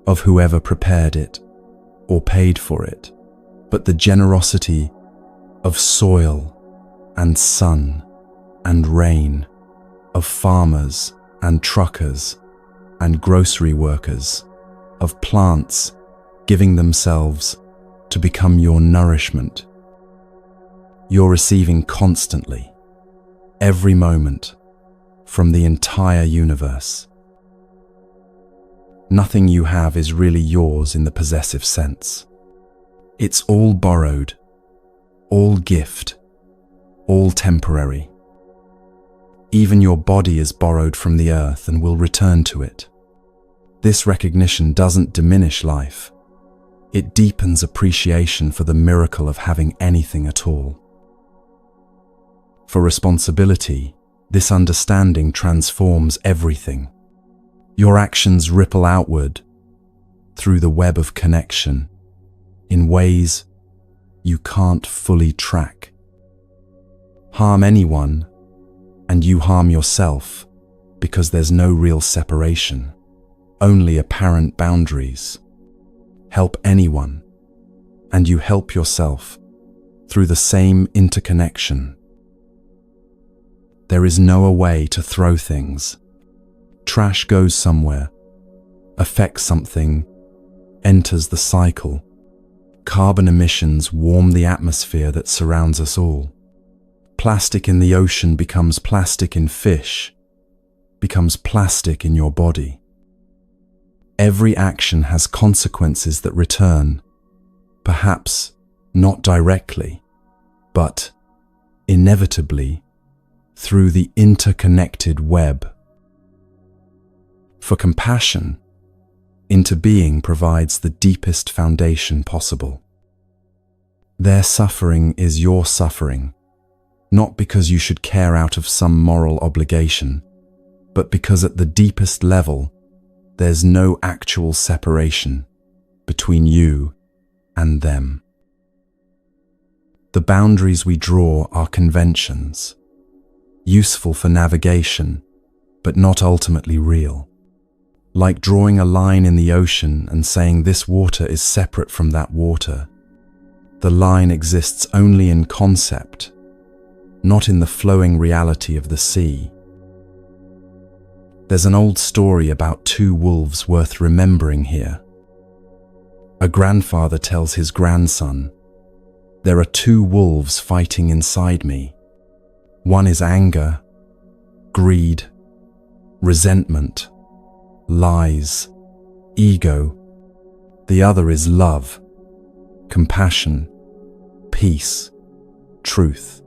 of whoever prepared it or paid for it, but the generosity of soil and sun and rain, of farmers and truckers and grocery workers, of plants giving themselves to become your nourishment. You're receiving constantly, every moment, from the entire universe. Nothing you have is really yours in the possessive sense. It's all borrowed, all gift, all temporary. Even your body is borrowed from the earth and will return to it. This recognition doesn't diminish life. It deepens appreciation for the miracle of having anything at all. For responsibility, this understanding transforms everything. Your actions ripple outward through the web of connection in ways you can't fully track. Harm anyone, and you harm yourself because there's no real separation, only apparent boundaries. Help anyone, and you help yourself through the same interconnection. There is no way to throw things. Trash goes somewhere, affects something, enters the cycle. Carbon emissions warm the atmosphere that surrounds us all. Plastic in the ocean becomes plastic in fish, becomes plastic in your body. Every action has consequences that return, perhaps not directly, but inevitably through the interconnected web. For compassion, interbeing provides the deepest foundation possible. Their suffering is your suffering, not because you should care out of some moral obligation, but because at the deepest level, there's no actual separation between you and them. The boundaries we draw are conventions, useful for navigation, but not ultimately real. Like drawing a line in the ocean and saying this water is separate from that water. The line exists only in concept, not in the flowing reality of the sea. There's an old story about two wolves worth remembering here. A grandfather tells his grandson, "There are two wolves fighting inside me. One is anger, greed, resentment, lies, ego. The other is love, compassion, peace, truth,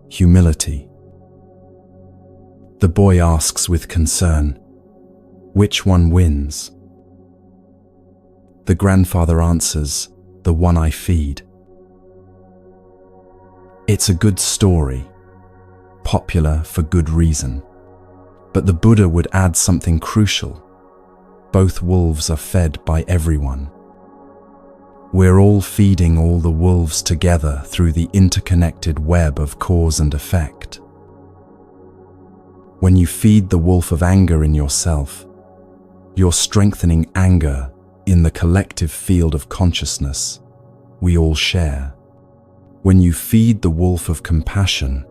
humility." The boy asks with concern, "Which one wins?" The grandfather answers, "The one I feed." It's a good story, popular for good reason. But the Buddha would add something crucial. Both wolves are fed by everyone. We're all feeding all the wolves together through the interconnected web of cause and effect. When you feed the wolf of anger in yourself, you're strengthening anger in the collective field of consciousness we all share. When you feed the wolf of compassion,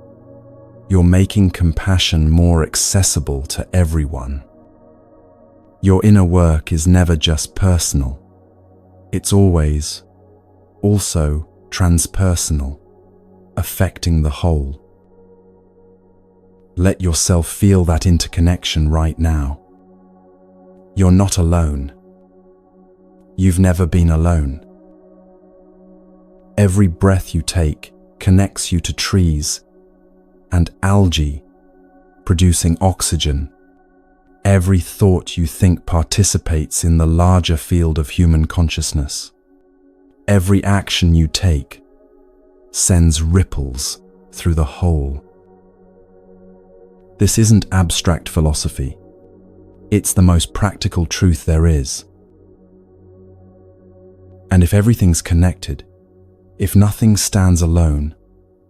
you're making compassion more accessible to everyone. Your inner work is never just personal. It's always also transpersonal, affecting the whole. Let yourself feel that interconnection right now. You're not alone. You've never been alone. Every breath you take connects you to trees and algae, producing oxygen. Every thought you think participates in the larger field of human consciousness. Every action you take sends ripples through the whole. This isn't abstract philosophy. It's the most practical truth there is. And if everything's connected, if nothing stands alone,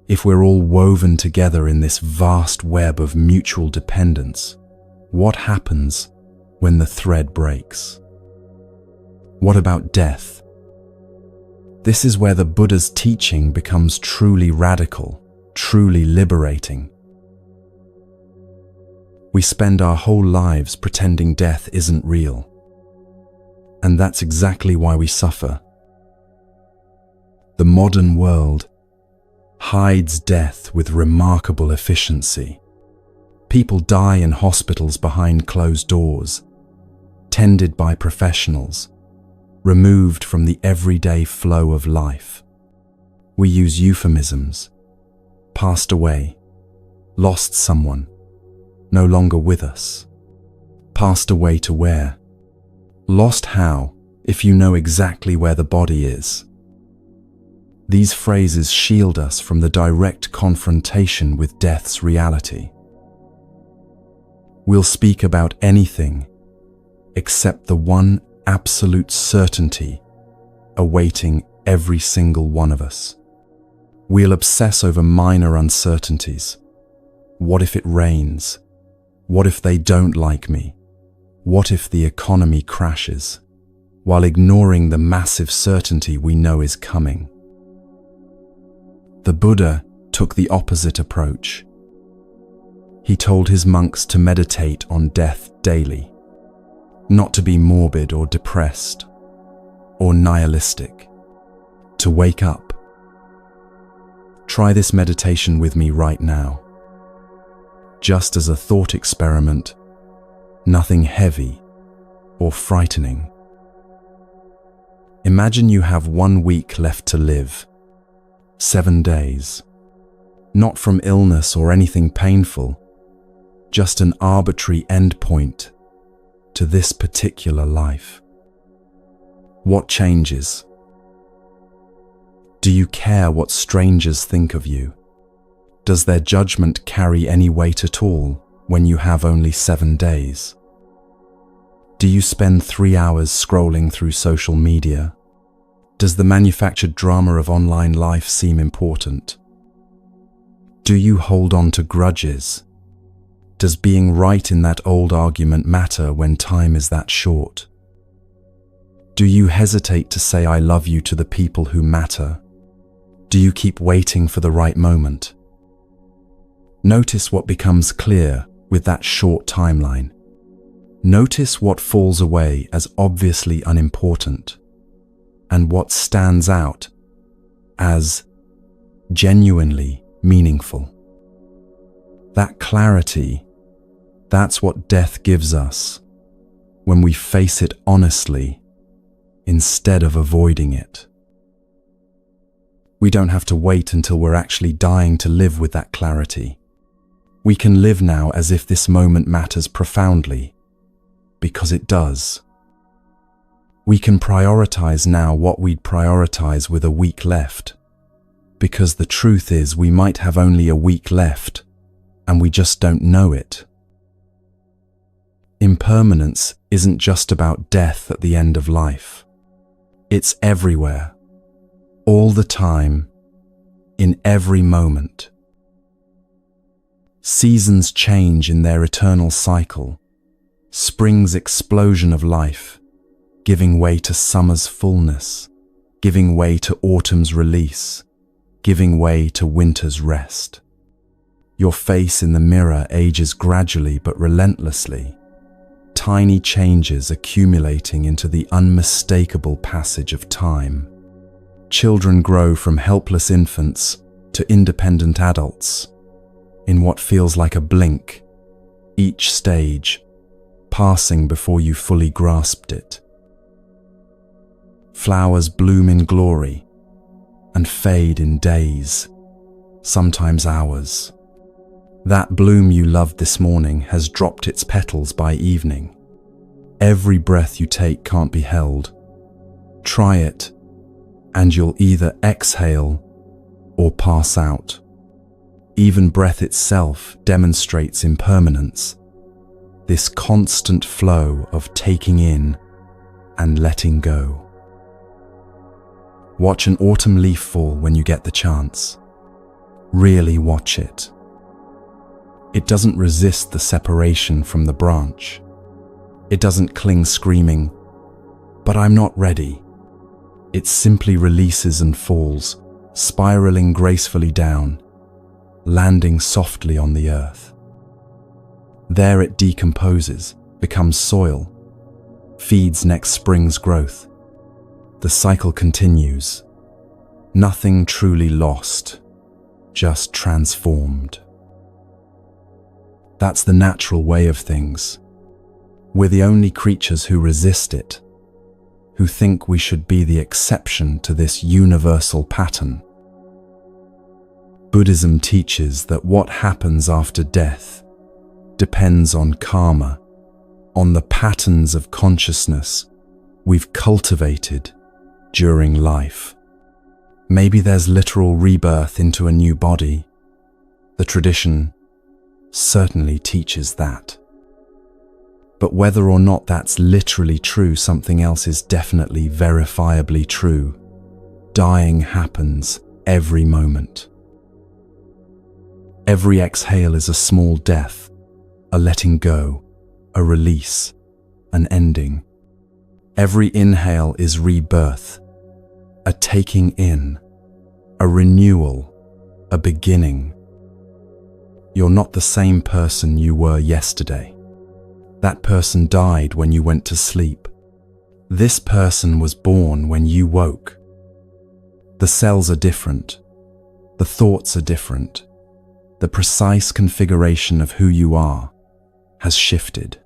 if we're all woven together in this vast web of mutual dependence, what happens when the thread breaks? What about death? This is where the Buddha's teaching becomes truly radical, truly liberating. We spend our whole lives pretending death isn't real. And that's exactly why we suffer. The modern world hides death with remarkable efficiency. People die in hospitals behind closed doors, tended by professionals, removed from the everyday flow of life. We use euphemisms: passed away, lost someone, no longer with us. Passed away to where? Lost how, if you know exactly where the body is? These phrases shield us from the direct confrontation with death's reality. We'll speak about anything except the one absolute certainty awaiting every single one of us. We'll obsess over minor uncertainties. What if it rains? What if they don't like me? What if the economy crashes? While ignoring the massive certainty we know is coming. The Buddha took the opposite approach. He told his monks to meditate on death daily, not to be morbid or depressed or nihilistic, to wake up. Try this meditation with me right now. Just as a thought experiment, nothing heavy or frightening. Imagine you have 1 week left to live, 7 days, not from illness or anything painful, just an arbitrary endpoint to this particular life. What changes? Do you care what strangers think of you? Does their judgment carry any weight at all when you have only 7 days? Do you spend 3 hours scrolling through social media? Does the manufactured drama of online life seem important? Do you hold on to grudges? Does being right in that old argument matter when time is that short? Do you hesitate to say I love you to the people who matter? Do you keep waiting for the right moment? Notice what becomes clear with that short timeline. Notice what falls away as obviously unimportant, and what stands out as genuinely meaningful. That clarity, that's what death gives us when we face it honestly instead of avoiding it. We don't have to wait until we're actually dying to live with that clarity. We can live now as if this moment matters profoundly, because it does. We can prioritize now what we'd prioritize with a week left, because the truth is we might have only a week left, and we just don't know it. Impermanence isn't just about death at the end of life. It's everywhere, all the time, in every moment. Seasons change in their eternal cycle, spring's explosion of life, giving way to summer's fullness, giving way to autumn's release, giving way to winter's rest. Your face in the mirror ages gradually but relentlessly, tiny changes accumulating into the unmistakable passage of time. Children grow from helpless infants to independent adults in what feels like a blink, each stage passing before you fully grasped it. Flowers bloom in glory and fade in days, sometimes hours. That bloom you loved this morning has dropped its petals by evening. Every breath you take can't be held. Try it, and you'll either exhale or pass out. Even breath itself demonstrates impermanence, this constant flow of taking in and letting go. Watch an autumn leaf fall when you get the chance. Really watch it. It doesn't resist the separation from the branch. It doesn't cling screaming, "But I'm not ready." It simply releases and falls, spiraling gracefully down, landing softly on the earth. There it decomposes, becomes soil, feeds next spring's growth. The cycle continues. Nothing truly lost, just transformed. That's the natural way of things. We're the only creatures who resist it, who think we should be the exception to this universal pattern. Buddhism teaches that what happens after death depends on karma, on the patterns of consciousness we've cultivated during life. Maybe there's literal rebirth into a new body. The tradition certainly teaches that. But whether or not that's literally true, something else is definitely verifiably true. Dying happens every moment. Every exhale is a small death, a letting go, a release, an ending. Every inhale is rebirth, a taking in, a renewal, a beginning. You're not the same person you were yesterday. That person died when you went to sleep. This person was born when you woke. The cells are different. The thoughts are different. The precise configuration of who you are has shifted.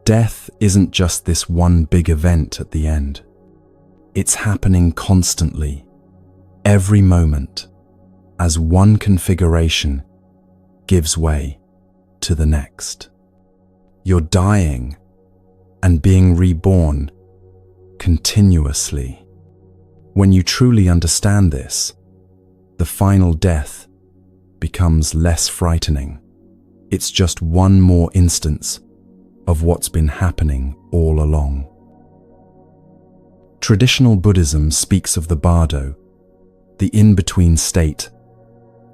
Death isn't just this one big event at the end. It's happening constantly, every moment, as one configuration gives way to the next. You're dying and being reborn continuously. When you truly understand this, the final death becomes less frightening. It's just one more instance of what's been happening all along. Traditional Buddhism speaks of the bardo, the in-between state,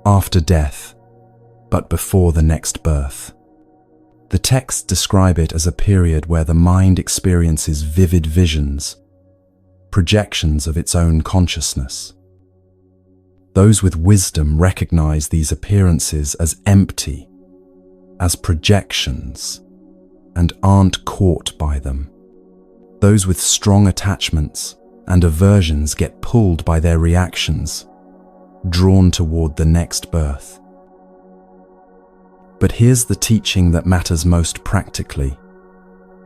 after death, but before the next birth. The texts describe it as a period where the mind experiences vivid visions, projections of its own consciousness. Those with wisdom recognize these appearances as empty, as projections, and aren't caught by them. Those with strong attachments and aversions get pulled by their reactions, drawn toward the next birth. But here's the teaching that matters most practically.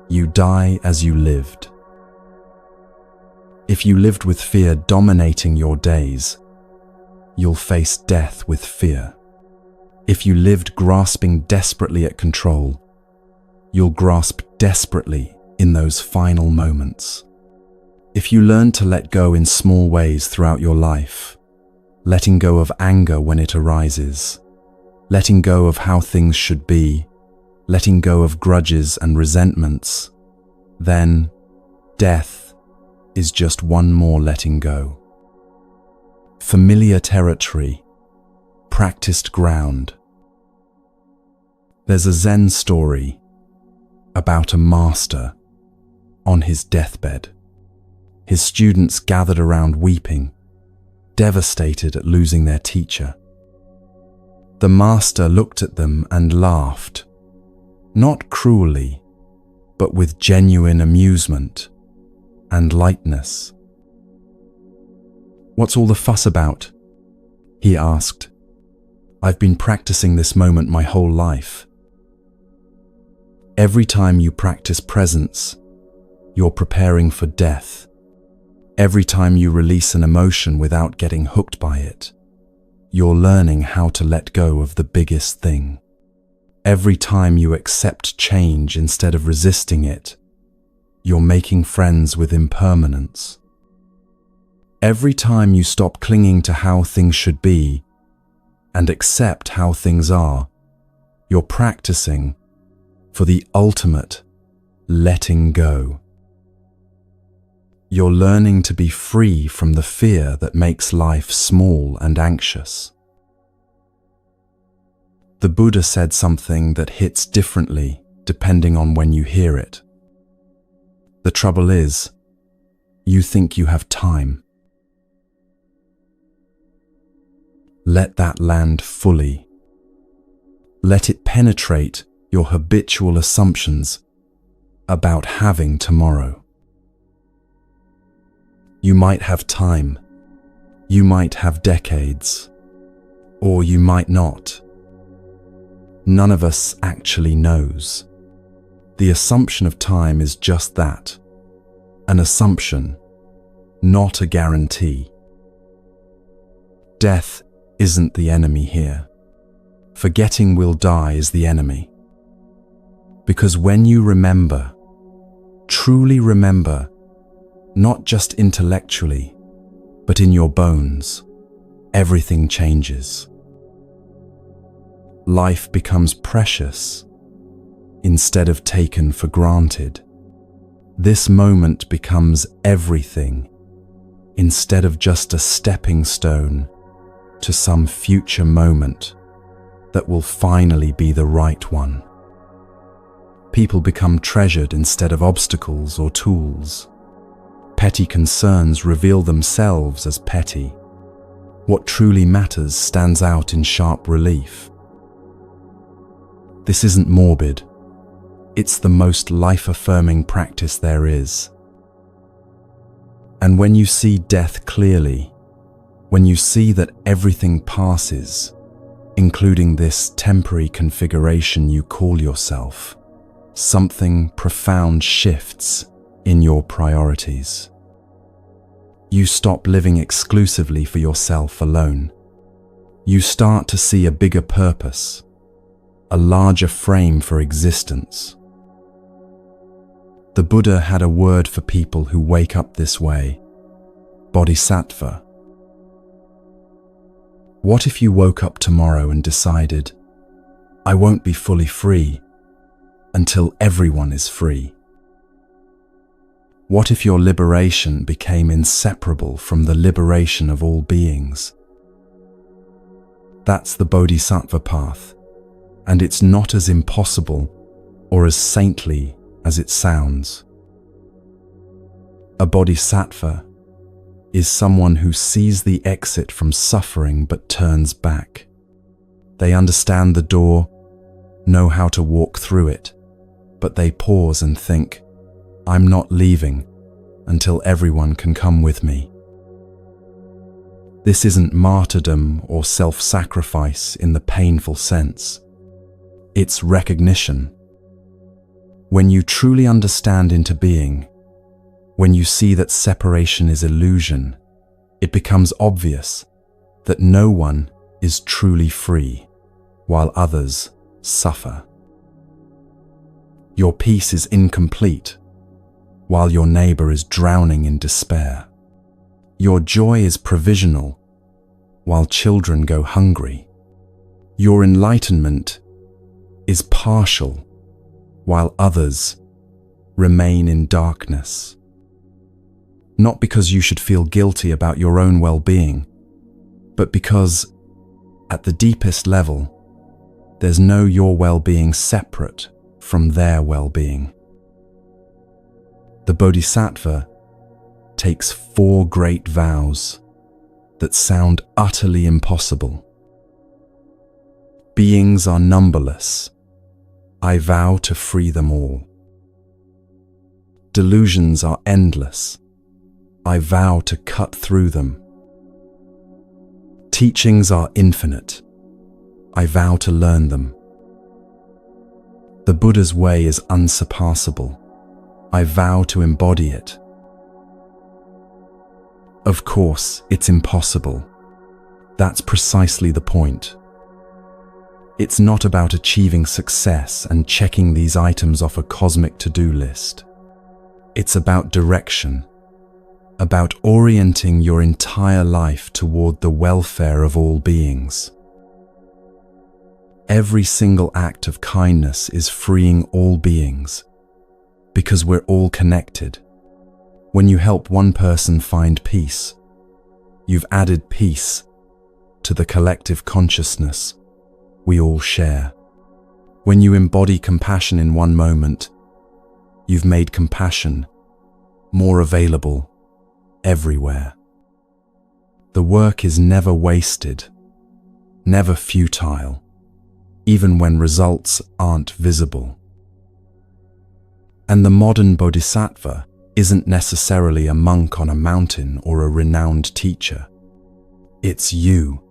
You die as you lived. If you lived with fear dominating your days, you'll face death with fear. If you lived grasping desperately at control, you'll grasp desperately in those final moments. If you learn to let go in small ways throughout your life, letting go of anger when it arises, letting go of how things should be, letting go of grudges and resentments, then death is just one more letting go. Familiar territory, practiced ground. There's a Zen story about a master on his deathbed. His students gathered around weeping, devastated at losing their teacher. The master looked at them and laughed, not cruelly, but with genuine amusement and lightness. "What's all the fuss about?" he asked. "I've been practicing this moment my whole life." Every time you practice presence, you're preparing for death. Every time you release an emotion without getting hooked by it, you're learning how to let go of the biggest thing. Every time you accept change instead of resisting it, you're making friends with impermanence. Every time you stop clinging to how things should be and accept how things are, you're practicing for the ultimate letting go. You're learning to be free from the fear that makes life small and anxious. The Buddha said something that hits differently depending on when you hear it. The trouble is, you think you have time. Let that land fully. Let it penetrate your habitual assumptions about having tomorrow. You might have time, you might have decades, or you might not. None of us actually knows. The assumption of time is just that, an assumption, not a guarantee. Death isn't the enemy here. Forgetting will die is the enemy. Because when you remember, truly remember, not just intellectually, but in your bones, everything changes. Life becomes precious instead of taken for granted. This moment becomes everything instead of just a stepping stone to some future moment that will finally be the right one. People become treasured instead of obstacles or tools. Petty concerns reveal themselves as petty. What truly matters stands out in sharp relief. This isn't morbid. It's the most life-affirming practice there is. And when you see death clearly, when you see that everything passes, including this temporary configuration you call yourself, something profound shifts in your priorities. You stop living exclusively for yourself alone. You start to see a bigger purpose, a larger frame for existence. The Buddha had a word for people who wake up this way: bodhisattva. What if you woke up tomorrow and decided, I won't be fully free until everyone is free? What if your liberation became inseparable from the liberation of all beings? That's the bodhisattva path, and it's not as impossible or as saintly as it sounds. A bodhisattva is someone who sees the exit from suffering but turns back. They understand the door, know how to walk through it, but they pause and think, I'm not leaving until everyone can come with me. This isn't martyrdom or self-sacrifice in the painful sense. It's recognition. When you truly understand into being, when you see that separation is illusion, it becomes obvious that no one is truly free while others suffer. Your peace is incomplete while your neighbor is drowning in despair. Your joy is provisional while children go hungry. Your enlightenment is partial while others remain in darkness. Not because you should feel guilty about your own well-being, but because, at the deepest level, there's no your well-being separate from their well-being. The Bodhisattva takes 4 great vows that sound utterly impossible. Beings are numberless. I vow to free them all. Delusions are endless. I vow to cut through them. Teachings are infinite. I vow to learn them. The Buddha's way is unsurpassable. I vow to embody it. Of course, it's impossible. That's precisely the point. It's not about achieving success and checking these items off a cosmic to-do list. It's about direction, about orienting your entire life toward the welfare of all beings. Every single act of kindness is freeing all beings, because we're all connected. When you help one person find peace, you've added peace to the collective consciousness we all share. When you embody compassion in one moment, you've made compassion more available everywhere. The work is never wasted, never futile, even when results aren't visible. And the modern bodhisattva isn't necessarily a monk on a mountain or a renowned teacher. It's you,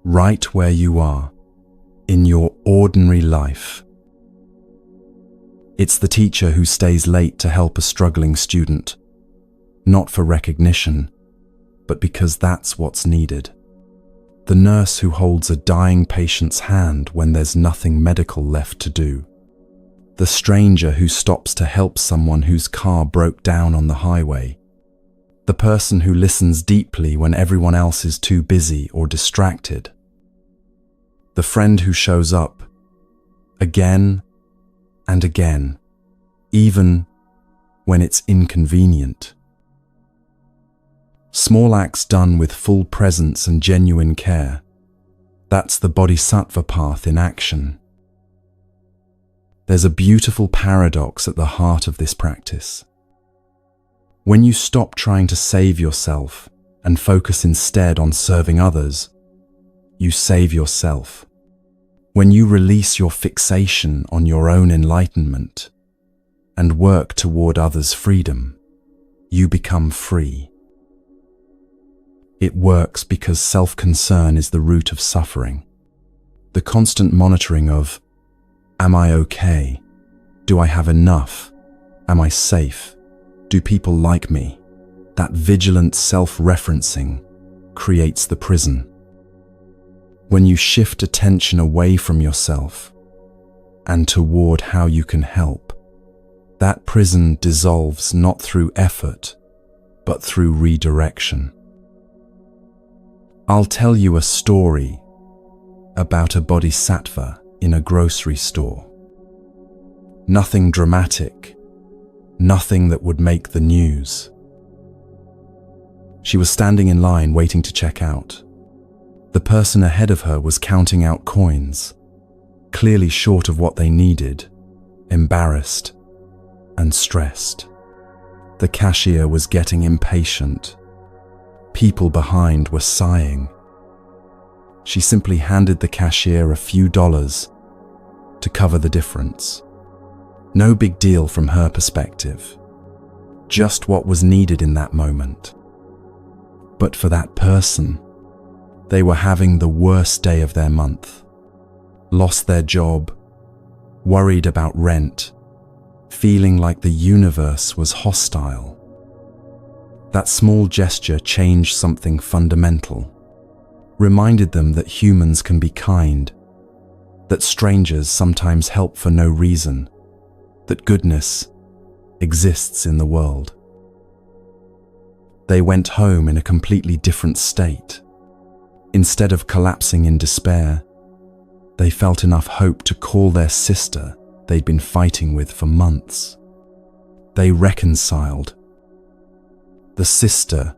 right where you are, in your ordinary life. It's the teacher who stays late to help a struggling student, not for recognition, but because that's what's needed. The nurse who holds a dying patient's hand when there's nothing medical left to do. The stranger who stops to help someone whose car broke down on the highway. The person who listens deeply when everyone else is too busy or distracted. The friend who shows up again and again, even when it's inconvenient. Small acts done with full presence and genuine care. That's the Bodhisattva path in action. There's a beautiful paradox at the heart of this practice. When you stop trying to save yourself and focus instead on serving others, you save yourself. When you release your fixation on your own enlightenment and work toward others' freedom, you become free. It works because self-concern is the root of suffering. The constant monitoring of, am I okay? Do I have enough? Am I safe? Do people like me? That vigilant self-referencing creates the prison. When you shift attention away from yourself and toward how you can help, that prison dissolves not through effort, but through redirection. I'll tell you a story about a bodhisattva in a grocery store. Nothing dramatic, nothing that would make the news. She was standing in line waiting to check out. The person ahead of her was counting out coins, clearly short of what they needed, embarrassed and stressed. The cashier was getting impatient. People behind were sighing. She simply handed the cashier a few dollars to cover the difference. No big deal from her perspective. Just what was needed in that moment. But for that person, they were having the worst day of their month. Lost their job, worried about rent, feeling like the universe was hostile. That small gesture changed something fundamental. Reminded them that humans can be kind, that strangers sometimes help for no reason, that goodness exists in the world. They went home in a completely different state. Instead of collapsing in despair, they felt enough hope to call their sister they'd been fighting with for months. They reconciled. The sister,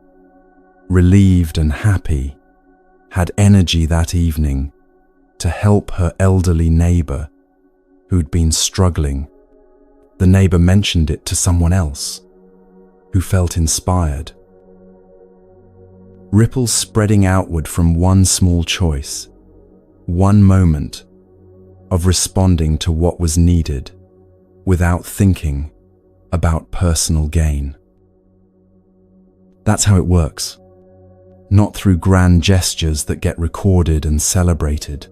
relieved and happy, had energy that evening to help her elderly neighbor who'd been struggling. The neighbor mentioned it to someone else who felt inspired. Ripples spreading outward from one small choice, one moment of responding to what was needed without thinking about personal gain. That's how it works. Not through grand gestures that get recorded and celebrated,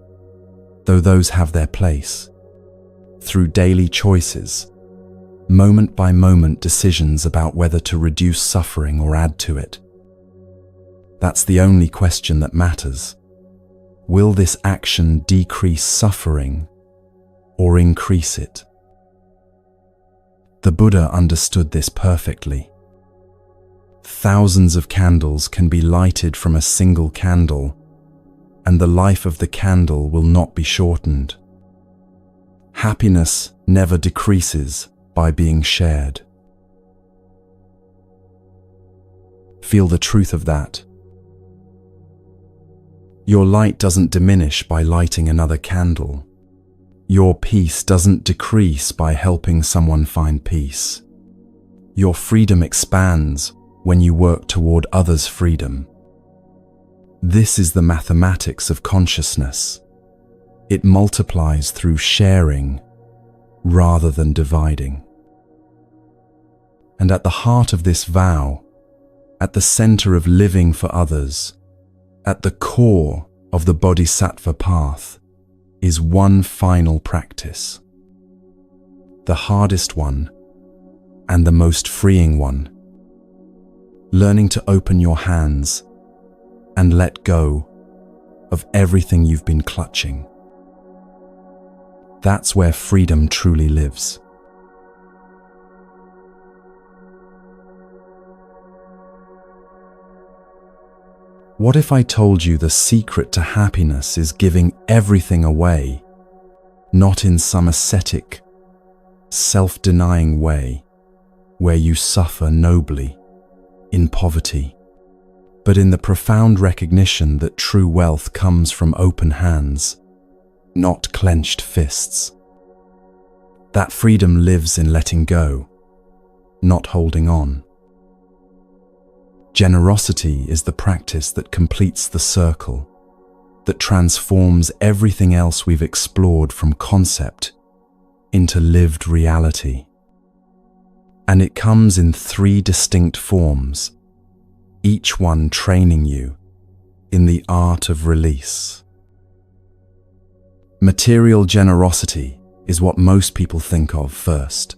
though those have their place. Through daily choices, moment by moment decisions about whether to reduce suffering or add to it. That's the only question that matters. Will this action decrease suffering or increase it? The Buddha understood this perfectly. Thousands of candles can be lighted from a single candle, and the life of the candle will not be shortened. Happiness never decreases by being shared. Feel the truth of that. Your light doesn't diminish by lighting another candle. Your peace doesn't decrease by helping someone find peace. Your freedom expands when you work toward others' freedom. This is the mathematics of consciousness. It multiplies through sharing rather than dividing. And at the heart of this vow, at the center of living for others, at the core of the Bodhisattva path, is one final practice. The hardest one and the most freeing one. Learning to open your hands and let go of everything you've been clutching. That's where freedom truly lives. What if I told you the secret to happiness is giving everything away, not in some ascetic, self-denying way where you suffer nobly in poverty, but in the profound recognition that true wealth comes from open hands, not clenched fists. That freedom lives in letting go, not holding on. Generosity is the practice that completes the circle, that transforms everything else we've explored from concept into lived reality. And it comes in 3 distinct forms, each one training you in the art of release. Material generosity is what most people think of first,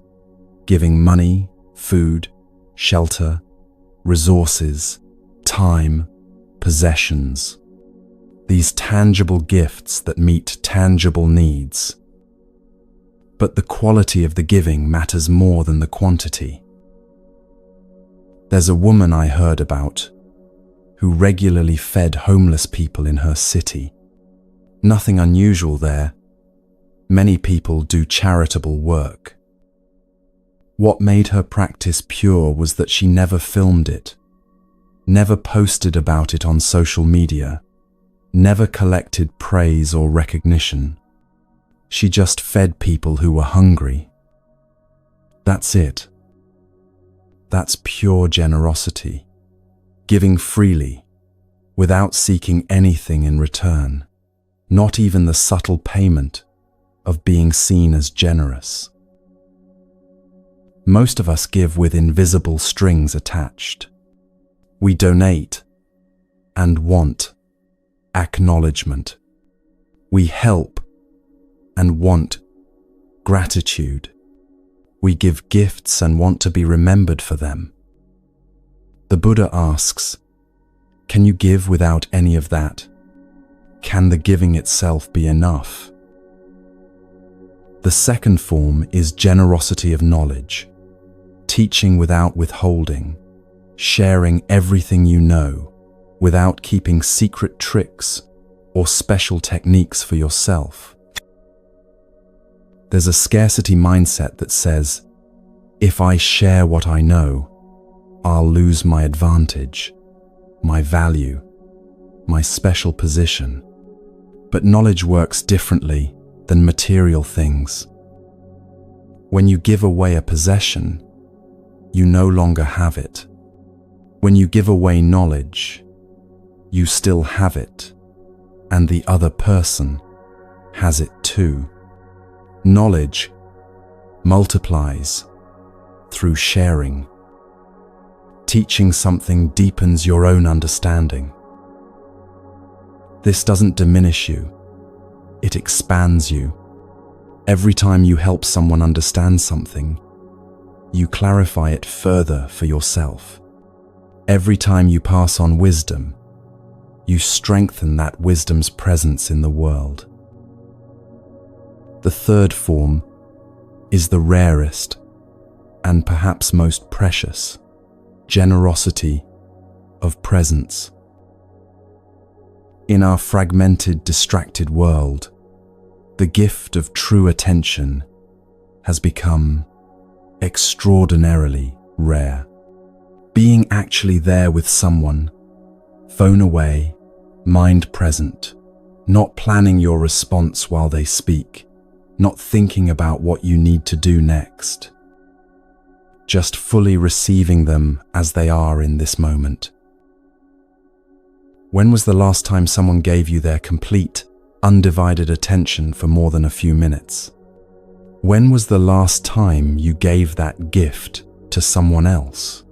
giving money, food, shelter, resources, time, possessions. These tangible gifts that meet tangible needs. But the quality of the giving matters more than the quantity. There's a woman I heard about who regularly fed homeless people in her city. Nothing unusual there. Many people do charitable work. What made her practice pure was that she never filmed it, never posted about it on social media, never collected praise or recognition. She just fed people who were hungry. That's it. That's pure generosity, giving freely, without seeking anything in return, not even the subtle payment of being seen as generous. Most of us give with invisible strings attached. We donate and want acknowledgement. We help and want gratitude. We give gifts and want to be remembered for them. The Buddha asks, can you give without any of that? Can the giving itself be enough? The second form is generosity of knowledge, teaching without withholding, sharing everything you know without keeping secret tricks or special techniques for yourself. There's a scarcity mindset that says, if I share what I know, I'll lose my advantage, my value, my special position. But knowledge works differently than material things. When you give away a possession, you no longer have it. When you give away knowledge, you still have it, and the other person has it too. Knowledge multiplies through sharing. Teaching something deepens your own understanding. This doesn't diminish you, it expands you. Every time you help someone understand something, you clarify it further for yourself. Every time you pass on wisdom, you strengthen that wisdom's presence in the world. The third form is the rarest and perhaps most precious, generosity of presence. In our fragmented, distracted world, the gift of true attention has become extraordinarily rare. Being actually there with someone, phone away, mind present, not planning your response while they speak, not thinking about what you need to do next, just fully receiving them as they are in this moment. When was the last time someone gave you their complete, undivided attention for more than a few minutes? When was the last time you gave that gift to someone else?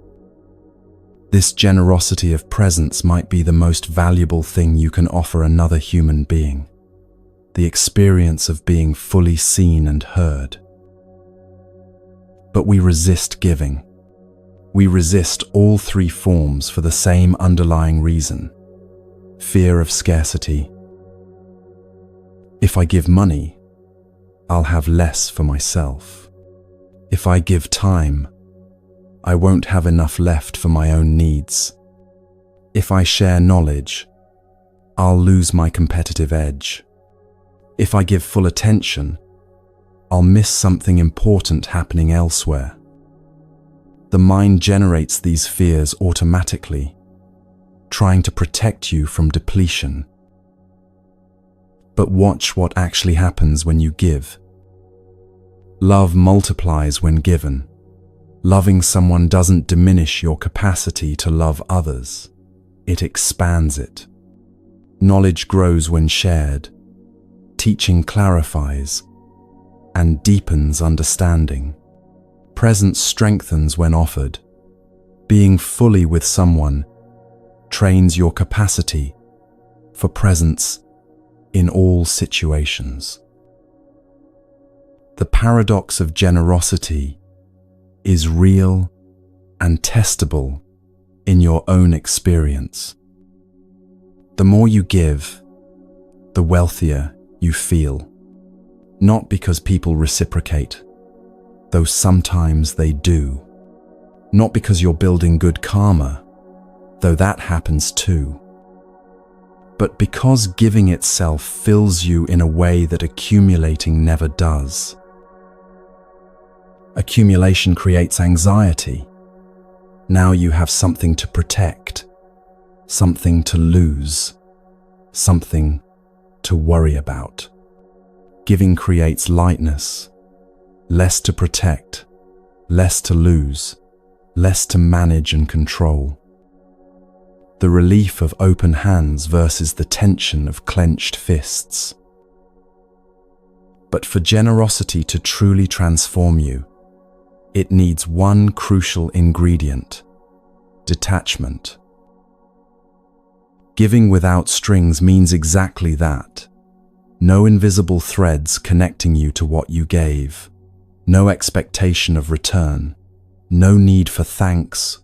This generosity of presence might be the most valuable thing you can offer another human being, the experience of being fully seen and heard. But we resist giving. We resist all three forms for the same underlying reason: fear of scarcity, If I give money, I'll have less for myself. If I give time, I won't have enough left for my own needs. If I share knowledge, I'll lose my competitive edge. If I give full attention, I'll miss something important happening elsewhere. The mind generates these fears automatically, trying to protect you from depletion. But watch what actually happens when you give. Love multiplies when given. Loving someone doesn't diminish your capacity to love others. It expands it. Knowledge grows when shared. Teaching clarifies and deepens understanding. Presence strengthens when offered. Being fully with someone trains your capacity for presence in all situations. The paradox of generosity is real and testable in your own experience. The more you give, the wealthier you feel. Not because people reciprocate, though sometimes they do. Not because you're building good karma, though that happens too. But because giving itself fills you in a way that accumulating never does. Accumulation creates anxiety. Now you have something to protect, something to lose, something to worry about. Giving creates lightness, less to protect, less to lose, less to manage and control. The relief of open hands versus the tension of clenched fists. But for generosity to truly transform you, it needs one crucial ingredient: detachment. Giving without strings means exactly that. No invisible threads connecting you to what you gave. No expectation of return. No need for thanks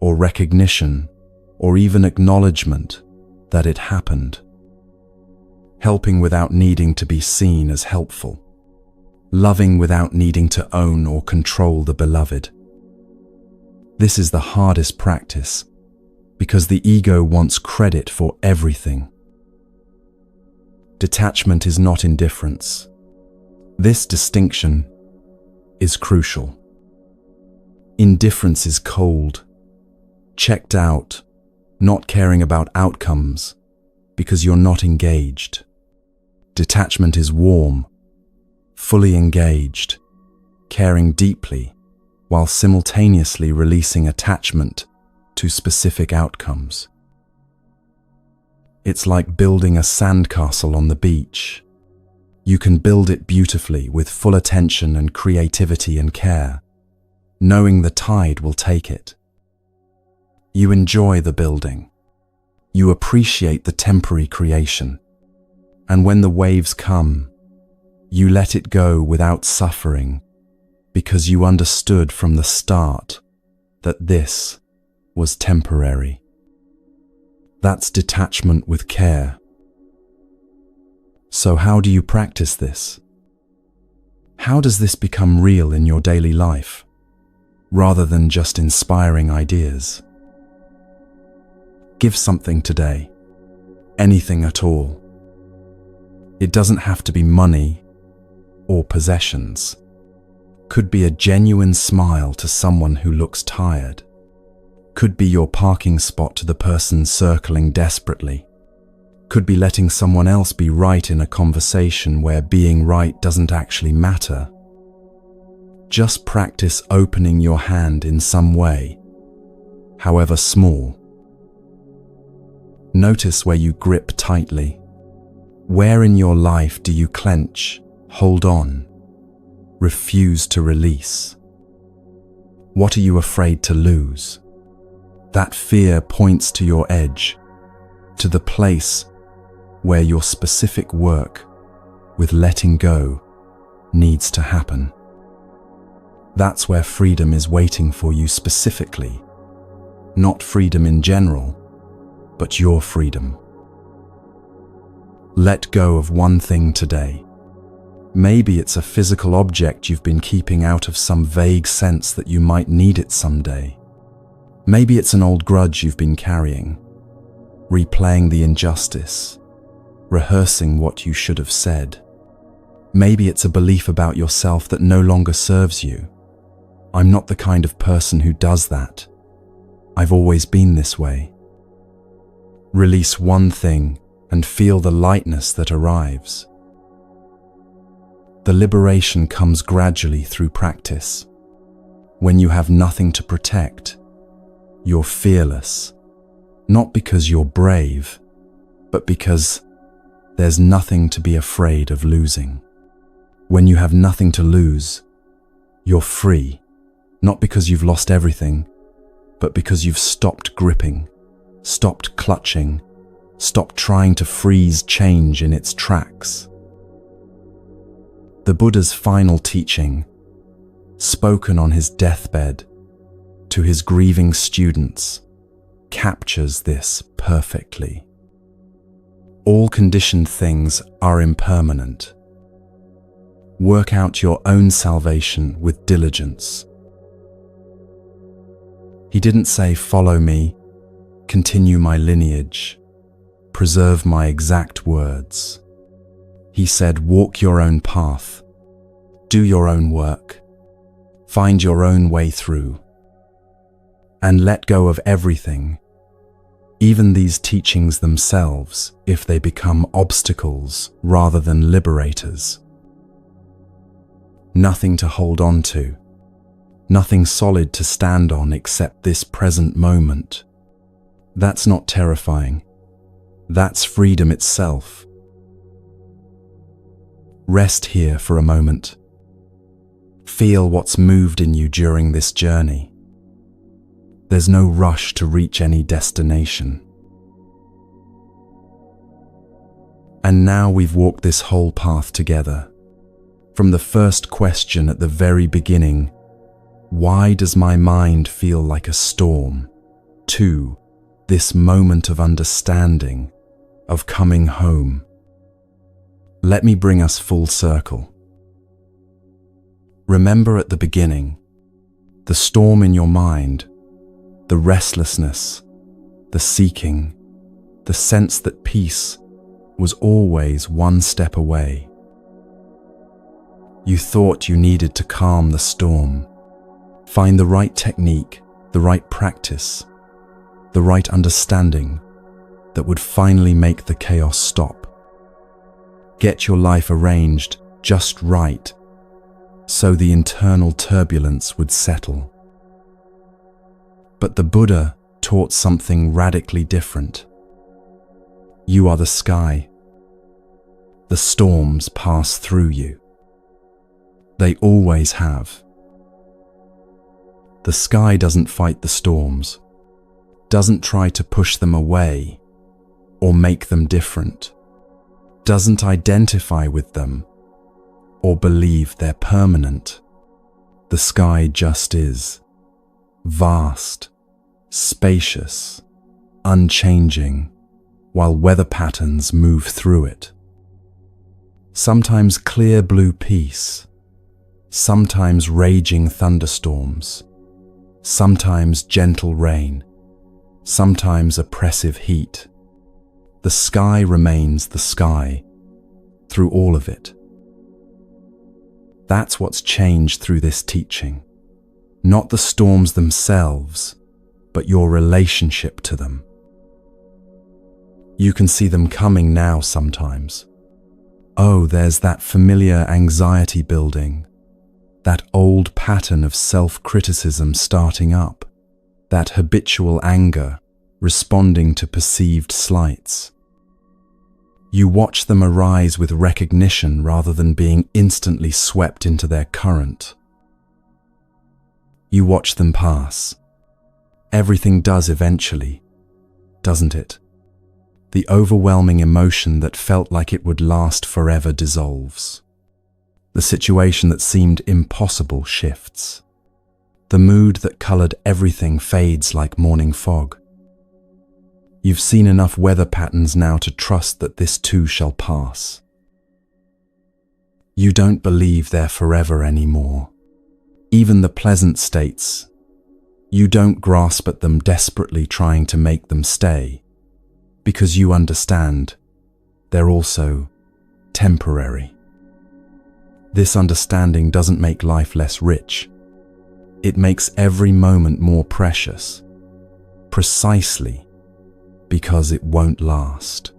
or recognition or even acknowledgement that it happened. Helping without needing to be seen as helpful. Loving without needing to own or control the beloved. This is the hardest practice because the ego wants credit for everything. Detachment is not indifference. This distinction is crucial. Indifference is cold, checked out, not caring about outcomes because you're not engaged. Detachment is warm, fully engaged, caring deeply while simultaneously releasing attachment to specific outcomes. It's like building a sandcastle on the beach. You can build it beautifully with full attention and creativity and care, knowing the tide will take it. You enjoy the building. You appreciate the temporary creation. And when the waves come, you let it go without suffering because you understood from the start that this was temporary. That's detachment with care. So how do you practice this? How does this become real in your daily life, rather than just inspiring ideas? Give something today, anything at all. It doesn't have to be money or possessions. Could be a genuine smile to someone who looks tired. Could be your parking spot to the person circling desperately. Could be letting someone else be right in a conversation where being right doesn't actually matter. Just practice opening your hand in some way, however small. Notice where you grip tightly. Where in your life do you clench, hold on, refuse to release? What are you afraid to lose? That fear points to your edge, to the place where your specific work with letting go needs to happen. That's where freedom is waiting for you specifically, not freedom in general, but your freedom. Let go of one thing today. Maybe it's a physical object you've been keeping out of some vague sense that you might need it someday. Maybe it's an old grudge you've been carrying, replaying the injustice, rehearsing what you should have said. Maybe it's a belief about yourself that no longer serves you. I'm not the kind of person who does that. I've always been this way. Release one thing and feel the lightness that arrives. The liberation comes gradually through practice. When you have nothing to protect, you're fearless, not because you're brave, but because there's nothing to be afraid of losing. When you have nothing to lose, you're free, not because you've lost everything, but because you've stopped gripping, stopped clutching, stopped trying to freeze change in its tracks. The Buddha's final teaching, spoken on his deathbed to his grieving students, captures this perfectly. All conditioned things are impermanent. Work out your own salvation with diligence. He didn't say, follow me, continue my lineage, preserve my exact words. He said, walk your own path, do your own work, find your own way through, and let go of everything, even these teachings themselves, if they become obstacles rather than liberators. Nothing to hold on to, nothing solid to stand on except this present moment. That's not terrifying. That's freedom itself. Rest here for a moment. Feel what's moved in you during this journey. There's no rush to reach any destination. And now we've walked this whole path together. From the first question at the very beginning, why does my mind feel like a storm? To this moment of understanding, of coming home. Let me bring us full circle. Remember at the beginning, the storm in your mind, the restlessness, the seeking, the sense that peace was always one step away. You thought you needed to calm the storm, find the right technique, the right practice, the right understanding that would finally make the chaos stop. Get your life arranged just right so the internal turbulence would settle. But the Buddha taught something radically different. You are the sky. The storms pass through you. They always have. The sky doesn't fight the storms, doesn't try to push them away or make them different, doesn't identify with them or believe they're permanent. The sky just is, vast, spacious, unchanging, while weather patterns move through it. Sometimes clear blue peace, sometimes raging thunderstorms, sometimes gentle rain, sometimes oppressive heat. The sky remains the sky through all of it. That's what's changed through this teaching. Not the storms themselves, but your relationship to them. You can see them coming now sometimes. Oh, there's that familiar anxiety building, that old pattern of self-criticism starting up, that habitual anger responding to perceived slights. You watch them arise with recognition rather than being instantly swept into their current. You watch them pass. Everything does eventually, doesn't it? The overwhelming emotion that felt like it would last forever dissolves. The situation that seemed impossible shifts. The mood that colored everything fades like morning fog. You've seen enough weather patterns now to trust that this too shall pass. You don't believe they're forever anymore. Even the pleasant states, you don't grasp at them desperately trying to make them stay, because you understand they're also temporary. This understanding doesn't make life less rich. It makes every moment more precious, precisely because it won't last.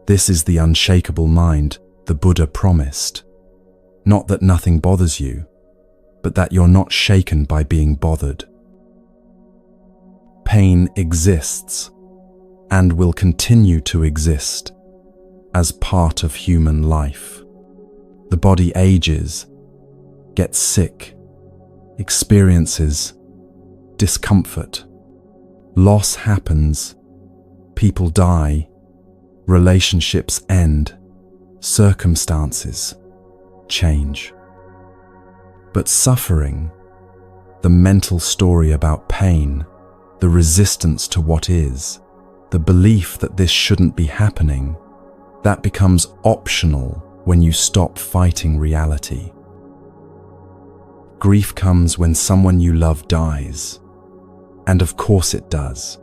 This is the unshakable mind the Buddha promised. Not that nothing bothers you, but that you're not shaken by being bothered. Pain exists and will continue to exist as part of human life. The body ages, gets sick, experiences discomfort. Loss happens, people die, relationships end, circumstances change. But suffering, the mental story about pain, the resistance to what is, the belief that this shouldn't be happening, that becomes optional when you stop fighting reality. Grief comes when someone you love dies, and of course it does.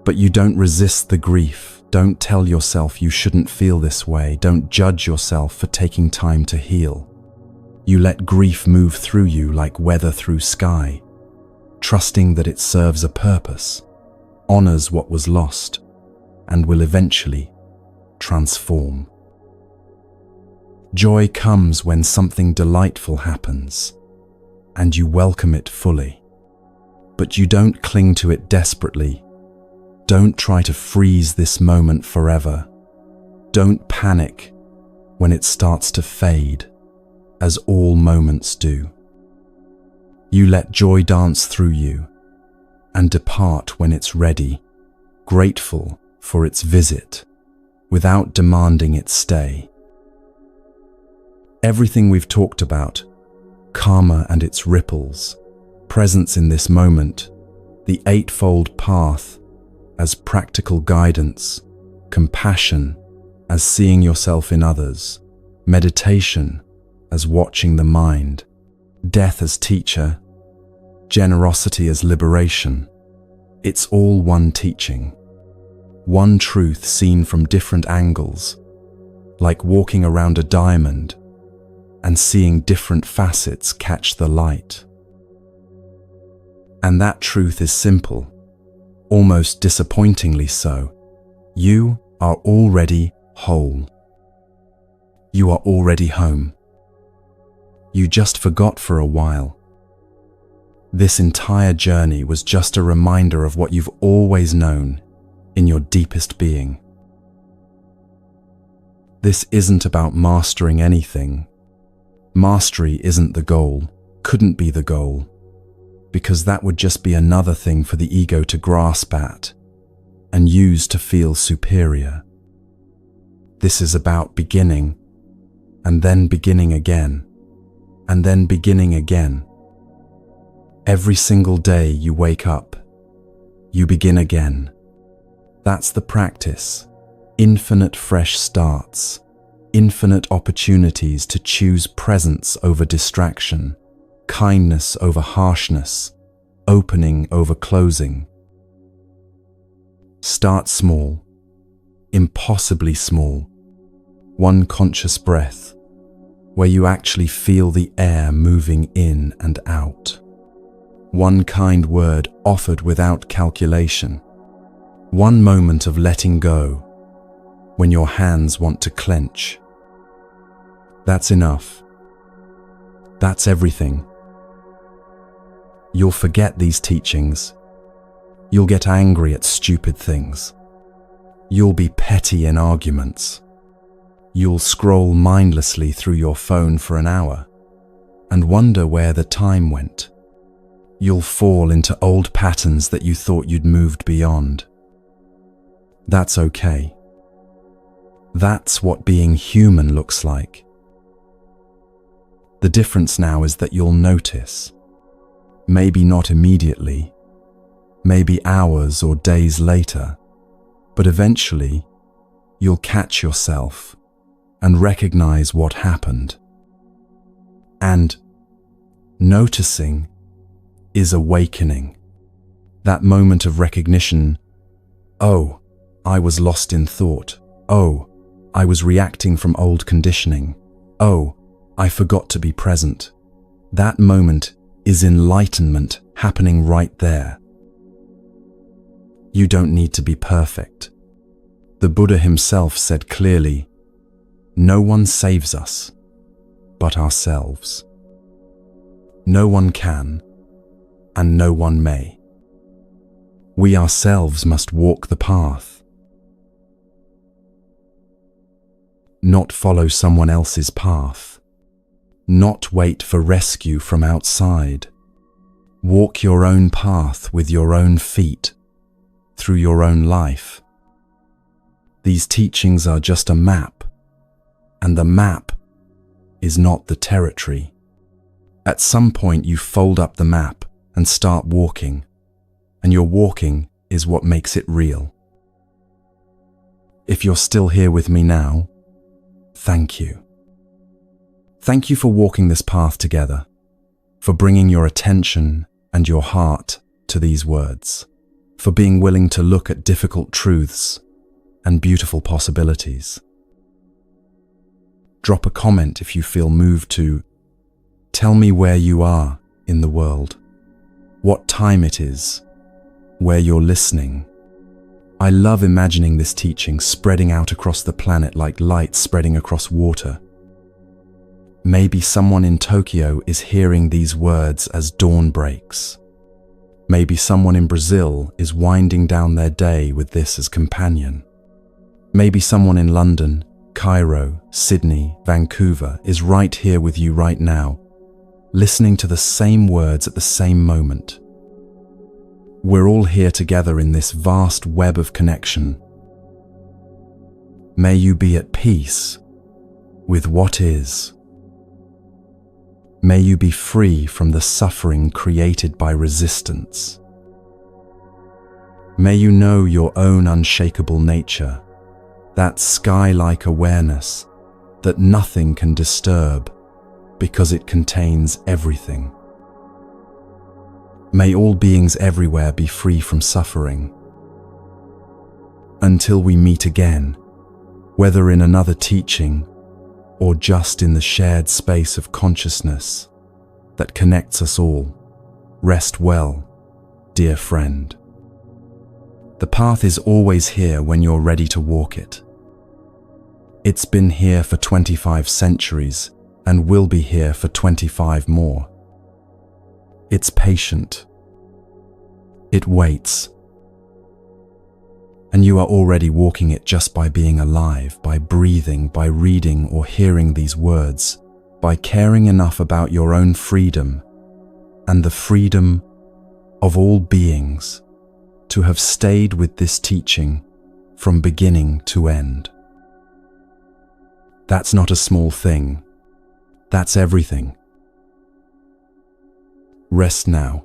But you don't resist the grief. Don't tell yourself you shouldn't feel this way. Don't judge yourself for taking time to heal. You let grief move through you like weather through sky, trusting that it serves a purpose, honors what was lost, and will eventually transform. Joy comes when something delightful happens, and you welcome it fully. But you don't cling to it desperately. Don't try to freeze this moment forever. Don't panic when it starts to fade, as all moments do. You let joy dance through you and depart when it's ready, grateful for its visit, without demanding it stay. Everything we've talked about, karma and its ripples, presence in this moment, the eightfold path as practical guidance, compassion as seeing yourself in others, meditation as watching the mind, death as teacher, generosity as liberation. It's all one teaching, one truth seen from different angles, like walking around a diamond and seeing different facets catch the light. And that truth is simple, almost disappointingly so. You are already whole. You are already home. You just forgot for a while. This entire journey was just a reminder of what you've always known in your deepest being. This isn't about mastering anything. Mastery isn't the goal, couldn't be the goal, because that would just be another thing for the ego to grasp at and use to feel superior. This is about beginning, and then beginning again, and then beginning again. Every single day you wake up, you begin again. That's the practice. Infinite fresh starts, infinite opportunities to choose presence over distraction, kindness over harshness, opening over closing. Start small, impossibly small. One conscious breath, where you actually feel the air moving in and out. One kind word offered without calculation. One moment of letting go when your hands want to clench. That's enough. That's everything. You'll forget these teachings. You'll get angry at stupid things. You'll be petty in arguments. You'll scroll mindlessly through your phone for an hour and wonder where the time went. You'll fall into old patterns that you thought you'd moved beyond. That's okay. That's what being human looks like. The difference now is that you'll notice, maybe not immediately, maybe hours or days later, but eventually you'll catch yourself and recognize what happened. And noticing is awakening. That moment of recognition, oh, I was lost in thought. Oh, I was reacting from old conditioning. Oh, I forgot to be present. That moment is enlightenment happening right there. You don't need to be perfect. The Buddha himself said clearly, no one saves us but ourselves. No one can, and no one may. We ourselves must walk the path, not follow someone else's path, not wait for rescue from outside. Walk your own path with your own feet, through your own life. These teachings are just a map, and the map is not the territory. At some point you fold up the map and start walking, and your walking is what makes it real. If you're still here with me now, thank you. Thank you for walking this path together, for bringing your attention and your heart to these words, for being willing to look at difficult truths and beautiful possibilities. Drop a comment if you feel moved to tell me where you are in the world, what time it is, where you're listening. I love imagining this teaching spreading out across the planet like light spreading across water. Maybe someone in Tokyo is hearing these words as dawn breaks. Maybe someone in Brazil is winding down their day with this as companion. Maybe someone in London, Cairo, Sydney, Vancouver is right here with you right now, listening to the same words at the same moment. We're all here together in this vast web of connection. May you be at peace with what is. May you be free from the suffering created by resistance. May you know your own unshakable nature, that sky-like awareness that nothing can disturb because it contains everything. May all beings everywhere be free from suffering. Until we meet again, whether in another teaching or just in the shared space of consciousness that connects us all, rest well, dear friend. The path is always here when you're ready to walk it. It's been here for 25 centuries and will be here for 25 more. It's patient. It waits. And you are already walking it just by being alive, by breathing, by reading or hearing these words, by caring enough about your own freedom and the freedom of all beings to have stayed with this teaching from beginning to end. That's not a small thing. That's everything. Rest now.